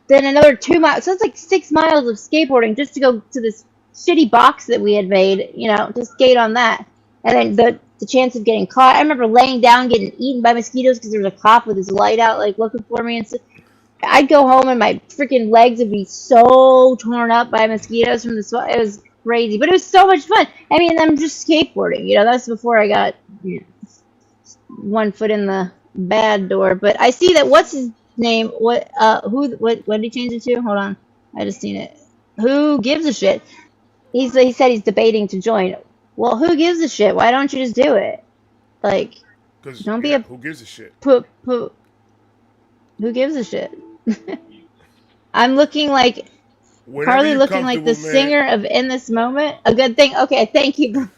Speaker 3: another 2 miles. So it's like 6 miles of skateboarding just to go to this shitty box that we had made, to skate on that. And then the chance of getting caught. I remember laying down, getting eaten by mosquitoes because there was a cop with his light out, like looking for me and stuff. I'd go home and my freaking legs would be so torn up by mosquitoes from the sweat. It was crazy, but it was so much fun. I mean, I'm just skateboarding. That's before I got one foot in the bad door. But I see that. What's his name? What? What did he change it to? Hold on, I just seen it. Who gives a shit? He said he's debating to join. Well, who gives a shit? Why don't you just do it? Like,
Speaker 1: Because
Speaker 3: don't be a
Speaker 1: who gives a shit?
Speaker 3: poop. Who gives a shit? I'm looking like
Speaker 1: Whenever
Speaker 3: Carly,
Speaker 1: you're
Speaker 3: looking like the
Speaker 1: comfortable, man.
Speaker 3: singer of "In This Moment." A good thing. Okay, thank you.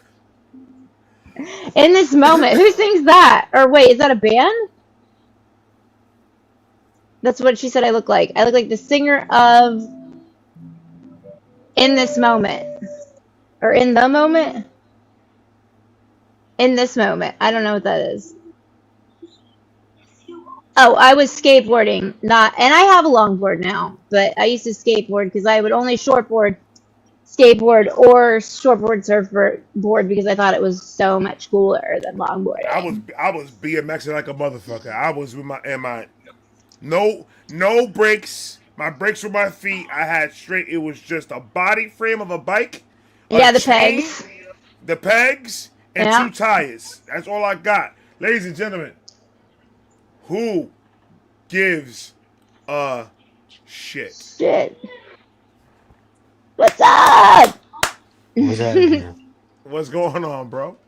Speaker 3: "In This Moment." Who sings that? Or wait, is that a band? That's what she said I look like. I look like the singer of "In This Moment." Or "In the Moment." "In This Moment." I don't know what that is. Oh, I was skateboarding, and I have a longboard now, but I used to skateboard because I would only shortboard, skateboard, or shortboard surfboard because I thought it was so much cooler than longboarding.
Speaker 1: I was BMXing like a motherfucker. I was with my no brakes. My brakes were my feet. I had straight. It was just a body frame of a bike, a
Speaker 3: Yeah, the
Speaker 1: chain,
Speaker 3: pegs.
Speaker 1: the pegs, and
Speaker 3: Yeah.
Speaker 1: 2 tires. That's all I got, ladies and gentlemen. Who gives a shit?
Speaker 3: Shit. What's up?
Speaker 9: What's happening?
Speaker 1: What's going on, bro?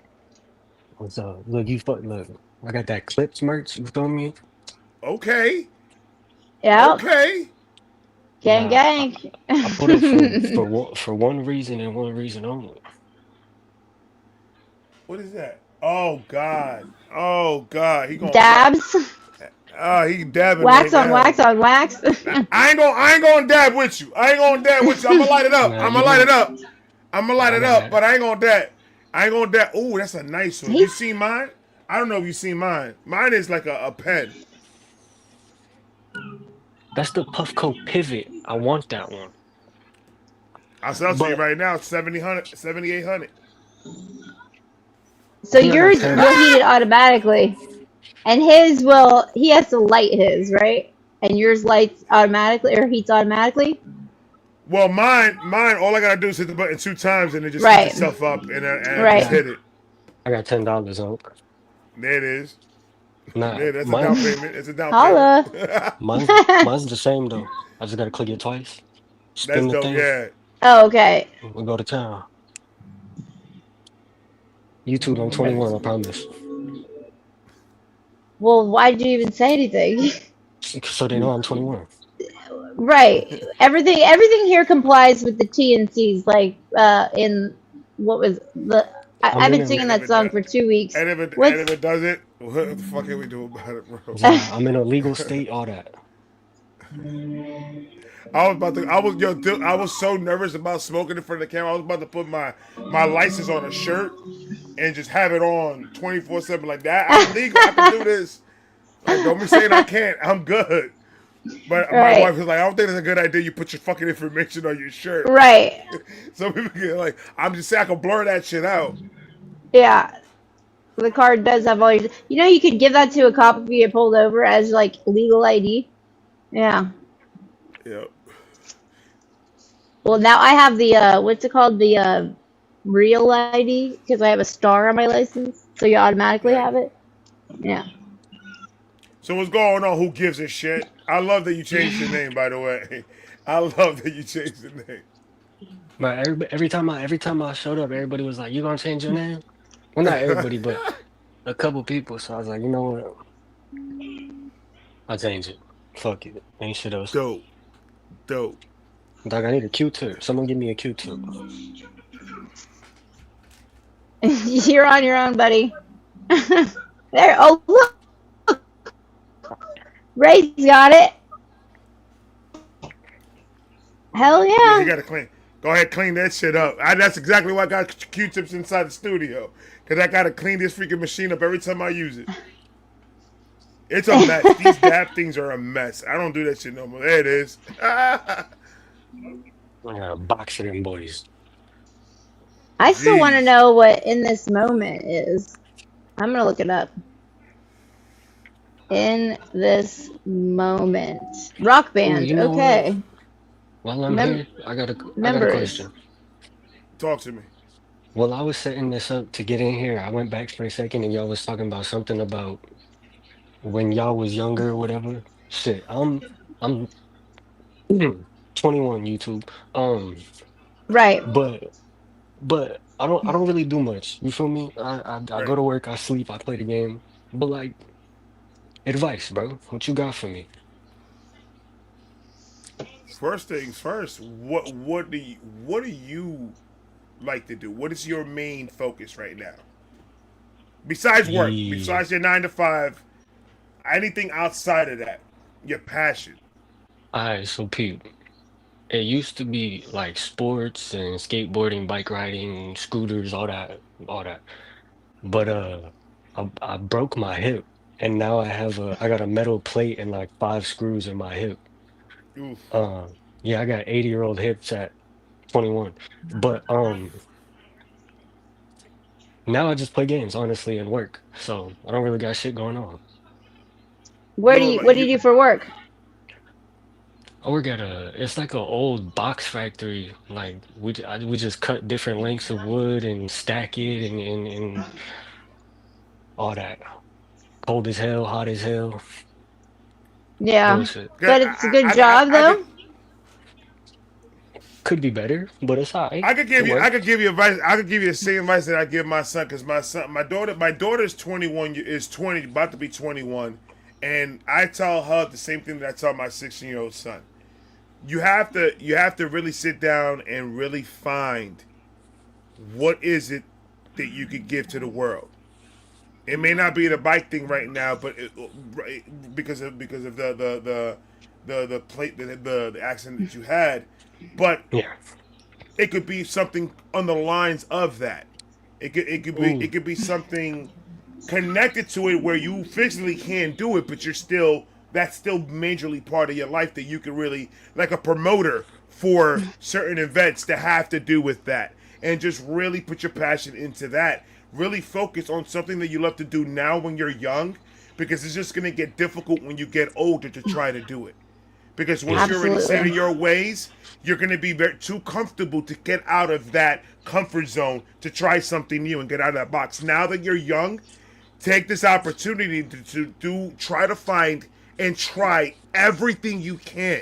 Speaker 9: What's up? Look, look. I got that clips merch. You feel me?
Speaker 1: Okay,
Speaker 3: Yeah.
Speaker 1: okay.
Speaker 3: Gang,
Speaker 9: Nah,
Speaker 3: gang.
Speaker 9: I put it for one reason and one reason only.
Speaker 1: What is that? Oh God! Oh God! He gonna
Speaker 3: Dabs.
Speaker 1: he dabbing right
Speaker 3: Wax on
Speaker 1: now.
Speaker 3: wax on wax.
Speaker 1: I ain't gonna dab with you. I ain't gonna dab with you. I'm gonna light it up.
Speaker 9: Nah,
Speaker 1: I'm
Speaker 9: you
Speaker 1: gonna light it
Speaker 9: gonna.
Speaker 1: up. I'm gonna light
Speaker 9: Nah, I
Speaker 1: it
Speaker 9: got
Speaker 1: up,
Speaker 9: that.
Speaker 1: but I ain't gonna dab. I ain't gonna dab. Ooh, that's a nice one. You
Speaker 3: He's
Speaker 1: seen mine? I don't know if you seen mine. Mine is like a pen.
Speaker 9: That's the Puffco pivot. I want that one.
Speaker 1: I'll sell to you
Speaker 9: But
Speaker 1: right now. 7,800.
Speaker 3: so
Speaker 9: I think I got
Speaker 3: yours will heat it automatically, and he has to light his, right? And yours lights automatically or heats automatically.
Speaker 1: Well, mine. All I gotta do is hit the button 2 times, and it just heats
Speaker 3: Right.
Speaker 1: itself up, and I just
Speaker 3: Right.
Speaker 1: hit it.
Speaker 9: I got $10 on.
Speaker 1: There it is.
Speaker 9: Nah,
Speaker 1: Yeah, that's a down
Speaker 9: mine's
Speaker 1: payment. It's a down
Speaker 3: Holla.
Speaker 1: payment.
Speaker 9: mine's the same though. I just gotta click it twice,
Speaker 1: That's
Speaker 9: spin the
Speaker 1: dope.
Speaker 9: thing,
Speaker 1: Yeah.
Speaker 3: Oh, okay.
Speaker 9: we go to town. YouTube, I'm 21. I promise.
Speaker 3: Well, why did you even say anything?
Speaker 9: So they know I'm 21.
Speaker 3: Right. Everything here complies with the T and C's, like in what was the I've been singing that song for 2 weeks.
Speaker 1: And if it does it, what the fuck can we do about it, bro?
Speaker 9: I'm in a legal state, all that.
Speaker 1: I was so nervous about smoking in front of the camera. I was about to put my license on a shirt and just have it on 24/7 like that. I'm legal. I can do this. Like, don't be saying I can't. I'm good. But my wife was like, I don't think it's a good idea you put your fucking information on your shirt.
Speaker 3: Right.
Speaker 1: So people get like, I'm just saying I can blur that shit out.
Speaker 3: Yeah. The card does have all your. You know, you could give that to a cop if you get pulled over as like legal ID. Yeah.
Speaker 1: Yep.
Speaker 3: Well, now I have the what's it called, the real ID, because I have a star on my license, so you automatically have it. Yeah.
Speaker 1: So what's going on? Who gives a shit? I love that you changed your name, by the way. I love that you changed the name.
Speaker 9: But every time I showed up, everybody was like, "You gonna change your name?" Well, not everybody, but a couple people. So I was like, you know what? I'll change it. Fuck it. Ain't shit else.
Speaker 1: Dope.
Speaker 9: Dog, I need a Q-tip. Someone give me a Q-tip.
Speaker 3: You're on your own, buddy. There. Oh, look. Ray's got it. Hell yeah.
Speaker 1: You gotta clean. Go ahead, clean that shit up. That's exactly why I got Q-tips inside the studio. Because I gotta clean this freaking machine up every time I use it. It's a mess. These dab things are a mess. I don't do that shit no more. There it is.
Speaker 9: I got a box of them boys.
Speaker 3: I still want to know what In This Moment is. I'm going to look it up. In This Moment. Rock band.
Speaker 9: Ooh, you know
Speaker 3: okay.
Speaker 9: What? While I'm here, I got a question.
Speaker 1: Talk to me.
Speaker 9: While I was setting this up to get in here, I went back for a second and y'all was talking about something about when y'all was younger or whatever. Shit, I'm 21 YouTube.
Speaker 3: Right.
Speaker 9: But I don't really do much. You feel me? I
Speaker 1: Right.
Speaker 9: go to work, I sleep, I play the game. But like advice, bro. What you got for me?
Speaker 1: First things first. What do you like to do? What is your main focus right now? Besides work,
Speaker 9: Yeah.
Speaker 1: besides your 9 to 5, anything outside of that, your passion.
Speaker 9: Alright, so Pete, it used to be like sports and skateboarding, bike riding, scooters, all that, all that. But I broke my hip and now I got a metal plate and like 5 screws in my hip.
Speaker 1: Oof.
Speaker 9: Yeah, I got 80-year-old hips at 21. But now I just play games, honestly, and work. So I don't really got shit going on.
Speaker 3: What do you do for work?
Speaker 9: I work at it's like an old box factory. Like we just cut different lengths of wood and stack it and all that. Cold as hell, hot as hell.
Speaker 3: Yeah.
Speaker 9: Bullshit.
Speaker 3: But it's a good job, though.
Speaker 9: Could be better, but it's alright.
Speaker 1: I could give you advice. I could give you the same advice that I give my son, because my daughter is 21, is 20, about to be 21, and I tell her the same thing that I tell my 16-year-old son. You have to really sit down and really find what is it that you could give to the world. It may not be the bike thing right now, but because of the accident that you had, but
Speaker 9: yeah,
Speaker 1: it could be something on the lines of that. It could be something connected to it where you physically can't do it, but that's still majorly part of your life that you can really, like a promoter for certain events that have to do with that, and just really put your passion into that. Really focus on something that you love to do now when you're young, because it's just going to get difficult when you get older to try to do it. Because once you're already set in your ways, you're going to be too comfortable to get out of that comfort zone to try something new and get out of that box. Now that you're young, take this opportunity to try to find and try everything you can.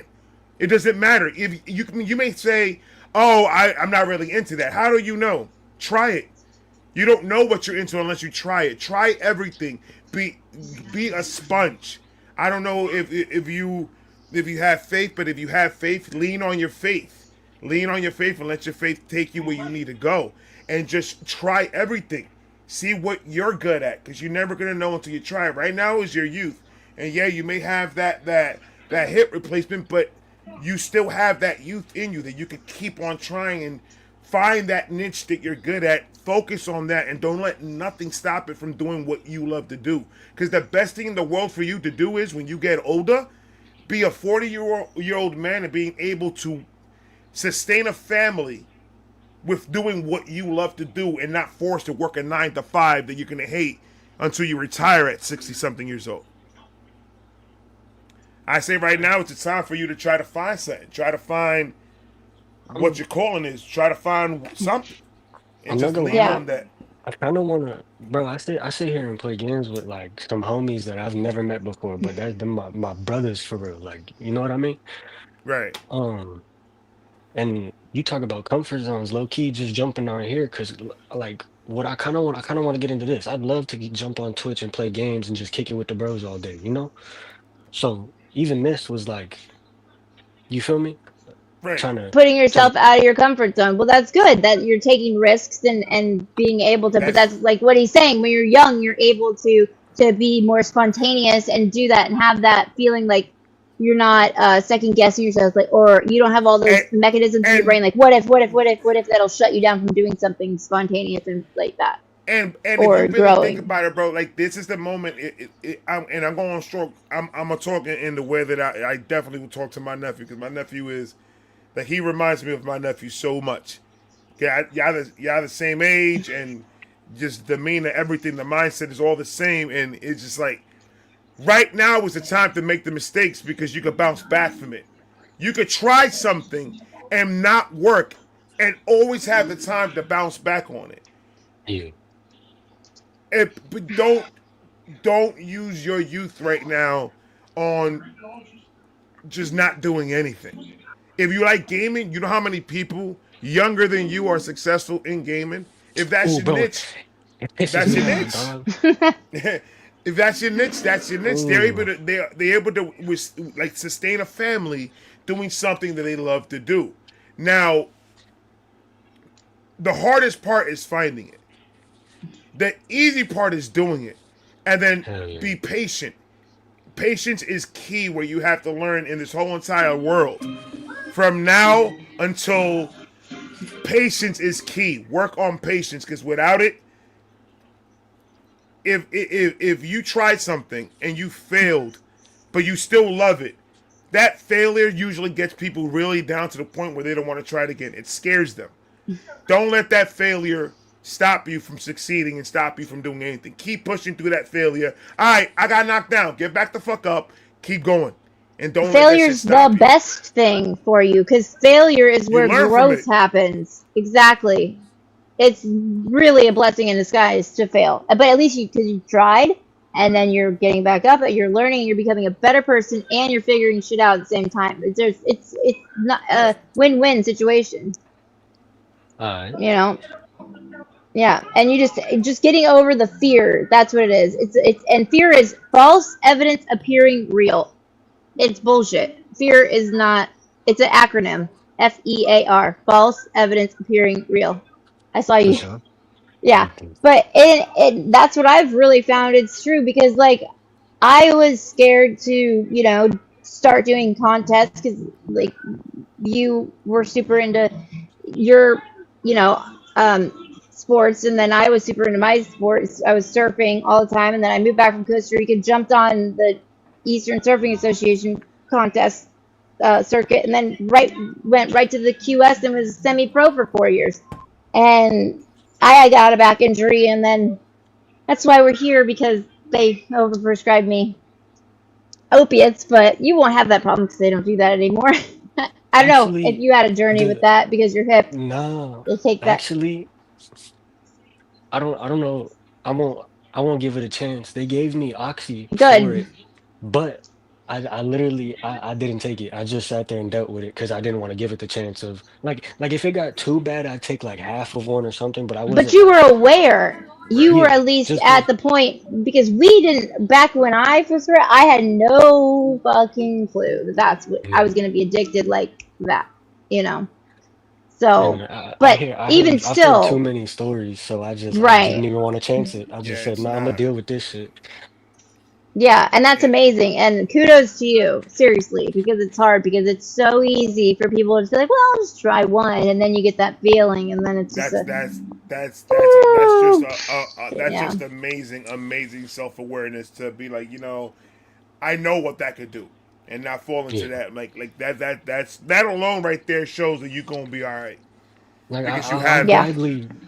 Speaker 1: It doesn't matter. If you may say, oh, I'm not really into that. How do you know? Try it. You don't know what you're into unless you try it. Try everything. Be a sponge. I don't know if you have faith, but if you have faith, lean on your faith. Lean on your faith and let your faith take you where you need to go. and just try everything. See what you're good at, because you're never gonna know until you try it. Right now is your youth, and yeah, you may have that hip replacement, but you still have that youth in you that you can keep on trying and find that niche that you're good at. Focus on that, and don't let nothing stop it from doing what you love to do. Because the best thing in the world for you to do is when you get older, be a 40-year-old man and being able to sustain a family with doing what you love to do and not forced to work a 9 to 5 that you're going to hate until you retire at 60 something years old. I say right now it's a time for you to try to find something. Try to find what your calling is. Try to find something. And
Speaker 9: I'm not
Speaker 1: just
Speaker 9: gonna
Speaker 1: lean
Speaker 3: Yeah.
Speaker 1: on that.
Speaker 9: I kind of wanna, bro. I sit here and play games with like some homies that I've never met before, but that's them my brothers for real. Like, you know what I mean?
Speaker 1: Right.
Speaker 9: Um, and you talk about comfort zones, low key, just jumping on here, cause like what I kind of want to get into this. I'd love to jump on Twitch and play games and just kick it with the bros all day, you know? So even this was like, you feel me?
Speaker 1: Right.
Speaker 9: Trying to,
Speaker 3: Putting
Speaker 9: trying
Speaker 3: yourself
Speaker 9: to,
Speaker 3: out of your comfort zone. Well, that's good that you're taking risks and being able to, but
Speaker 1: That's
Speaker 3: that's like what he's saying. When you're young, you're able to be more spontaneous and do that and have that feeling like you're not second guessing yourself, like, or you don't have all those
Speaker 1: and
Speaker 3: mechanisms in your
Speaker 1: and
Speaker 3: brain, like what if that'll shut you down from doing something spontaneous and like that
Speaker 1: and if you
Speaker 3: or
Speaker 1: really think
Speaker 3: growing.
Speaker 1: about it, bro, like this is the moment. I'm going on stroke. I'm gonna talk in the way that I definitely will talk to my nephew, because my nephew is that he reminds me of my nephew so much. Yeah, y'all the same age, and just demeanor, everything, the mindset is all the same, and it's just like right now is the time to make the mistakes because you could bounce back from it. You could try something and not work, and always have the time to bounce back on it.
Speaker 9: yeah.
Speaker 1: But don't use your youth right now on just not doing anything. If you like gaming, you know how many people younger than you are successful in gaming. If that's
Speaker 9: Oh,
Speaker 1: your
Speaker 9: bro,
Speaker 1: niche,
Speaker 9: it pisses
Speaker 1: that's your
Speaker 9: me off,
Speaker 1: niche.
Speaker 9: dog.
Speaker 1: If that's your niche, that's your niche. They're able
Speaker 9: Oh,
Speaker 1: to they're able to like sustain a family doing something that they love to do. Now, the hardest part is finding it. The easy part is doing it, and then
Speaker 9: hell yeah.
Speaker 1: be patient. Patience is key where you have to learn in this whole entire world. From now until patience is key. Work on patience, because without it, if you tried something and you failed, but you still love it, that failure usually gets people really down to the point where they don't want to try it again. It scares them. Don't let that failure stop you from succeeding and stop you from doing anything. Keep pushing through that failure. All right, I got knocked down. Get back the fuck up. Keep going. And don't let that shit
Speaker 3: Failure's the
Speaker 1: stop you.
Speaker 3: best thing for you because failure is
Speaker 1: You
Speaker 3: where
Speaker 1: learn from
Speaker 3: growth
Speaker 1: it.
Speaker 3: happens. Exactly. It's really a blessing in disguise to fail, but at least because you tried, and then you're getting back up, and you're learning, you're becoming a better person, and you're figuring shit out at the same time. It's not a
Speaker 1: Right.
Speaker 3: win-win situation,
Speaker 9: All right.
Speaker 3: you know. Yeah, and you just getting over the fear. That's what it is. It's and fear is false evidence appearing real. It's bullshit. Fear is not. It's an acronym. FEAR. False evidence appearing real. I saw
Speaker 9: For
Speaker 3: you.
Speaker 9: sure.
Speaker 3: Yeah,
Speaker 9: Okay.
Speaker 3: but that's what I've really found. It's true because like I was scared to start doing contests because like you were super into your you know sports, and then I was super into my sports. I was surfing all the time, and then I moved back from Costa Rica, jumped on the Eastern Surfing Association contest circuit, and then went right to the QS and was semi-pro for 4 years. And I got a back injury, and then that's why we're here because they overprescribed me opiates. But you won't have that problem because they don't do that anymore. I don't know if
Speaker 9: Actually,
Speaker 3: you had a journey with
Speaker 9: the
Speaker 3: that because your hip,
Speaker 9: no,
Speaker 3: they take that.
Speaker 9: actually, I don't know. I won't I won't give it a chance. They gave me Oxy for
Speaker 3: Good.
Speaker 9: it, but I literally I didn't take it. I just sat there and dealt with it because I didn't want to give it the chance of like if it got too bad, I'd take like half of one or something, but I
Speaker 3: But
Speaker 9: wasn't
Speaker 3: you were
Speaker 9: like,
Speaker 3: aware. You
Speaker 1: Right.
Speaker 3: were
Speaker 9: yeah,
Speaker 3: at least
Speaker 9: just
Speaker 3: at the point because we didn't back when I first read. I had no fucking clue that that's what I
Speaker 9: yeah.
Speaker 3: was going to be addicted like that. You know. So,
Speaker 9: And
Speaker 3: but even
Speaker 9: I've heard too
Speaker 3: still,
Speaker 9: many stories, so I didn't
Speaker 3: right.
Speaker 9: even want to chance it. I
Speaker 1: Yeah,
Speaker 9: just said,
Speaker 1: it's
Speaker 9: "Nah, I'm gonna
Speaker 1: not.
Speaker 9: deal with this shit."
Speaker 3: Yeah, and that's
Speaker 1: It,
Speaker 3: amazing. And kudos to you, seriously, because it's hard because it's so easy for people to just be like, well, I'll just try one, and then you get that feeling, and then it's just
Speaker 1: that's
Speaker 3: a,
Speaker 1: that's that's just
Speaker 3: woo.
Speaker 1: that's
Speaker 3: Yeah,
Speaker 1: just amazing self awareness to be like, I know what that could do, and not fall into
Speaker 9: Yeah.
Speaker 1: that. Like that alone right there shows that you're gonna be all right
Speaker 9: Like
Speaker 1: because you
Speaker 9: I'll
Speaker 1: have.
Speaker 3: yeah,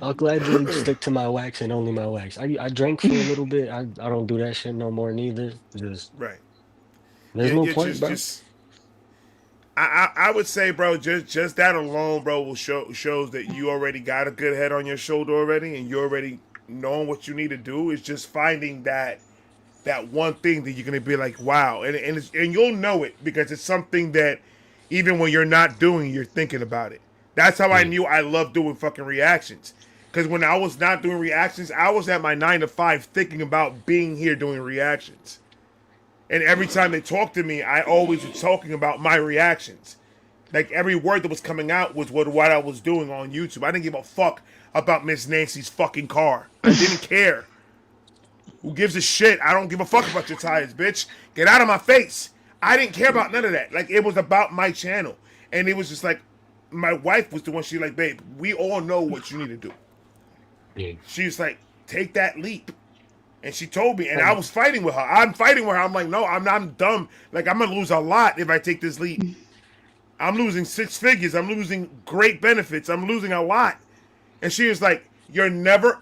Speaker 9: I'll gladly stick to my wax and only my wax. I drank for a little bit. I don't do that shit no more neither. Just
Speaker 1: Right.
Speaker 9: there's no
Speaker 1: You
Speaker 9: point, bro.
Speaker 1: just I would say, bro, just that alone, bro, will shows that you already got a good head on your shoulder already, and you already knowing what you need to do. Is just finding that one thing that you're gonna be like, wow, and you'll know it because it's something that even when you're not doing, you're thinking about it. That's how I
Speaker 9: Yeah.
Speaker 1: knew I loved doing fucking reactions. Because when I was not doing reactions, I was at my 9 to 5 thinking about being here doing reactions. And every time they talked to me, I always was talking about my reactions. Like every word that was coming out was what I was doing on YouTube. I didn't give a fuck about Miss Nancy's fucking car. I didn't care. Who gives a shit? I don't give a fuck about your tires, bitch. Get out of my face. I didn't care about none of that. Like it was about my channel. And it was just like my wife was the one. She like, babe, we all know what you need to do.
Speaker 9: Yeah.
Speaker 1: She was like, take that leap. And she told me, and I
Speaker 9: Um,
Speaker 1: was fighting with her. I'm fighting with her. I'm like, no, I'm not. I'm dumb. Like I'm gonna lose a lot if I take this leap. I'm losing 6 figures. I'm losing great benefits. I'm losing a lot. And she was like,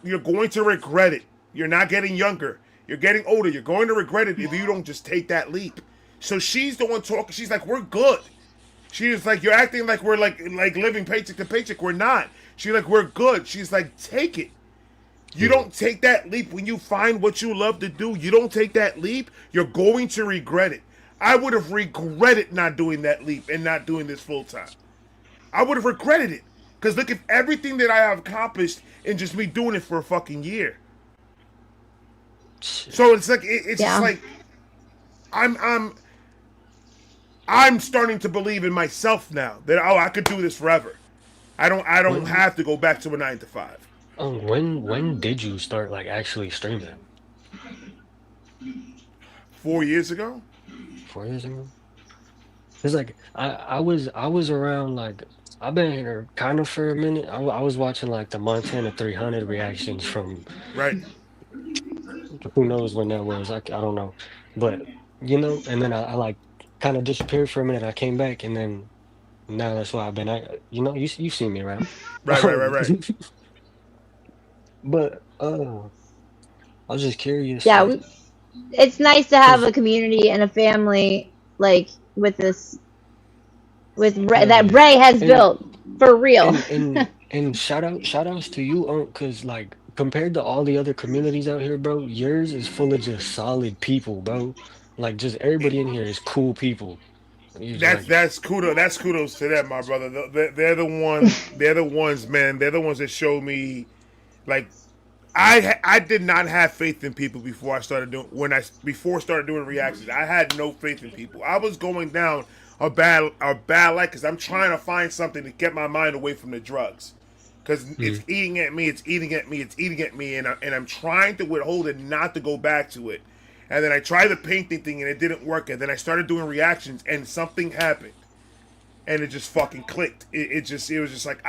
Speaker 1: you're going to regret it. You're not getting younger. You're getting older. You're going to regret it if you don't just take that leap. So she's the one talking. She's like, we're good. She was like, you're acting like we're like living paycheck to paycheck. We're not. She's like, we're good. She's like, take it. You
Speaker 9: yeah.
Speaker 1: don't take that leap when you find what you love to do. You don't take that leap, you're going to regret it. I would have regretted not doing that leap and not doing this full time. I would have regretted it. Because look at everything that I have accomplished in just me doing it for a fucking year.
Speaker 9: Shit.
Speaker 1: So it's like it's just
Speaker 3: yeah.
Speaker 1: like I'm starting to believe in myself now that I could do this forever. I don't
Speaker 9: When
Speaker 1: have to go back to a 9 to 5.
Speaker 9: when did you start like actually streaming?
Speaker 1: 4 years ago.
Speaker 9: 4 years ago? It's like I was around like I've been here kind of for a minute. I was watching like the Montana 300 reactions from
Speaker 1: Right.
Speaker 9: who knows when that was. I don't know, but and then I like kind of disappeared for a minute. I came back, and then now that's why I've been. You see me around.
Speaker 1: Right, right, right,
Speaker 9: Um,
Speaker 1: right.
Speaker 9: but I was just curious,
Speaker 3: Yeah,
Speaker 9: like,
Speaker 3: it's nice to have
Speaker 9: cause
Speaker 3: a community and a family like with this with
Speaker 9: hell
Speaker 3: that
Speaker 9: yeah,
Speaker 3: Ray has
Speaker 9: and
Speaker 3: built for real.
Speaker 9: and shout outs to you, cause like compared to all the other communities out here, bro, yours is full of just solid people, bro. Like just everybody in here is cool people. You just like,
Speaker 1: That's kudos to them, my brother. They're the one. They're the ones, man. They're the ones that show me, like, I did not have faith in people before I started doing before I started doing reactions. I had no faith in people. I was going down a bad light because I'm trying to find something to get my mind away from the drugs. Because it's
Speaker 9: mm,
Speaker 1: eating at me, it's eating at me, it's eating at me, and I'm trying to withhold it, not to go back to it. And then I tried the painting thing, and it didn't work. And then I started doing reactions, and something happened, and it just fucking clicked. It was just like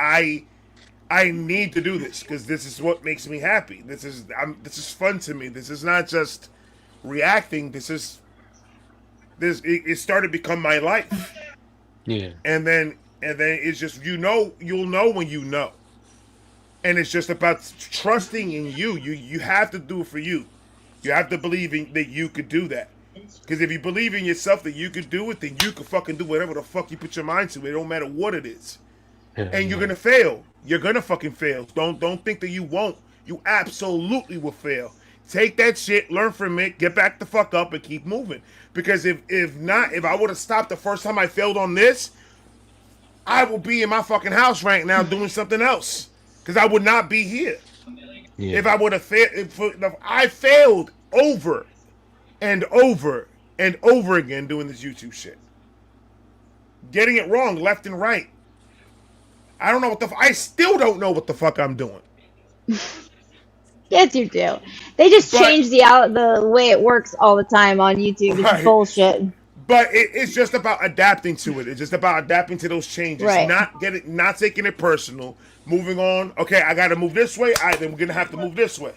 Speaker 1: I need to do this because this is what makes me happy. This is fun to me. This is not just reacting. It started to become my life,
Speaker 9: yeah,
Speaker 1: and then it's just you'll know when you know, and it's just about trusting in you. You have to do it for you. You have to believe that you could do that. Because if you believe in yourself that you could do it, then you can fucking do whatever the fuck you put your mind to. It don't matter what it is.
Speaker 9: hell
Speaker 1: And you're
Speaker 9: yeah,
Speaker 1: gonna fail. You're gonna fucking fail. Don't think that you won't. You absolutely will fail. Take that shit, learn from it, get back the fuck up, and keep moving. Because if I would have stopped the first time I failed on this, I will be in my fucking house right now doing something else. Because I would not be here.
Speaker 9: yeah,
Speaker 1: If I would have failed, if I failed over and over and over again doing this YouTube shit, getting it wrong left and right. I don't know what the. I still don't know what the fuck I'm doing.
Speaker 3: Yes, you do. They just
Speaker 1: But-
Speaker 3: change the way it works all the time on YouTube. It's
Speaker 1: Right.
Speaker 3: bullshit.
Speaker 1: But it's just about adapting to it. It's just about adapting to those changes.
Speaker 3: Right.
Speaker 1: Not taking it personal. Moving on. Okay, I got to move this way. Then we're gonna have to move this way.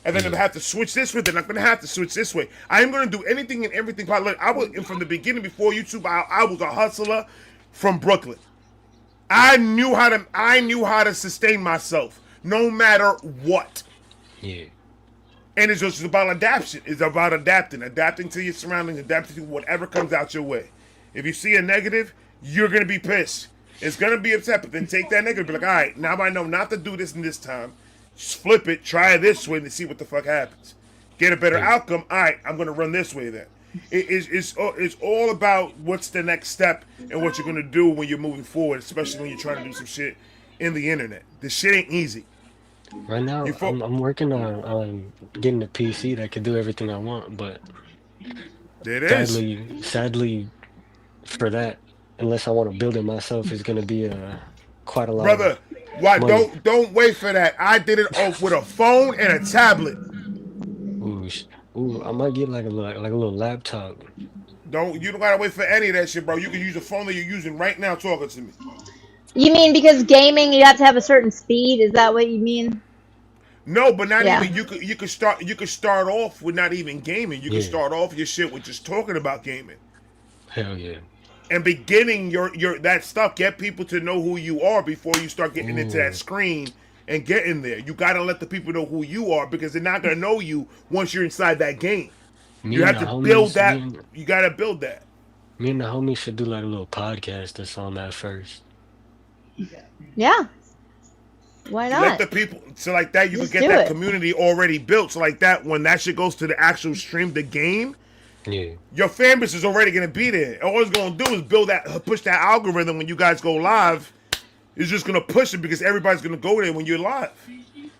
Speaker 1: And then if I have to switch this way, then I'm gonna have to switch this way. I am gonna do anything and everything. Look, I was from the beginning before YouTube. I was a hustler from Brooklyn. I knew how to sustain myself no matter what.
Speaker 9: Yeah.
Speaker 1: And it's just about adaptation. It's about adapting to your surroundings, adapting to whatever comes out your way. If you see a negative, you're gonna be pissed. It's gonna be upset, but then take that negative, be like, all right, now I know not to do this in this time. Just flip it, try it this way, and see what the fuck happens. Get a better outcome. All right, I'm gonna run this way then. It's all about what's the next step and what you're gonna do when you're moving forward, especially when you're trying to do some shit in the internet. This shit ain't easy.
Speaker 9: Right now, I'm working on getting a PC that can do everything I want, but
Speaker 1: There it is.
Speaker 9: sadly, for that, unless I want to build it myself, it's gonna be quite a lot.
Speaker 1: Brother, why
Speaker 9: money.
Speaker 1: don't wait for that. I did it with a phone and a tablet.
Speaker 9: Ooh, I might get like a little laptop.
Speaker 1: You don't gotta wait for any of that shit, bro. You can use the phone that you're using right now talking to me.
Speaker 3: You mean because gaming, you have to have a certain speed? Is that what you mean?
Speaker 1: No, but not
Speaker 3: Yeah.
Speaker 1: even. You could start off with not even gaming. You can
Speaker 9: Yeah.
Speaker 1: start off your shit with just talking about gaming
Speaker 9: Hell yeah.
Speaker 1: and beginning your that stuff. Get people to know who you are before you start getting into that screen and getting there. You gotta let the people know who you are because they're not gonna know you once you're inside that game.
Speaker 9: Me
Speaker 1: You
Speaker 9: and
Speaker 1: have
Speaker 9: the
Speaker 1: to
Speaker 9: homies-
Speaker 1: build that.
Speaker 9: me and-
Speaker 1: You gotta build that.
Speaker 9: Me and the homies should do like a little podcast or something at first.
Speaker 3: Yeah. Why
Speaker 1: Let
Speaker 3: not?
Speaker 1: the people so like that you
Speaker 3: Just
Speaker 1: can
Speaker 3: do
Speaker 1: get that
Speaker 3: it.
Speaker 1: community already built. So like that when that shit goes to the actual stream, the game,
Speaker 9: Yeah.
Speaker 1: your fan base is already gonna be there. All it's gonna do is push that algorithm when you guys go live. It's just gonna push it because everybody's gonna go there when you're live.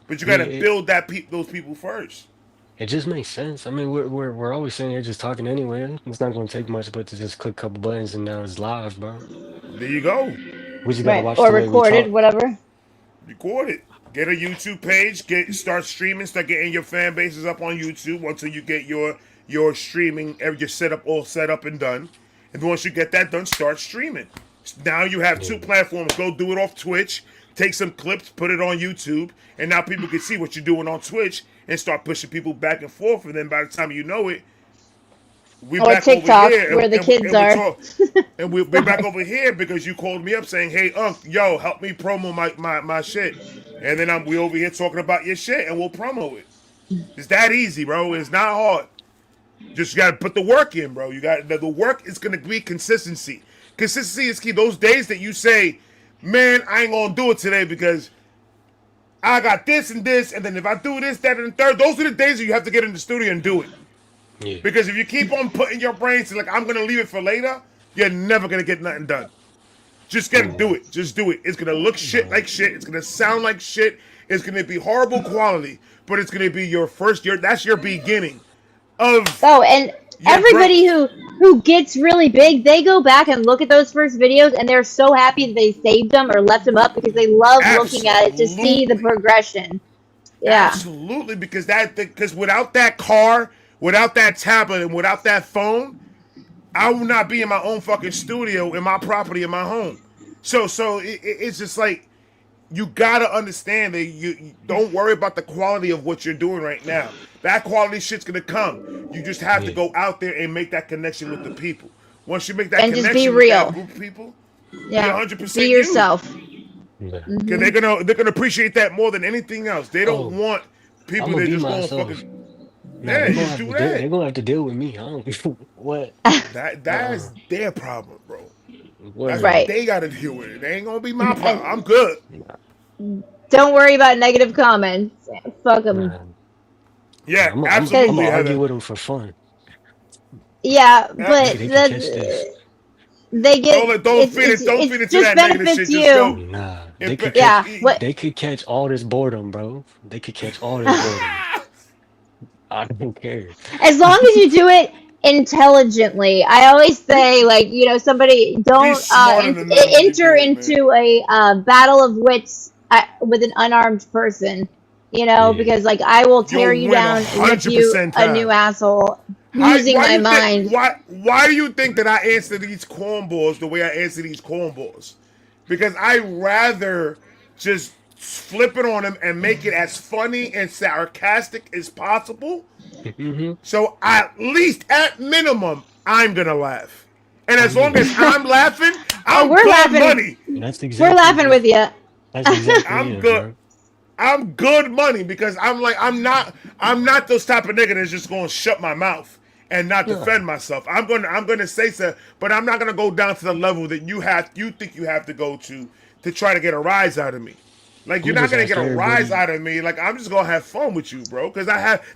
Speaker 1: But you gotta
Speaker 9: Yeah,
Speaker 1: build those people first.
Speaker 9: It just makes sense. I mean, we're always sitting here just talking anyway. It's not going to take much but to just click a couple buttons and now it's live, bro.
Speaker 1: There you go.
Speaker 9: We just gotta
Speaker 3: Right.
Speaker 9: watch
Speaker 3: Or
Speaker 9: the way we
Speaker 3: recorded,
Speaker 9: talk.
Speaker 3: whatever.
Speaker 1: Record it. Get a YouTube page. Start streaming. Start getting your fan bases up on YouTube until you get your streaming, your setup all set up and done. And once you get that done, start streaming. Now you have two platforms. Go do it off Twitch. Take some clips, put it on YouTube, and now people can see what you're doing on Twitch and start pushing people back and forth. And then by the time you know it, we're
Speaker 3: Or
Speaker 1: back
Speaker 3: TikTok,
Speaker 1: over here
Speaker 3: where the kids are.
Speaker 1: And we're back over here because you called me up saying, "Hey, yo, help me promo my shit." And then we over here talking about your shit, and we'll promo it. It's that easy, bro. It's not hard. Just gotta put the work in, bro. You got the work is gonna be consistency. Consistency is key. Those days that you say, "Man, I ain't gonna do it today because I got this and this," and then if I do this, that, and the third, those are the days that you have to get in the studio and do it.
Speaker 9: Yeah.
Speaker 1: Because if you keep on putting your brains to like, I'm gonna leave it for later, you're never gonna get nothing done. Just gotta do it. Just do it. It's gonna look shit like shit. It's gonna sound like shit. It's gonna be horrible quality, but it's gonna be your first year. That's your beginning of.
Speaker 3: Oh, and everybody who gets really big, they go back and look at those first videos, and they're so happy that they saved them or left them up because they love looking at it to see the progression. Yeah.
Speaker 1: Absolutely, because without that car, without that tablet, and without that phone, I will not be in my own fucking studio, in my property, in my home. So it's just like you gotta understand that you don't worry about the quality of what you're doing right now. That quality shit's gonna come. You just have to go out there and make that connection with the people. Once you make that
Speaker 3: And
Speaker 1: connection
Speaker 3: just be
Speaker 1: with
Speaker 3: real.
Speaker 1: that group of people,
Speaker 3: Yeah.
Speaker 1: 100%
Speaker 3: Be yourself.
Speaker 9: Yeah.
Speaker 1: Cause they're gonna appreciate that more than anything else. They don't want people
Speaker 9: I'ma
Speaker 1: that
Speaker 9: be
Speaker 1: just gonna
Speaker 9: myself.
Speaker 1: fucking.
Speaker 9: Nah,
Speaker 1: Yeah,
Speaker 9: they gonna
Speaker 1: just
Speaker 9: have
Speaker 1: do
Speaker 9: to
Speaker 1: that.
Speaker 9: They're gonna have to deal with me. I don't what.
Speaker 1: That's their problem, bro.
Speaker 9: What?
Speaker 1: That's
Speaker 3: Right.
Speaker 1: what they gotta deal with it. They ain't gonna be my problem. I'm good.
Speaker 3: Don't worry about negative comments. Fuck them.
Speaker 9: Nah.
Speaker 1: Yeah,
Speaker 9: I'm
Speaker 1: absolutely.
Speaker 9: gonna argue
Speaker 1: Heather.
Speaker 9: with them for fun.
Speaker 3: Yeah, but
Speaker 9: Hey, they can catch this.
Speaker 3: they get
Speaker 1: Don't feed it to
Speaker 3: just
Speaker 1: that negative
Speaker 3: benefits
Speaker 1: shit.
Speaker 3: you.
Speaker 1: Just go.
Speaker 9: Nah,
Speaker 1: If-
Speaker 9: they could
Speaker 3: Yeah,
Speaker 9: catch,
Speaker 3: what-
Speaker 9: they could catch all this boredom, bro. They could catch all this boredom. I don't care.
Speaker 3: As long as you do it intelligently. I always say, like, somebody
Speaker 1: Be
Speaker 3: don't
Speaker 1: smarter than that when you
Speaker 3: enter
Speaker 1: do it, man.
Speaker 3: into a battle of wits with an unarmed person.
Speaker 9: Yeah.
Speaker 3: Because like I will tear
Speaker 1: You'll
Speaker 3: you
Speaker 1: win
Speaker 3: down and make you
Speaker 1: 100%
Speaker 3: a new
Speaker 1: time.
Speaker 3: asshole
Speaker 1: How,
Speaker 3: using
Speaker 1: why
Speaker 3: my
Speaker 1: you think
Speaker 3: mind.
Speaker 1: why do you think that I answer these cornballs the way I answer these cornballs? Because I rather just flip it on them and make it as funny and sarcastic as possible.
Speaker 9: Hmm.
Speaker 1: So at least, at minimum, I'm gonna laugh. And
Speaker 9: Oh
Speaker 1: as long as
Speaker 9: yeah.
Speaker 1: I'm laughing,
Speaker 3: Oh,
Speaker 1: I'm
Speaker 3: we're
Speaker 1: good
Speaker 3: laughing.
Speaker 1: money.
Speaker 9: That's
Speaker 3: We're laughing
Speaker 9: exactly
Speaker 3: with you.
Speaker 9: that's exactly
Speaker 1: I'm
Speaker 9: it,
Speaker 1: good.
Speaker 9: bro.
Speaker 1: I'm good money because I'm not those type of nigga that's just gonna shut my mouth and not
Speaker 9: No.
Speaker 1: defend myself. I'm gonna say so, but I'm not gonna go down to the level that you think you have to go to try to get a rise out of me. Like
Speaker 9: I'm
Speaker 1: you're
Speaker 9: gonna
Speaker 1: not
Speaker 9: just
Speaker 1: gonna
Speaker 9: ask
Speaker 1: get a rise
Speaker 9: everybody.
Speaker 1: out of me. Like I'm just gonna have fun with you, bro. Because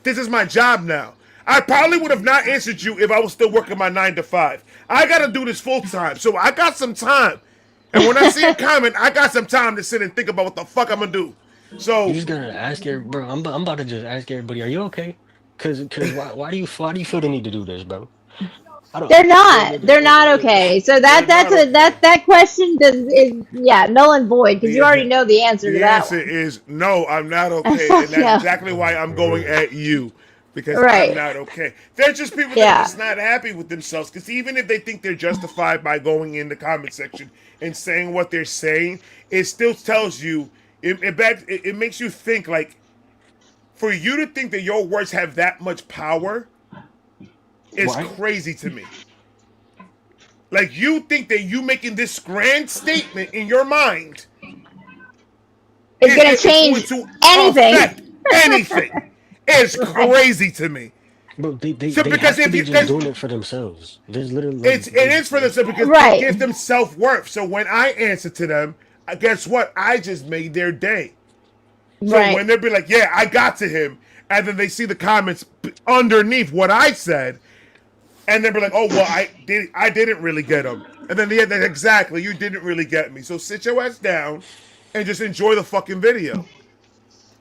Speaker 1: this is my job now. I probably would have not answered you if I was still working my 9 to 5. I gotta do this full time, so I got some time. And when I see a comment, I got some time to sit and think about what the fuck I'm gonna do.
Speaker 9: You
Speaker 1: So
Speaker 9: just gotta ask bro. I'm about to just ask everybody, are you okay? Cause why do you feel the need to do this, bro? I don't.
Speaker 3: They're not. They're not okay. So
Speaker 1: they're not okay.
Speaker 3: that question is null and void because you already
Speaker 1: The
Speaker 3: know the answer to
Speaker 1: the
Speaker 3: that
Speaker 1: answer
Speaker 3: one.
Speaker 1: is no, I'm not okay, and that's
Speaker 3: Yeah.
Speaker 1: exactly why I'm
Speaker 9: For
Speaker 1: going
Speaker 9: real.
Speaker 1: at you because I'm
Speaker 3: Right.
Speaker 1: not okay. They're just people that are
Speaker 3: Yeah.
Speaker 1: just not happy with themselves because even if they think they're justified by going in the comment section and saying what they're saying, it still tells you it makes you think like for you to think that your words have that much power is
Speaker 9: Right?
Speaker 1: crazy to me. Like you think that you making this grand statement in your mind
Speaker 3: It's gonna
Speaker 1: is going
Speaker 3: change
Speaker 1: to
Speaker 3: anything.
Speaker 1: affect anything. It's
Speaker 3: Right.
Speaker 1: crazy to me.
Speaker 9: Bro,
Speaker 1: So
Speaker 9: they
Speaker 1: because
Speaker 9: have to
Speaker 1: if
Speaker 9: be
Speaker 1: you
Speaker 9: just
Speaker 1: because
Speaker 9: doing it for themselves. There's literally like
Speaker 1: it is for
Speaker 9: there's
Speaker 1: themselves because it
Speaker 3: Right.
Speaker 1: gives them self worth. So when I answer to them, guess what? I just made their day. So when
Speaker 3: Right.
Speaker 1: they be like, "Yeah, I got to him," and then they see the comments underneath what I said, and then be like, "Oh well, I didn't really get him," and then yeah, exactly, you didn't really get me. So sit your ass down and just enjoy the fucking video.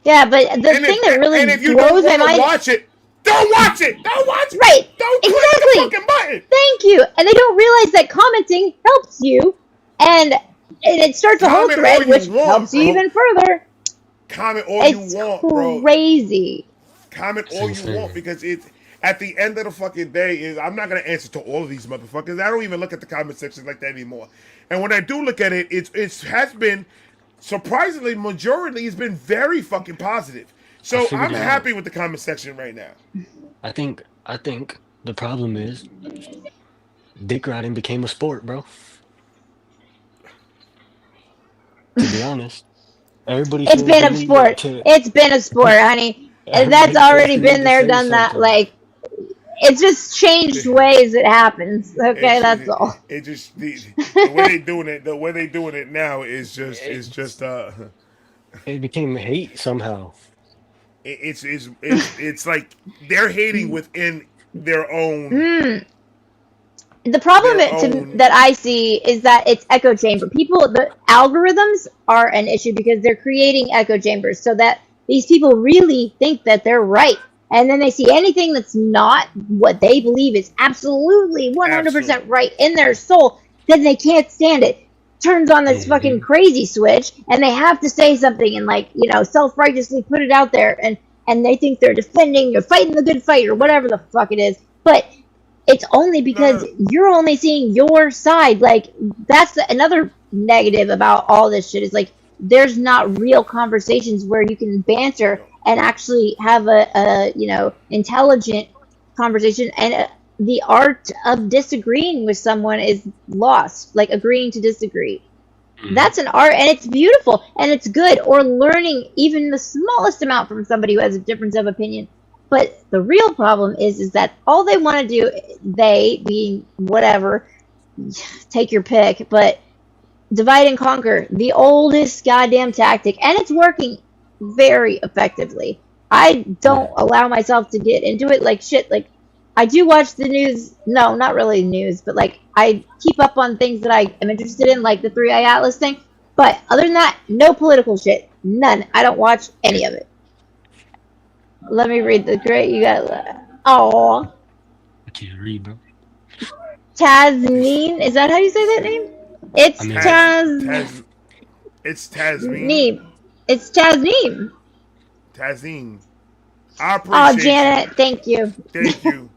Speaker 3: Yeah, but the
Speaker 1: And
Speaker 3: thing
Speaker 1: if
Speaker 3: that
Speaker 1: and
Speaker 3: really
Speaker 1: if you don't
Speaker 3: blows my
Speaker 1: want to
Speaker 3: mind.
Speaker 1: watch it, don't watch it. Don't watch it.
Speaker 3: Right.
Speaker 1: Don't click the
Speaker 3: Exactly.
Speaker 1: fucking button.
Speaker 3: Thank you. And they don't realize that commenting helps you, and it starts a whole
Speaker 1: Comment all
Speaker 3: thread,
Speaker 1: you
Speaker 3: which
Speaker 1: want,
Speaker 3: helps you
Speaker 1: bro.
Speaker 3: even further.
Speaker 1: Comment all you
Speaker 3: It's
Speaker 1: want, bro.
Speaker 3: crazy.
Speaker 1: Comment
Speaker 9: it's
Speaker 1: all you want
Speaker 9: insane.
Speaker 1: because it's at the end of the fucking day is I'm not gonna answer to all of these motherfuckers. I don't even look at the comment sections like that anymore. And when I do look at it, it has been surprisingly majority has been very fucking positive.
Speaker 9: I
Speaker 1: So
Speaker 9: figured
Speaker 1: I'm
Speaker 9: it out.
Speaker 1: happy with the comment section right now.
Speaker 9: I think the problem is dick riding became a sport, bro. To be honest. Everybody
Speaker 3: It's
Speaker 9: feels
Speaker 3: been
Speaker 9: the
Speaker 3: a
Speaker 9: need
Speaker 3: sport.
Speaker 9: to
Speaker 3: It's been a sport, honey. And that's
Speaker 9: everybody feels
Speaker 3: already
Speaker 9: the need
Speaker 3: been
Speaker 9: to
Speaker 3: there,
Speaker 9: say
Speaker 3: done that.
Speaker 9: something.
Speaker 3: Like, it's just changed ways it happens. Okay,
Speaker 1: It's
Speaker 3: that's all.
Speaker 1: it just the way they doing it. The way they doing it now is just
Speaker 9: It's, it became hate somehow.
Speaker 1: it's like they're hating within their own
Speaker 3: Mm. The problem
Speaker 1: their own.
Speaker 3: that I see is that it's echo chamber. The algorithms are an issue because they're creating echo chambers so that these people really think that they're right. And then they see anything that's not what they believe is absolutely 100%
Speaker 1: Absolutely.
Speaker 3: right in their soul, then they can't stand it. Turns on this fucking
Speaker 9: Hmm.
Speaker 3: crazy switch and they have to say something and like, self-righteously put it out there and they think they're defending or fighting the good fight or whatever the fuck it is. But it's only because
Speaker 1: No,
Speaker 3: you're only seeing your side. Like that's another negative about all this shit is like there's not real conversations where you can banter
Speaker 1: no,
Speaker 3: and actually have a intelligent conversation and the art of disagreeing with someone is lost, like agreeing to disagree.
Speaker 9: Hmm.
Speaker 3: That's an art and it's beautiful and it's good, or learning even the smallest amount from somebody who has a difference of opinion. But the real problem is that all they want to do, they being whatever, take your pick, but divide and conquer, the oldest goddamn tactic, and it's working very effectively. I don't
Speaker 9: Yeah.
Speaker 3: allow myself to get into it like shit. Like I do watch the news. No, not really news, but like I keep up on things that I am interested in, like the 3i Atlas thing. But other than that, no political shit. None. I don't watch any of it. Let me read the great. You got. Oh,
Speaker 9: I can't read, bro.
Speaker 3: Tasneem, is that how you say that name?
Speaker 9: I
Speaker 3: It's
Speaker 9: mean,
Speaker 1: It's Tasmin.
Speaker 3: Tasneem. It's Tasneem.
Speaker 1: Tazeen. I
Speaker 3: Oh,
Speaker 1: appreciate you.
Speaker 3: Janet, thank you.
Speaker 1: Thank you.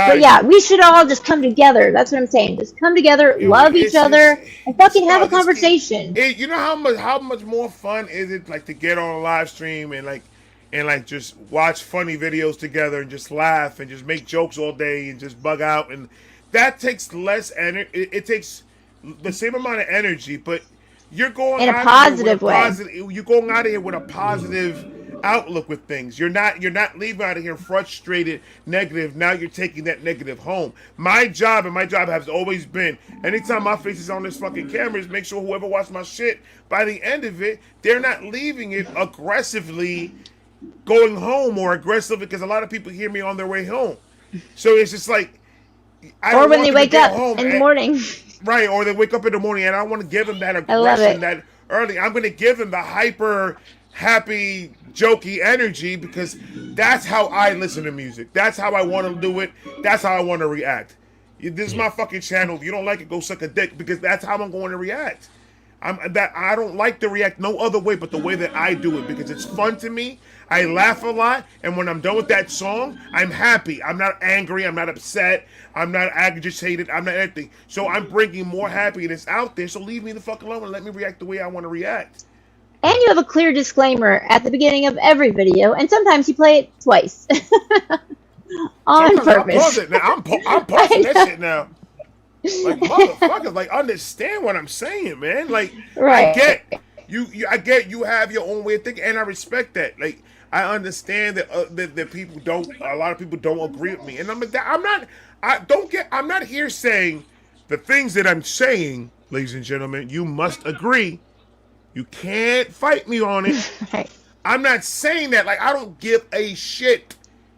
Speaker 3: But
Speaker 1: Guys,
Speaker 3: yeah, we should all just come together. That's what I'm saying. Just come together, love each other, and fucking have a
Speaker 1: this kid,
Speaker 3: conversation.
Speaker 1: you know how much more fun is it like to get on a live stream and just watch funny videos together and just laugh and just make jokes all day and just bug out, and that takes less energy. It takes the same amount of energy, but you're going
Speaker 3: In a
Speaker 1: out of here with a
Speaker 3: positive way.
Speaker 1: positive. You're going out of here with a positive outlook with things. You're not leaving out of here frustrated, negative. Now you're taking that negative home. My job has always been, anytime my face is on this fucking camera, is make sure whoever watched my shit, by the end of it, they're not leaving it aggressively going home or aggressively, because a lot of people hear me on their way home. So it's just like, I
Speaker 3: Or
Speaker 1: don't
Speaker 3: when
Speaker 1: want
Speaker 3: they
Speaker 1: them to
Speaker 3: wake
Speaker 1: go
Speaker 3: up
Speaker 1: home
Speaker 3: in the morning.
Speaker 1: right, or they wake up in the morning, and I want to give them that
Speaker 3: I love
Speaker 1: aggression
Speaker 3: it.
Speaker 1: that early. I'm going to give them the hyper, happy, jokey energy, because that's how I listen to music. That's how I want to do it. That's how I want to react. This is
Speaker 9: yeah.
Speaker 1: my fucking channel. If you don't like it, go suck a dick, because that's how I'm going to react. I don't like to react no other way but the way that I do it, because it's fun to me. I laugh a lot, and when I'm done with that song, I'm happy. I'm not angry. I'm not upset. I'm not agitated. I'm not anything. So I'm bringing more happiness out there. So leave me the fuck alone and let me react the way I want to react.
Speaker 3: And you have a clear disclaimer at the beginning of every video, and sometimes you play it twice. On
Speaker 1: Sometimes I
Speaker 3: purpose.
Speaker 1: pause it now. I'm pausing that shit now. Like, motherfuckers, like, understand what I'm saying, man. Like, I
Speaker 3: Right.
Speaker 1: get I get you have your own way of thinking, and I respect that. Like, I understand that people don't, a lot of people don't agree with me, and I'm not here saying the things that I'm saying, ladies and gentlemen. You must agree. You can't fight me on it.
Speaker 3: Right.
Speaker 1: I'm not saying that. Like, I don't give a shit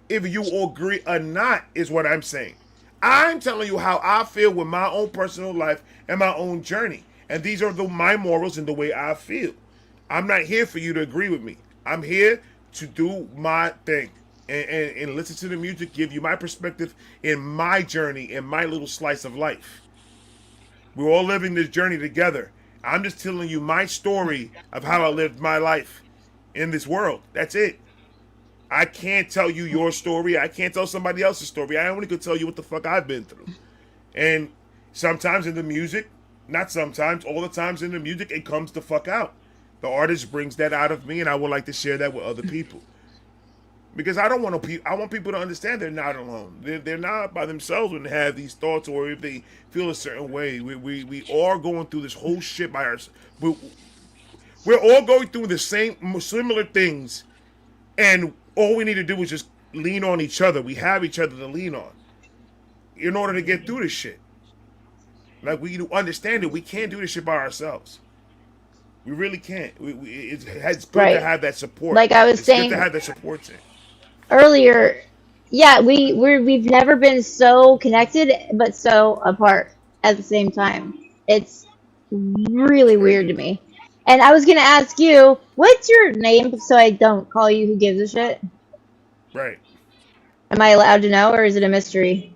Speaker 1: if you agree or not, is what I'm saying. I'm telling you how I feel with my own personal life and my own journey. And these are my morals and the way I feel. I'm not here for you to agree with me. I'm here to do my thing and listen to the music, give you my perspective in my journey, in my little slice of life. We're all living this journey together. I'm just telling you my story of how I lived my life in this world. That's it. I can't tell you your story. I can't tell somebody else's story. I only could tell you what the fuck I've been through. And sometimes in the music, not sometimes, all the times in the music, it comes the fuck out. The artist brings that out of me, and I would like to share that with other people. Because I want people to understand they're not alone. They're not by themselves when they have these thoughts, or if they feel a certain way. We are going through this whole shit by ourselves. We're all going through the same, similar things, and all we need to do is just lean on each other. We have each other to lean on in order to get through this shit. Like, we understand it. We can't do this shit by ourselves. We really can't. It's good to
Speaker 3: Right.
Speaker 1: have that support.
Speaker 3: Like I was
Speaker 1: It's good to
Speaker 3: saying
Speaker 1: have that support team.
Speaker 3: earlier, yeah, we've never been so connected but so apart at the same time. It's really weird to me. And I was gonna ask you, what's your name so I don't call you who gives a shit?
Speaker 1: Right.
Speaker 3: Am I allowed to know, or is it a mystery?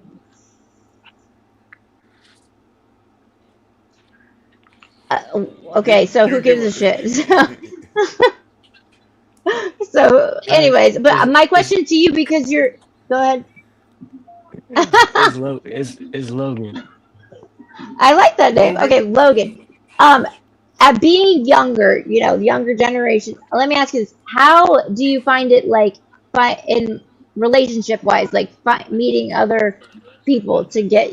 Speaker 3: Okay, so who gives a shit? So, anyways, but
Speaker 9: Is
Speaker 3: my question to you, because you're, go ahead.
Speaker 9: is Logan.
Speaker 3: I like that name.
Speaker 1: Logan?
Speaker 3: Okay, Logan. At being younger, younger generation. Let me ask you this: how do you find it, like, in relationship wise, like meeting other people to get,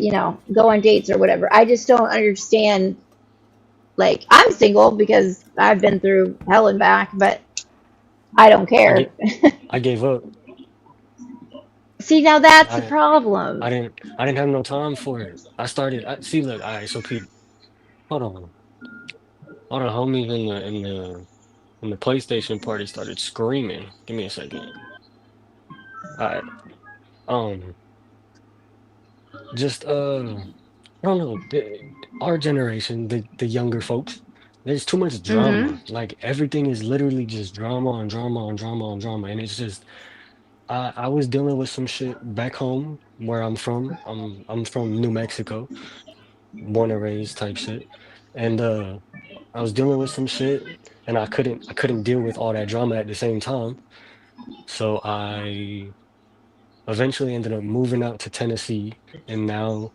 Speaker 3: go on dates or whatever? I just don't understand. Like, I'm single because I've been through hell and back, but I don't
Speaker 9: I
Speaker 3: care.
Speaker 9: get I gave up.
Speaker 3: See, now that's the
Speaker 9: I
Speaker 3: problem.
Speaker 9: I didn't have no time for it. See, look, all right, so Pete, hold on. All the homies in the PlayStation party started screaming. Give me a second. All right. Um, just I don't know. Our generation, the younger folks, there's too much
Speaker 3: Mm-hmm.
Speaker 9: drama. Like, everything is literally just drama on drama on drama on drama, and it's just I was dealing with some shit back home where I'm from. I'm from New Mexico, born and raised type shit. And I was dealing with some shit and I couldn't deal with all that drama at the same time. So I eventually ended up moving out to Tennessee, and now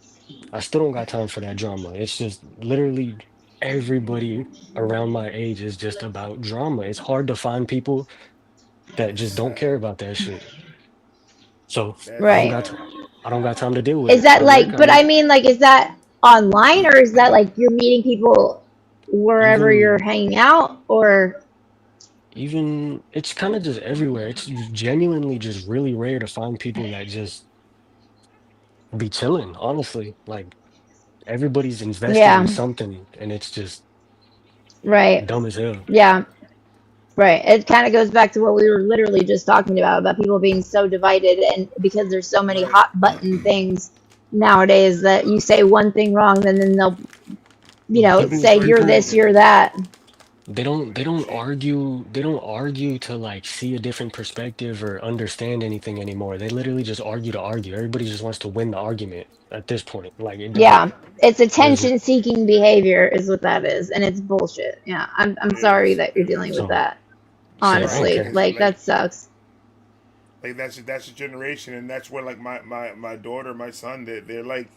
Speaker 9: I still don't got time for that drama. It's just literally everybody around my age is just about drama. It's hard to find people that
Speaker 1: It's
Speaker 9: just don't
Speaker 1: sad.
Speaker 9: care about that shit. So
Speaker 1: That's
Speaker 9: I don't
Speaker 3: Right.
Speaker 9: got
Speaker 1: sad.
Speaker 9: I don't got time to deal with
Speaker 3: Is
Speaker 9: it.
Speaker 3: that
Speaker 9: I work,
Speaker 3: like,
Speaker 9: I
Speaker 3: but I
Speaker 9: make
Speaker 3: mean, like, is that online or is that like you're meeting people wherever you're
Speaker 9: even
Speaker 3: hanging out or?
Speaker 9: even it's kind of just everywhere. It's genuinely just really rare to find people that just be chilling, honestly. Like everybody's invested in
Speaker 3: Yeah,
Speaker 9: something and it's just
Speaker 3: right.
Speaker 9: dumb as hell.
Speaker 3: Yeah, right. It kind of goes back to what we were literally just talking about people being so divided and because there's so many
Speaker 1: Right.
Speaker 3: hot button things nowadays that you say one thing wrong, then they'll,
Speaker 9: People
Speaker 3: say you're
Speaker 1: People.
Speaker 3: this,
Speaker 9: people
Speaker 3: you're that.
Speaker 9: they don't argue to like see a different perspective or understand anything anymore. They literally just argue to argue. Everybody just wants to win the argument at this point. Like it doesn't
Speaker 3: Yeah, it's
Speaker 9: there's
Speaker 3: attention seeking behavior is what that is, and it's bullshit. Yeah, I'm
Speaker 1: It
Speaker 3: sorry
Speaker 1: is.
Speaker 3: that you're
Speaker 1: It
Speaker 3: dealing
Speaker 1: is.
Speaker 3: with
Speaker 9: so
Speaker 3: that.
Speaker 9: so I don't
Speaker 3: Honestly,
Speaker 9: care.
Speaker 1: It's
Speaker 3: like
Speaker 1: like
Speaker 3: that sucks.
Speaker 1: that's a generation, and that's where like my daughter, my son, they're like,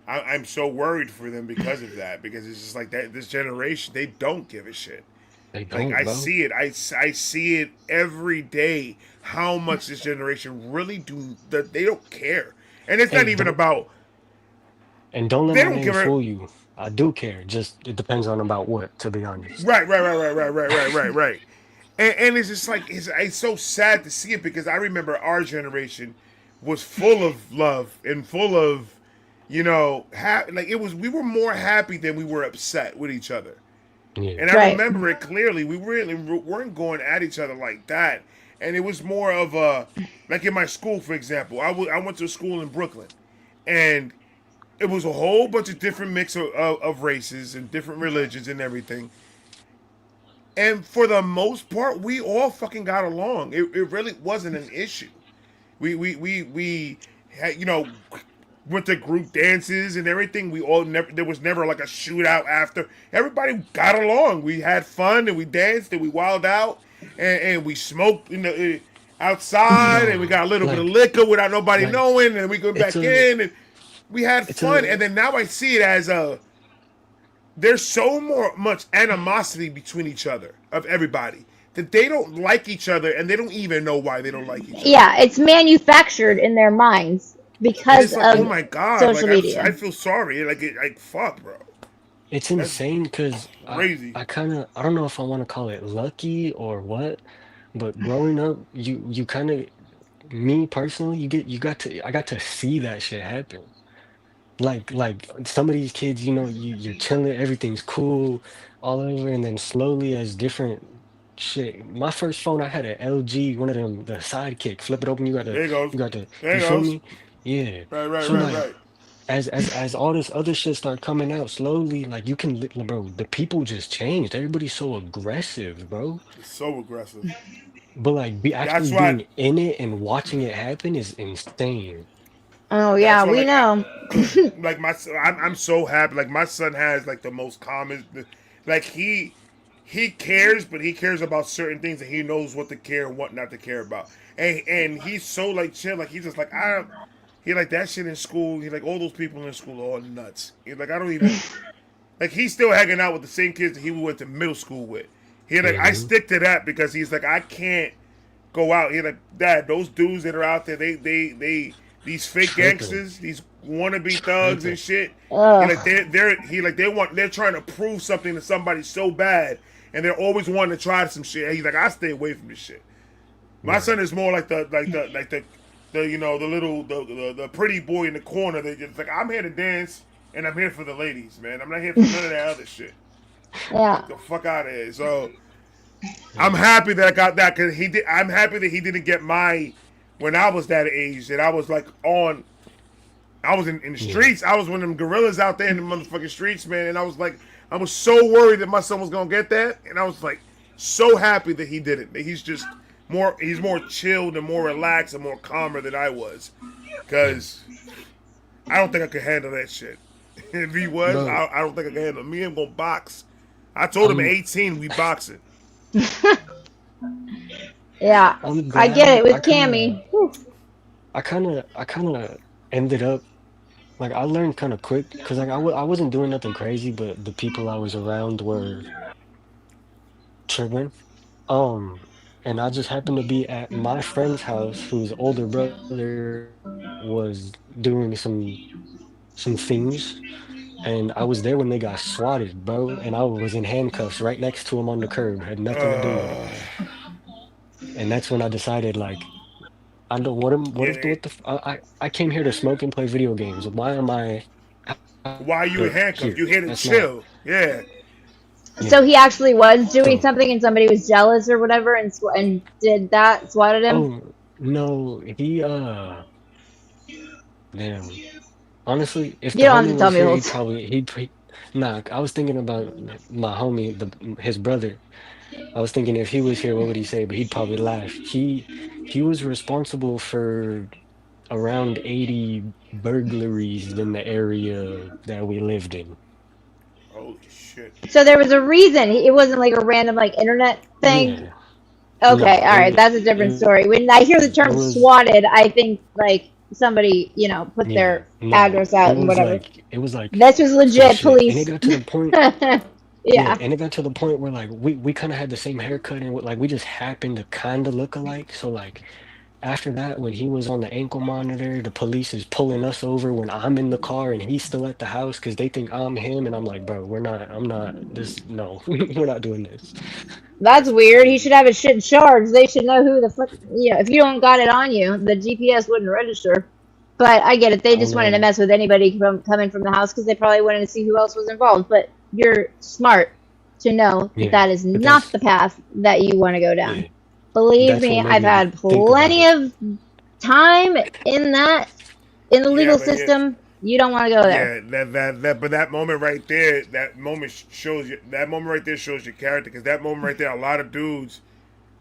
Speaker 1: I'm so worried for them because of that, because it's just like that this generation, they don't give a shit.
Speaker 9: They
Speaker 1: Like
Speaker 9: don't,
Speaker 1: I
Speaker 9: bro.
Speaker 1: see it, I see it every day. How much this generation really do that they don't care, and it's not
Speaker 9: Hey,
Speaker 1: even
Speaker 9: don't
Speaker 1: about
Speaker 9: and don't let
Speaker 1: they
Speaker 9: my
Speaker 1: don't
Speaker 9: name
Speaker 1: give a
Speaker 9: fool you. I do care. Just it depends on about what, to be honest.
Speaker 1: right. And it's just like it's so sad to see it because I remember our generation was full of love and full of like it was we were more happy than we were upset with each other.
Speaker 9: Yeah.
Speaker 1: And I
Speaker 3: Right.
Speaker 1: remember it clearly. We really weren't going at each other like that. And it was more of a, like in my school, for example. I went to a school in Brooklyn. And it was a whole bunch of different mix of races and different religions and everything. And for the most part, we all fucking got along. It really wasn't an issue. We had, went to group dances and everything. We all never there was never like a shootout after. Everybody got along. We had fun and we danced and we wilded out and we smoked outside and we
Speaker 9: No,
Speaker 1: got a little bit of
Speaker 9: like
Speaker 1: liquor without nobody
Speaker 9: like
Speaker 1: knowing and we go
Speaker 9: it's
Speaker 1: back
Speaker 9: a
Speaker 1: in and we had
Speaker 9: it's
Speaker 1: fun.
Speaker 9: a
Speaker 1: And then now I see it as a there's so more much animosity between each other of everybody that they don't like each other and they don't even know why they don't like each other.
Speaker 3: Yeah, it's manufactured in their minds
Speaker 1: And
Speaker 3: because
Speaker 1: it's like, oh
Speaker 3: of
Speaker 1: my god,
Speaker 3: social
Speaker 1: like I
Speaker 3: media.
Speaker 1: feel sorry, like fuck, bro,
Speaker 9: it's
Speaker 1: that's
Speaker 9: insane because
Speaker 1: crazy.
Speaker 9: I don't know if I want to call it lucky or what, but growing up, you kind of me personally, you got to I got to see that shit happen. Like some of these kids, you're chilling, everything's cool, all over, and then slowly as different shit. My first phone, I had an LG, one of them, the Sidekick. Flip it open,
Speaker 1: There it goes,
Speaker 9: you got the,
Speaker 1: there it
Speaker 9: you feel
Speaker 1: goes.
Speaker 9: me? Yeah. So
Speaker 1: Right,
Speaker 9: like,
Speaker 1: right.
Speaker 9: as all this other shit start coming out slowly, like you can, bro, the people just changed. Everybody's so aggressive, bro.
Speaker 1: It's so aggressive.
Speaker 9: But like, be
Speaker 1: That's
Speaker 9: actually
Speaker 1: why.
Speaker 9: being in it and watching it happen is insane.
Speaker 3: Oh
Speaker 1: That's
Speaker 3: yeah,
Speaker 1: why.
Speaker 3: we know.
Speaker 1: Like I'm so happy. Like my son has like the most common. Like he cares, but he cares about certain things, and he knows what to care and what not to care about. And he's so like chill. Like he's just like I don't. He like that shit in school. He like all those people in school are all nuts. He's like I don't even like he's still hanging out with the same kids that he went to middle school with. He like I
Speaker 9: Hmm.
Speaker 1: stick to that because he's like I can't go out. He like Dad, those dudes that are out there, they these fake
Speaker 9: Tripping,
Speaker 1: gangsters, these wannabe thugs and
Speaker 9: tripping.
Speaker 1: shit. He like
Speaker 3: Ugh.
Speaker 1: they're trying to prove something to somebody so bad, and they're always wanting to try some shit. And he's like I stay away from this shit. My son
Speaker 9: Right.
Speaker 1: is more like the the little the pretty boy in the corner. They just like I'm here to dance and I'm here for the ladies, man. I'm not here for none of that other shit.
Speaker 3: Yeah.
Speaker 1: Get the fuck out of here. So I'm
Speaker 9: Yeah.
Speaker 1: happy that I got that because he did. I'm happy that he didn't get my when I was that age. That I was like on. I was in the
Speaker 9: Yeah.
Speaker 1: streets. I was one of them gorillas out there in the motherfucking streets, man. And I was like, I was so worried that my son was gonna get that, and I was like, so happy that he didn't. That he's just He's more chilled and more relaxed and more calmer than I was, because I don't think I could handle that shit. If he was,
Speaker 9: Bro,
Speaker 1: I don't think I could handle it. Me and him gonna box. I told him at
Speaker 9: I'm
Speaker 1: 18 we boxing.
Speaker 3: Yeah,
Speaker 9: I'm
Speaker 3: I get
Speaker 9: glad
Speaker 3: it with Cammy. Whew.
Speaker 9: I kind of ended up like I learned kind of quick because like I wasn't doing nothing crazy, but the people I was around were tripping. Um, and I just happened to be at my friend's house, whose older brother was doing some things, and I was there when they got swatted, bro, and I was in handcuffs right next to him on the curb, had nothing to do with it.
Speaker 1: Uh,
Speaker 9: And that's when I decided, like, I don't
Speaker 1: yeah.
Speaker 9: I came here to smoke and play video games. Why am I
Speaker 1: Why are you in handcuffs?
Speaker 9: here?
Speaker 1: You here to
Speaker 9: That's not,
Speaker 1: chill? Yeah.
Speaker 9: yeah.
Speaker 3: So he actually was doing
Speaker 9: So,
Speaker 3: something, and somebody was jealous or whatever, and did that, swatted him.
Speaker 9: oh no, damn. Honestly, if
Speaker 3: You
Speaker 9: the
Speaker 3: don't have to
Speaker 9: homie
Speaker 3: tell
Speaker 9: was
Speaker 3: me the
Speaker 9: here,
Speaker 3: whole.
Speaker 9: nah, I was thinking about my homie, his brother. I was thinking if he was here, what would he say? But he'd probably laugh. He was responsible for around 80 burglaries in the area that we lived in.
Speaker 1: Holy shit.
Speaker 3: So there was a reason. It wasn't like a random like internet thing.
Speaker 9: Yeah.
Speaker 3: Okay,
Speaker 9: Nah,
Speaker 3: all right, that's a different story. When I hear the
Speaker 9: it
Speaker 3: term
Speaker 9: was
Speaker 3: swatted, I think like somebody, put
Speaker 9: yeah,
Speaker 3: their
Speaker 9: no.
Speaker 3: address out and whatever.
Speaker 9: It was like
Speaker 3: This was
Speaker 9: some
Speaker 3: legit
Speaker 9: shit. And it
Speaker 3: police.
Speaker 9: got to the point, yeah,
Speaker 3: Yeah,
Speaker 9: and it got to the point where like we kind of had the same haircut and like we just happened to kind of look alike. So like after that, when he was on the ankle monitor, the police is pulling us over when I'm in the car and he's still at the house because they think I'm him. And I'm like, bro, I'm not this. No, we're not doing this.
Speaker 3: that's
Speaker 1: That's
Speaker 3: weird. He
Speaker 1: crazy.
Speaker 3: should have his shit charged. They should know who the fuck. If you don't got it on you, the GPS wouldn't register. But I get it. They
Speaker 9: I
Speaker 3: just wanted to
Speaker 9: know.
Speaker 3: mess with anybody from coming from the house because they probably wanted to see who else was involved. But you're smart to know that
Speaker 9: Yeah,
Speaker 3: that is
Speaker 9: but
Speaker 3: not the path that you want to go down.
Speaker 9: yeah,
Speaker 3: Believe
Speaker 9: that's what
Speaker 3: me,
Speaker 9: made
Speaker 3: I've
Speaker 9: me
Speaker 3: had
Speaker 9: think about
Speaker 3: plenty
Speaker 9: it.
Speaker 3: of time in the
Speaker 1: Yeah,
Speaker 3: legal
Speaker 1: but yeah.
Speaker 3: system. You don't want to go there.
Speaker 1: Yeah, but that moment right there, that moment shows you. That moment right there shows your character, because that moment right there, a lot of dudes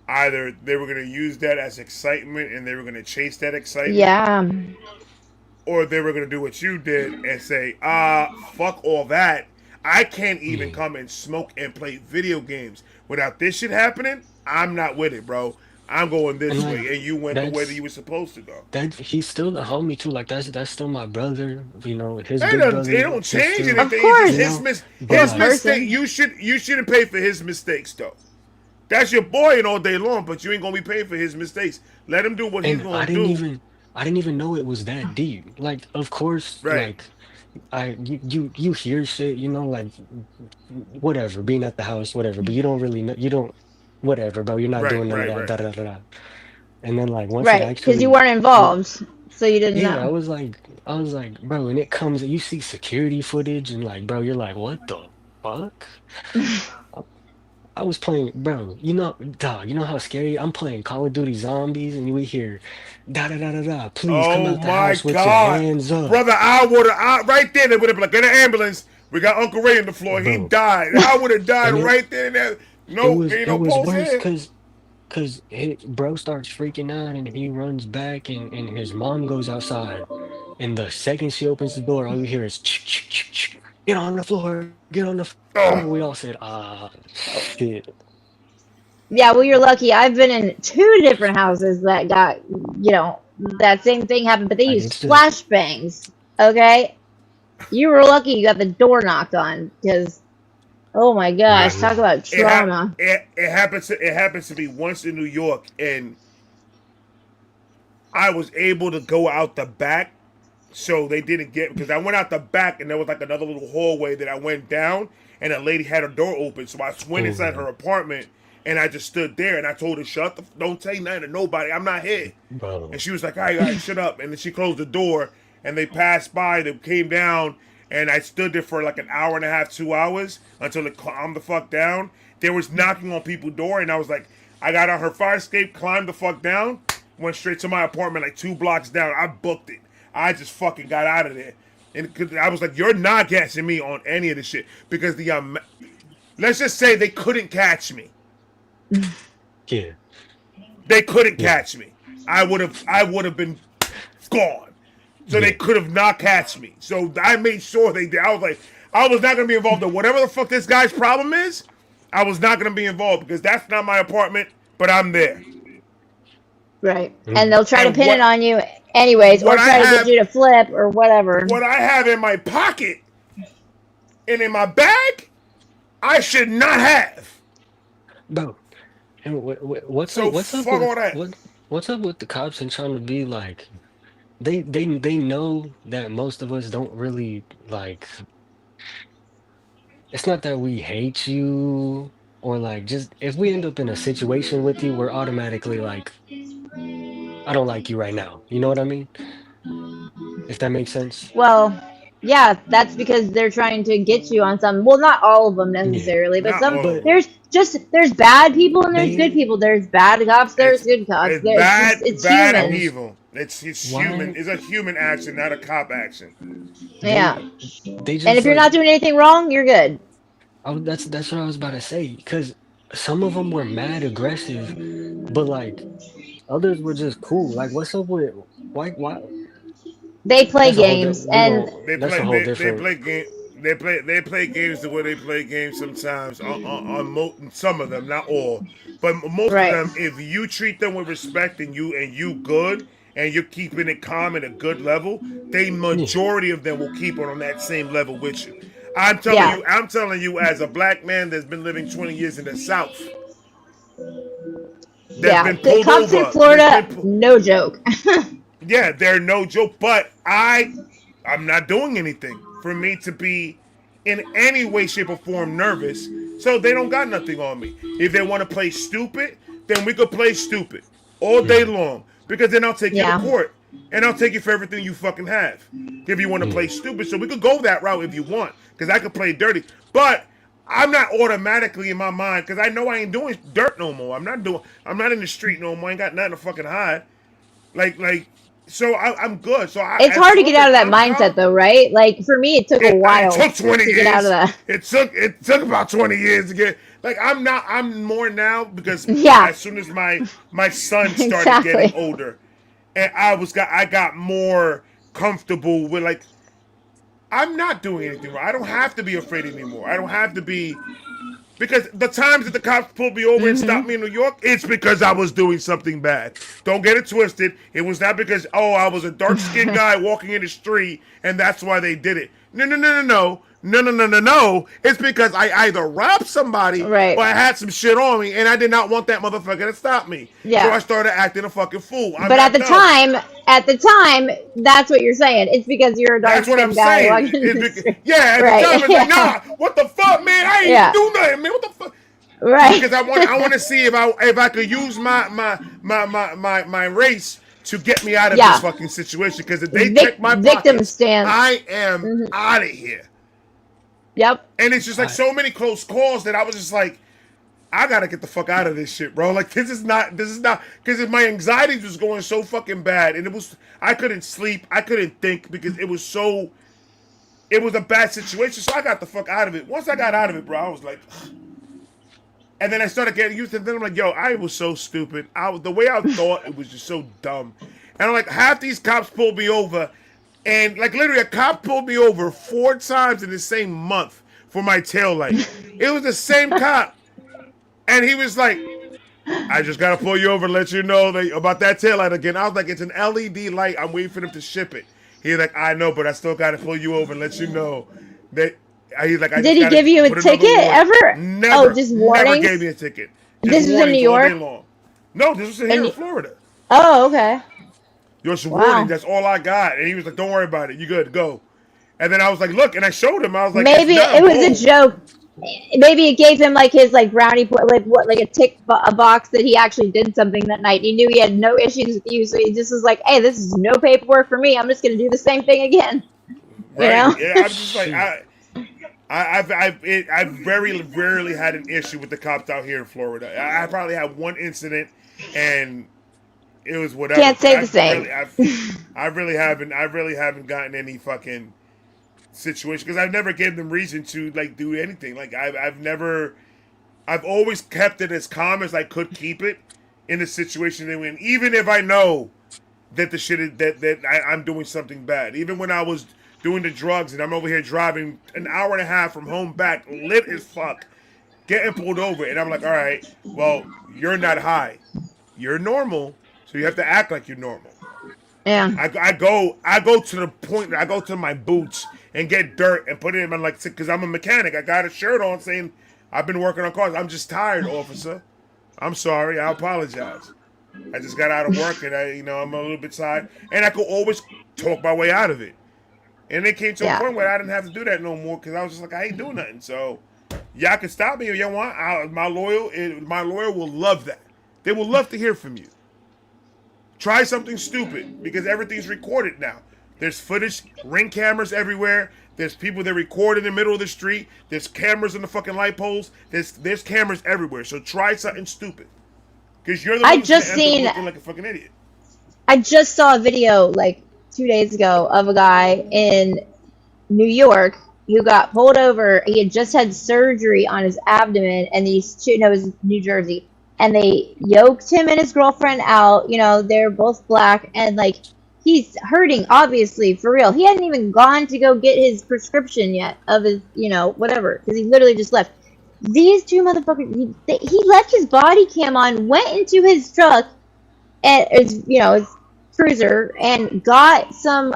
Speaker 1: either they were gonna use that as excitement and they were gonna chase that excitement,
Speaker 3: Yeah,
Speaker 1: or they were gonna do what you did and say, fuck all that. I can't even
Speaker 9: Yeah,
Speaker 1: come and smoke and play video games without this shit happening. I'm not with it, bro. I'm going
Speaker 9: and
Speaker 1: this
Speaker 9: like
Speaker 1: way, and you went the way that
Speaker 9: that's
Speaker 1: you were supposed to go.
Speaker 9: he's still the homie too. Like that's still my brother. His
Speaker 1: It
Speaker 9: big
Speaker 1: it
Speaker 9: brother
Speaker 1: don't
Speaker 9: is
Speaker 1: change
Speaker 9: still,
Speaker 3: of
Speaker 1: anything. It's just
Speaker 3: course.
Speaker 9: but
Speaker 3: Poor
Speaker 1: his
Speaker 9: like
Speaker 1: mistake.
Speaker 3: person.
Speaker 1: You shouldn't pay for his mistakes though. That's your boy and all day long, but you ain't gonna be paying for his mistakes. Let him do what he's
Speaker 9: and
Speaker 1: gonna do.
Speaker 9: I didn't even know it was that deep. Like of course,
Speaker 1: Right,
Speaker 9: like you hear shit, like whatever, being at the house, whatever, but you don't really know, you don't, whatever, bro, you're not
Speaker 1: right,
Speaker 9: doing none of
Speaker 1: right,
Speaker 9: that,
Speaker 1: right.
Speaker 9: da da da da. And then like once it
Speaker 3: Right, because you
Speaker 9: actually,
Speaker 3: weren't
Speaker 9: w-
Speaker 3: involved, so you didn't
Speaker 9: yeah,
Speaker 3: know.
Speaker 9: I was like, bro, and it comes, you see security footage, and like, bro, you're like, what the fuck? I, I was playing, bro, dog, you know how scary? I'm playing Call of Duty Zombies, and we hear, da da da da da, please come
Speaker 1: Oh
Speaker 9: out the
Speaker 1: my
Speaker 9: house with your
Speaker 1: God,
Speaker 9: hands up,
Speaker 1: brother! I would have right there. They would have been like, get an ambulance. We got Uncle Ray on the floor. He
Speaker 9: bro.
Speaker 1: died. I would have died
Speaker 9: And
Speaker 1: right there and there. No, ain't
Speaker 9: it
Speaker 1: no
Speaker 9: was
Speaker 1: pulse
Speaker 9: worse
Speaker 1: here.
Speaker 9: because bro starts freaking out and he runs back and his mom goes outside. And the second she opens the door, all you hear is get on the floor, get on the floor.
Speaker 1: Ugh.
Speaker 9: We all said, ah, shit.
Speaker 3: Yeah, well, you're lucky. I've been in two different houses that got, that same thing happened, but they
Speaker 9: Like
Speaker 3: used
Speaker 9: it's just,
Speaker 3: flashbangs. Okay, you were lucky you got the door knocked on because, oh my
Speaker 9: yeah,
Speaker 3: gosh, talk
Speaker 9: no.
Speaker 3: about trauma.
Speaker 1: It happens to me once in New York, and I was able to go out the back, so they didn't get, because I went out the back and there was like another little hallway that I went down, and a lady had her door open, so I went inside her
Speaker 9: Oh,
Speaker 1: apartment and I just stood there and I told her, don't say nothing to nobody. I'm not here. And
Speaker 9: bro.
Speaker 1: she was like, all right, shut up. And then she closed the door, and they passed by, they came down, and I stood there for like an hour and a half, 2 hours until it calmed the fuck down. They was knocking on people's door, and I was like, I got on her fire escape, climbed the fuck down, went straight to my apartment like 2 blocks down. I booked it. I just fucking got out of there. And 'cause I was like, you're not catching me on any of this shit. Because let's just say they couldn't catch me.
Speaker 9: Yeah.
Speaker 1: they couldn't catch me. I would have been gone. So they could have not catch me. So I made sure they did. I was like, I was not gonna be involved in whatever the fuck this guy's problem is. I was not gonna be involved because that's not my apartment, but I'm there.
Speaker 3: Right. And they'll try to pin
Speaker 1: what-
Speaker 3: it on you anyways, or
Speaker 1: what I
Speaker 3: try to
Speaker 1: have-
Speaker 3: get you to flip or whatever.
Speaker 1: What I have in my pocket and in my bag, I should not have.
Speaker 9: Bro, and what's
Speaker 1: So
Speaker 9: up? What's up
Speaker 1: fuck all
Speaker 9: with
Speaker 1: that.
Speaker 9: what's up with the cops and trying to be like they know that most of us don't really like. It's not that we hate you or like just if we end up in a situation with you, we're automatically like, I don't like you right now. You know what I mean? If that makes sense.
Speaker 3: Well, yeah, that's because they're trying to get you on some. Well, not all of them
Speaker 9: Yeah.
Speaker 3: necessarily, but
Speaker 1: Not
Speaker 3: some.
Speaker 1: all of them.
Speaker 3: There's bad people and there's
Speaker 9: They-
Speaker 3: good people. There's bad cops. There's good cops.
Speaker 1: It's
Speaker 3: There's
Speaker 1: bad,
Speaker 3: it's
Speaker 1: bad and
Speaker 3: humans.
Speaker 1: evil. It's
Speaker 9: Why-
Speaker 1: human. It's a human action, not a cop action.
Speaker 3: Yeah.
Speaker 9: They just
Speaker 3: And if you're
Speaker 9: like,
Speaker 3: not doing anything wrong, you're good.
Speaker 9: that's what I was about to say. Because some of them were mad aggressive, but like others were just cool. Like, what's up with why?
Speaker 3: They play
Speaker 9: That's a whole
Speaker 3: games,
Speaker 9: we
Speaker 3: and
Speaker 9: gon- that's a whole
Speaker 1: They
Speaker 9: different.
Speaker 1: play game. They play games the way they play games sometimes. Some of them, not all, but most
Speaker 3: Right.
Speaker 1: of them. If you treat them with respect and you good and you're keeping it calm at a good level, the majority of them will keep it on that same level with you. I'm telling you, as a black man that's been living 20 years in the South,
Speaker 3: yeah,
Speaker 1: been
Speaker 3: the
Speaker 1: pulled
Speaker 3: cops
Speaker 1: over.
Speaker 3: in Florida,
Speaker 1: That's been
Speaker 3: no joke.
Speaker 1: Yeah, they're no joke, but I'm not doing anything for me to be in any way, shape, or form nervous. So they don't got nothing on me. If they want to play stupid, then we could play stupid all day long. Because then I'll take you to court. And I'll take you for everything you fucking have. If you want to play stupid. So we could go that route if you want. Because I could play dirty. But I'm not automatically in my mind, because I know I ain't doing dirt no more. I'm not in the street no more. I ain't got nothing to fucking hide. So I'm good. So
Speaker 3: It's hard to get out of that mindset, though, right? Like for me, it took a while
Speaker 1: It took 20
Speaker 3: to
Speaker 1: years.
Speaker 3: get out of that.
Speaker 1: It took about 20 years to get. Like I'm more now because
Speaker 3: Yeah.
Speaker 1: as soon as my son started
Speaker 3: Exactly.
Speaker 1: getting older, and I got more comfortable with like, I'm not doing anything wrong. I don't have to be afraid anymore. I don't have to be. Because the times that the cops pulled me over and stopped me in New York, it's because I was doing something bad. Don't get it twisted. It was not because, I was a dark-skinned guy walking in the street, and that's why they did it. No. It's because I either robbed somebody
Speaker 3: Right.
Speaker 1: or I had some shit on me, and I did not want that motherfucker to stop me.
Speaker 3: Yeah.
Speaker 1: So I started acting a fucking fool.
Speaker 3: But at the time, that's what you're saying. It's because you're a dark
Speaker 1: That's what I'm
Speaker 3: skinned guy
Speaker 1: saying.
Speaker 3: walking in the street.
Speaker 1: Yeah, at
Speaker 3: Right.
Speaker 1: the time, it's like, nah, what the fuck, man? I ain't do nothing, man. What the fuck?
Speaker 3: Right.
Speaker 1: Because I want to see if I could use my race to get me out of this fucking situation. Because if they check my
Speaker 3: victim
Speaker 1: pockets,
Speaker 3: stance.
Speaker 1: I am out of here.
Speaker 3: Yep.
Speaker 1: And it's just like so many close calls that I was just like, I gotta get the fuck out of this shit, bro. Like this is not because my anxiety was going so fucking bad, and I couldn't sleep, I couldn't think because it was a bad situation. So I got the fuck out of it. Once I got out of it, bro, I was like, and then I started getting used to it. Then I'm like, yo, I was so stupid. The way I thought it was just so dumb. And I'm like, half these cops pulled me over, and like literally a cop pulled me over 4 times in the same month for my tail light. It was the same cop. And he was like, I just gotta pull you over and let you know about that taillight again. I was like, it's an LED light. I'm waiting for them to ship it. He's like, I know, but I still gotta pull you over and let you know that. He's like,
Speaker 3: Did he give you a ticket ever?
Speaker 1: Never.
Speaker 3: Oh, just warnings?
Speaker 1: Never gave me a ticket.
Speaker 3: This was in New York?
Speaker 1: No, this was here in Florida.
Speaker 3: Oh, okay.
Speaker 1: Just warning. That's all I got. And he was like, don't worry about it. You good? Go. And then I was like, look, and I showed him. I was like,
Speaker 3: maybe it was a joke. Maybe it gave him like his brownie point, like a tick a box that he actually did something that night. He knew he had no issues with you, so he just was like, "Hey, this is no paperwork for me. I'm just gonna do the same thing again."
Speaker 1: Right.
Speaker 3: You know?
Speaker 1: Yeah, I'm just like I've very rarely had an issue with the cops out here in Florida. I probably had one incident, and it was whatever.
Speaker 3: Can't say the same.
Speaker 1: I really haven't gotten any fucking situation because I've never given them reason to do anything. Like I've always kept it as calm as I could keep it in the situation they're in, even if I know that the shit is, I'm doing something bad. Even when I was doing the drugs and I'm over here driving an hour and a half from home back, lit as fuck, getting pulled over, and I'm like, all right, well, you're not high, you're normal, so you have to act like you're normal.
Speaker 3: Yeah.
Speaker 1: I go to the point. I go to my boots and get dirt and put it in my like because I'm a mechanic. I got a shirt on saying I've been working on cars. I'm just tired, officer. I'm sorry. I apologize. I just got out of work and I'm a little bit tired, and I could always talk my way out of it. And it came to a
Speaker 3: Yeah.
Speaker 1: point where I didn't have to do that no more because I was just like I ain't doing nothing. So y'all can stop me if y'all want. My lawyer will love that. They will love to hear from you. Try something stupid because everything's recorded now. There's footage, ring cameras everywhere. There's people that record in the middle of the street. There's cameras on the fucking light poles. There's cameras everywhere. So try something stupid because you're the one that's gonna end up looking like a fucking idiot.
Speaker 3: I just saw a video like 2 days ago of a guy in New York who got pulled over. He had just had surgery on his abdomen, and it was New Jersey, and they yoked him and his girlfriend out. They're both black, and like he's hurting, obviously, for real. He hadn't even gone to go get his prescription yet of his, whatever, because he literally just left. These two motherfuckers, he left his body cam on, went into his truck, and his cruiser, and got some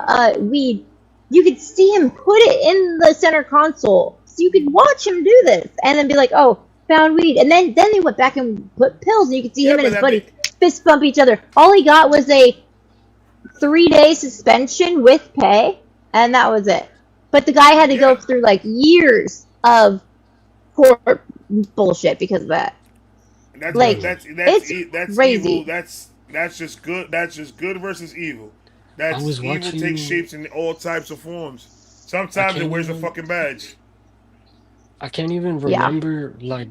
Speaker 3: weed. You could see him put it in the center console, so you could watch him do this, and then be like, "Oh, found weed," and then they went back and put pills, and you could see him and his buddy fist bump each other. All he got was a 3-day suspension with pay, and that was it. But the guy had to go through like years of court bullshit because of that.
Speaker 1: That's
Speaker 3: crazy.
Speaker 1: Evil. That's just good. That's just good versus evil. Evil takes shapes in all types of forms. Sometimes it wears a fucking badge.
Speaker 9: I can't even remember like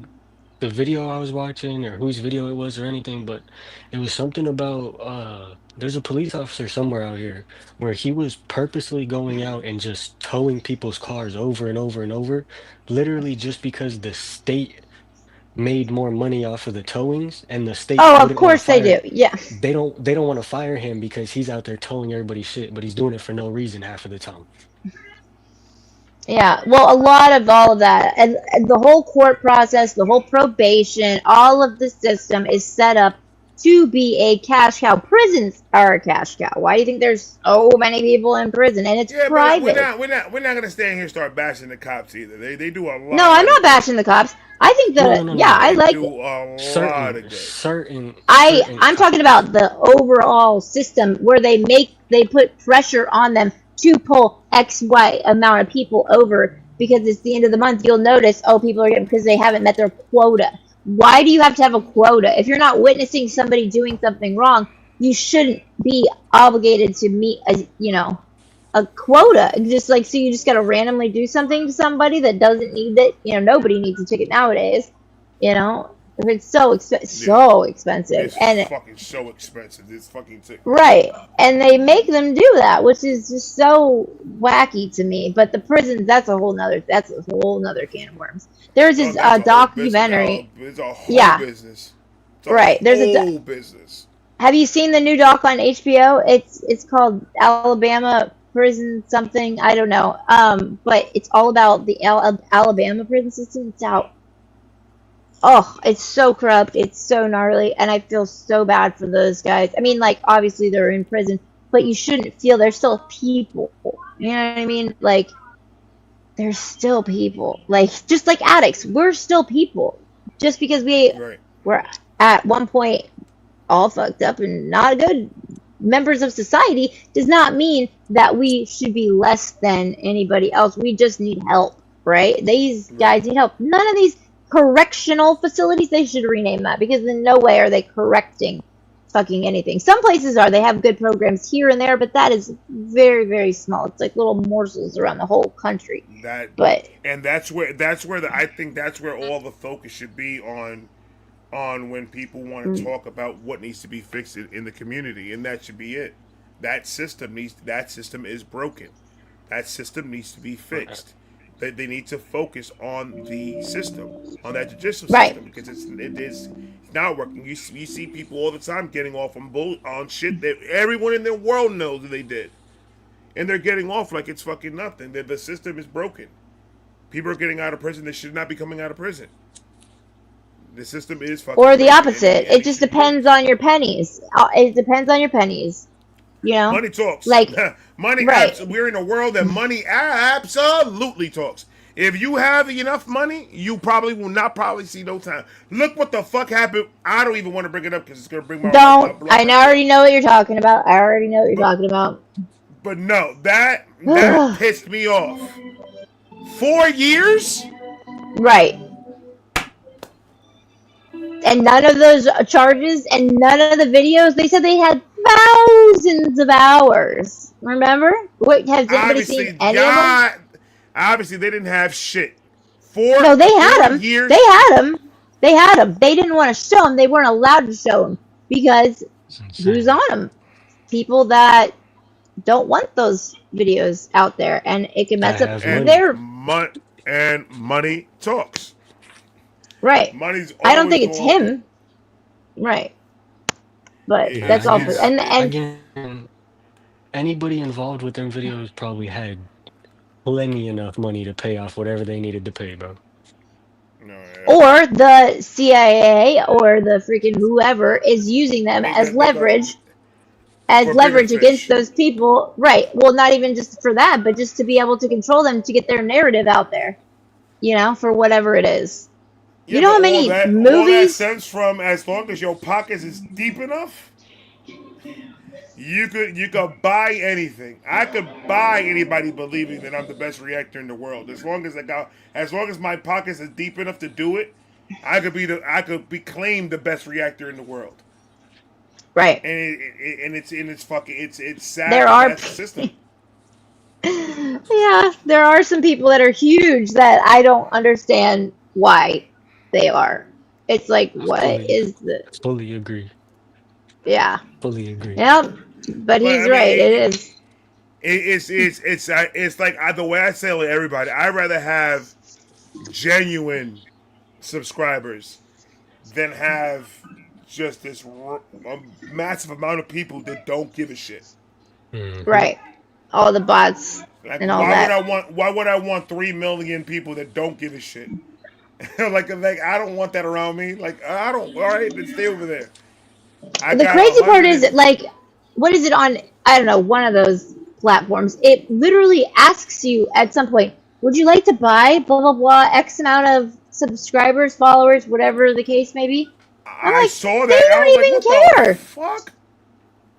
Speaker 9: the video I was watching or whose video it was or anything, but it was something about there's a police officer somewhere out here where he was purposely going out and just towing people's cars over and over and over, literally just because the state made more money off of the towings and the state
Speaker 3: of course they do. Yeah.
Speaker 9: They don't want to fire him because he's out there towing everybody's shit, but he's doing it for no reason half of the time.
Speaker 3: Yeah, well, a lot of all of that, and the whole court process, the whole probation, all of the system is set up to be a cash cow. Prisons are a cash cow. Why do you think there's so many people in prison? And it's private.
Speaker 1: We're not gonna stand here and start bashing the cops either. They do a lot.
Speaker 3: No, I'm not bashing the cops. I think that I like
Speaker 9: certain.
Speaker 3: I'm talking about the overall system where they put pressure on them to pull XY amount of people over because it's the end of the month. You'll notice, people are getting because they haven't met their quota. Why do you have to have a quota? If you're not witnessing somebody doing something wrong, you shouldn't be obligated to meet a quota. Just like, so you just got to randomly do something to somebody that doesn't need it. Nobody needs a ticket nowadays. If it's so expensive,
Speaker 1: it's
Speaker 3: and
Speaker 1: fucking so expensive. It's fucking sick.
Speaker 3: Right, and they make them do that, which is just so wacky to me. But the prisons, that's a whole nother can of worms. There's this documentary.
Speaker 1: It's a whole business.
Speaker 3: There's a whole
Speaker 1: business.
Speaker 3: Have you seen the new doc on HBO? It's called Alabama Prison something. I don't know. But it's all about the Alabama prison system. It's out. Oh, it's so corrupt. It's so gnarly. And I feel so bad for those guys. I mean, like, obviously they're in prison, but you shouldn't feel they're still people. You know what I mean? Like, they're still people. Like, just like addicts, we're still people. Just because we're at one point all fucked up and not good members of society does not mean that we should be less than anybody else. We just need help, right? These guys need help. None of these correctional facilities, they should rename that, because in no way are they correcting fucking anything. Some places they have good programs here and there, but that is very, very small. It's like little morsels around the whole country.
Speaker 1: I think that's where all the focus should be on when people want to talk about what needs to be fixed in the community, and that should be it. That system is broken. That system needs to be fixed. They need to focus on the system, on that judicial
Speaker 3: Right.
Speaker 1: system, because it's not working. You see people all the time getting off on shit that everyone in the world knows that they did, and they're getting off like it's fucking nothing. The system is broken. People are getting out of prison. They should not be coming out of prison. The system is fucking
Speaker 3: Or the
Speaker 1: broken,
Speaker 3: opposite.
Speaker 1: and
Speaker 3: It just depends on your pennies. It depends on your pennies. You know?
Speaker 1: Money talks.
Speaker 3: Like,
Speaker 1: money.
Speaker 3: right.
Speaker 1: We're in a world that money absolutely talks. If you have enough money, you probably will not see no time. Look what the fuck happened. I don't even want to bring it up because it's gonna bring my
Speaker 3: Don't.
Speaker 1: blood
Speaker 3: I
Speaker 1: pressure.
Speaker 3: already know what you're talking about. I already know what you're talking about.
Speaker 1: But no, that pissed me off. 4 years?
Speaker 3: Right. And none of those charges and none of the videos, they said they had thousands of hours. Remember? What, has anybody seen any of them?
Speaker 1: Obviously, they didn't have shit.
Speaker 3: No, they had them.
Speaker 1: Years.
Speaker 3: They had them. They had them. They didn't want to show them. They weren't allowed to show them because who's on them? People that don't want those videos out there, and it can mess up their.
Speaker 1: And money talks.
Speaker 3: Right.
Speaker 1: Money's.
Speaker 3: I don't think it's him. Right. But
Speaker 9: Yeah,
Speaker 3: that's all. And
Speaker 9: again, anybody involved with them videos probably had plenty enough money to pay off whatever they needed to pay, bro.
Speaker 3: Or the CIA or the freaking whoever is using them as leverage. As leverage against those people. Right. Well, not even just for that, but just to be able to control them to get their narrative out there. You know, for whatever it is.
Speaker 1: Yeah,
Speaker 3: you know how many movies?
Speaker 1: All that stems from as long as your pockets is deep enough, you could buy anything. I could buy anybody believing that I'm the best reactor in the world. As long as my pockets is deep enough to do it, I could be claimed the best reactor in the world.
Speaker 3: Right.
Speaker 1: And it's sad.
Speaker 3: There are
Speaker 1: that's the system.
Speaker 3: Yeah, there are some people that are huge that I don't understand why they are. It's like, what is the?
Speaker 9: Fully agree.
Speaker 3: Yeah.
Speaker 9: Fully agree.
Speaker 3: Yep. But he's right. It is.
Speaker 1: It's like the way I say to everybody. I'd rather have genuine subscribers than have just this massive amount of people that don't give a shit.
Speaker 3: Right. All the bots and all that.
Speaker 1: Why would I want 3 million people that don't give a shit? like I don't want that around me. Like I don't. All right, then stay over there.
Speaker 3: The crazy part is like, what is it on? I don't know, one of those platforms. It literally asks you at some point, would you like to buy blah blah blah X amount of subscribers, followers, whatever the case may be?
Speaker 1: I saw that.
Speaker 3: They don't even care.
Speaker 1: The fuck?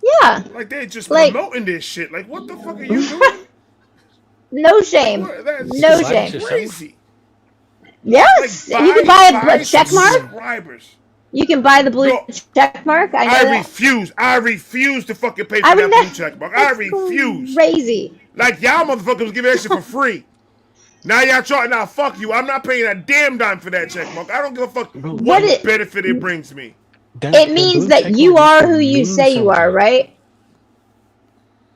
Speaker 3: Yeah.
Speaker 1: Like they're just promoting this shit. Like what the fuck are you doing?
Speaker 3: No shame. No shame.
Speaker 1: Crazy.
Speaker 3: Yes.
Speaker 1: Like
Speaker 3: you can buy a check mark.
Speaker 1: Subscribers.
Speaker 3: You can buy the blue check mark. I
Speaker 1: refuse. I refuse to fucking pay for that blue check mark. I refuse.
Speaker 3: Crazy.
Speaker 1: Like y'all motherfuckers give that shit for free. Now y'all trying. Now fuck you. I'm not paying a damn dime for that check mark. I don't give a fuck what benefit it brings me.
Speaker 3: It means that you are who you say you are, right?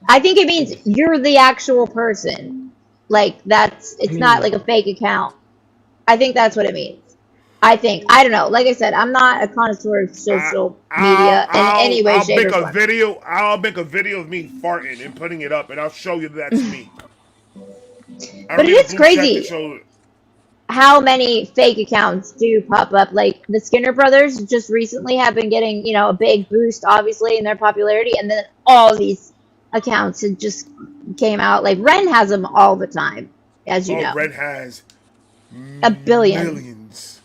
Speaker 3: I think it means you're the actual person. Like it's not like a fake account. I think that's what it means. I don't know. Like I said, I'm not a connoisseur of social media in any way, shape, or form.
Speaker 1: I'll make a video of me farting and putting it up, and I'll show you that's me.
Speaker 3: But it's crazy how many fake accounts do pop up. Like the Skinner brothers just recently have been getting, a big boost, obviously, in their popularity, and then all these accounts had just came out. Like Ren has them all the time, as you know.
Speaker 1: Ren has
Speaker 3: a billion.
Speaker 1: Millions.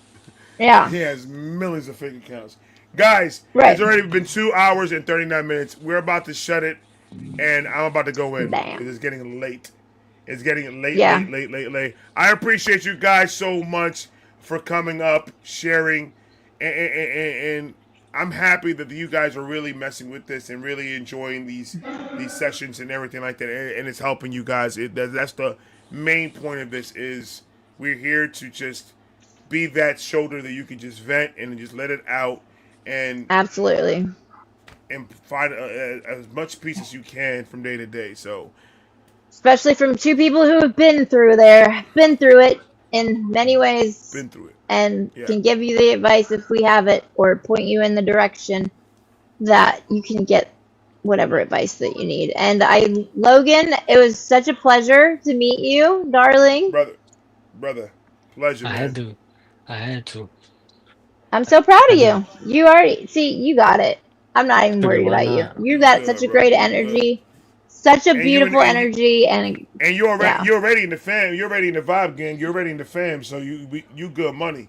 Speaker 3: Yeah.
Speaker 1: He has millions of fake accounts. Guys, It's already been 2 hours and 39 minutes. We're about to shut it, and I'm about to go in. Because it's getting late. It's getting late. I appreciate you guys so much for coming up, sharing, and I'm happy that you guys are really messing with this and really enjoying these sessions and everything like that, and it's helping you guys. That's the main point of this is we're here to just be that shoulder that you can just vent and just let it out and
Speaker 3: absolutely
Speaker 1: and find as much peace as you can from day to day. So
Speaker 3: especially from two people who have been through it in many ways,
Speaker 1: Been through it.
Speaker 3: and
Speaker 1: Yeah.
Speaker 3: can give you the advice if we have it, or point you in the direction that you can get whatever advice that you need. And Logan, it was such a pleasure to meet you, darling.
Speaker 1: Brother, pleasure,
Speaker 9: I
Speaker 1: man.
Speaker 9: had to.
Speaker 3: I'm so proud
Speaker 9: I
Speaker 3: of
Speaker 9: did.
Speaker 3: you. You already see, you got it. I'm not even
Speaker 9: Figured
Speaker 3: worried
Speaker 9: why
Speaker 3: about you.
Speaker 9: not?
Speaker 3: You got
Speaker 1: Good,
Speaker 3: such a
Speaker 1: bro.
Speaker 3: great
Speaker 1: Good.
Speaker 3: energy, such a
Speaker 1: And you
Speaker 3: beautiful
Speaker 1: and you-
Speaker 3: energy, and
Speaker 1: And you're already
Speaker 3: Yeah.
Speaker 1: you're already in the fam. You're already in the vibe gang. You're already in the fam. So you good money.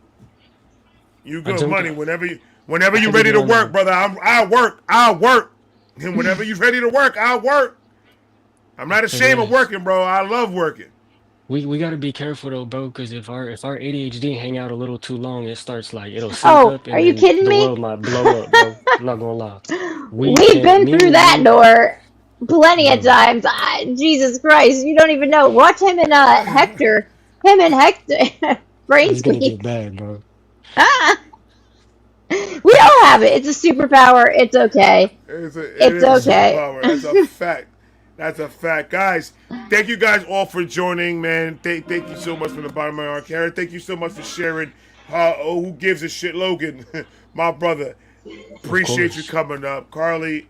Speaker 1: You good
Speaker 9: told
Speaker 1: money.
Speaker 9: you.
Speaker 1: Whenever
Speaker 9: I
Speaker 1: you
Speaker 9: had to
Speaker 1: ready
Speaker 9: get
Speaker 1: to
Speaker 9: on
Speaker 1: work,
Speaker 9: there.
Speaker 1: brother, I'll work. And whenever you ready to work, I'll work. I'm not ashamed of
Speaker 9: Yes.
Speaker 1: working, bro. I love working.
Speaker 9: We gotta be careful though, bro, because if our ADHD hang out a little too long, it starts like it'll sync
Speaker 3: oh,
Speaker 9: up
Speaker 3: are
Speaker 9: and
Speaker 3: you
Speaker 9: then
Speaker 3: kidding
Speaker 9: the
Speaker 3: me?
Speaker 9: world might blow up, bro. I'm not gonna lie. We
Speaker 3: We've
Speaker 9: can't,
Speaker 3: been through that door plenty of
Speaker 9: bro.
Speaker 3: times. Jesus Christ, you don't even know. Watch him and Hector. Him and Hector. Brain
Speaker 9: It's gonna get
Speaker 3: tweaks.
Speaker 9: bad, bro.
Speaker 3: We all have it. It's a superpower. It's okay.
Speaker 1: It
Speaker 3: It's
Speaker 1: is a
Speaker 3: okay.
Speaker 1: superpower. That's a fact. That's a fact, guys. Thank you guys all for joining, man. Thank you so much from the bottom of my heart, Karen. Thank you so much for sharing. Who gives a shit, Logan, my brother. Appreciate you
Speaker 9: course.
Speaker 1: coming up, Carly.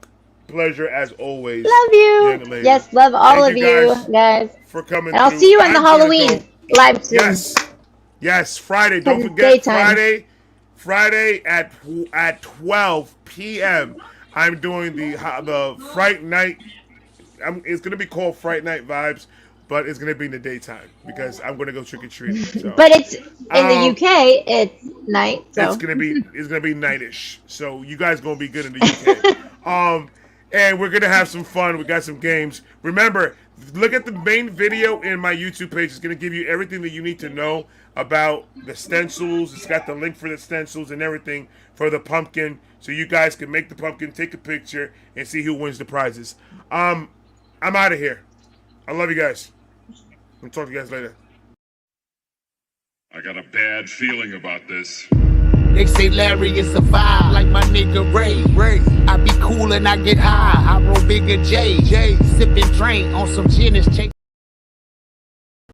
Speaker 1: Pleasure as always.
Speaker 3: Love
Speaker 1: young
Speaker 3: you.
Speaker 1: lady.
Speaker 3: Yes, love all
Speaker 1: Thank
Speaker 3: of
Speaker 1: you
Speaker 3: you,
Speaker 1: guys
Speaker 3: guys.
Speaker 1: for coming
Speaker 3: And I'll
Speaker 1: through.
Speaker 3: see you on the
Speaker 1: I'm gonna
Speaker 3: Halloween
Speaker 1: go-
Speaker 3: live stream.
Speaker 1: Yes, Friday. Don't
Speaker 3: It's
Speaker 1: forget
Speaker 3: daytime.
Speaker 1: Friday at 12 p.m. I'm doing the Fright Night. It's gonna be called Fright Night Vibes, but it's gonna be in the daytime because I'm gonna go trick or treating. So.
Speaker 3: But it's in the UK. It's night. So
Speaker 1: It's gonna be nightish. So you guys gonna be good in the UK. And we're gonna have some fun. We got some games. Remember, look at the main video in my YouTube page. It's gonna give you everything that you need to know about the stencils. It's got the link for the stencils and everything for the pumpkin, so you guys can make the pumpkin, take a picture, and see who wins the prizes. I'm out of here. I love you guys. I'll talk to you guys later.
Speaker 10: I got a bad feeling about this.
Speaker 11: They say Larry is a vibe, like my nigga Ray. I be cool and I get high. I roll bigger J. Sipping drink on some gin and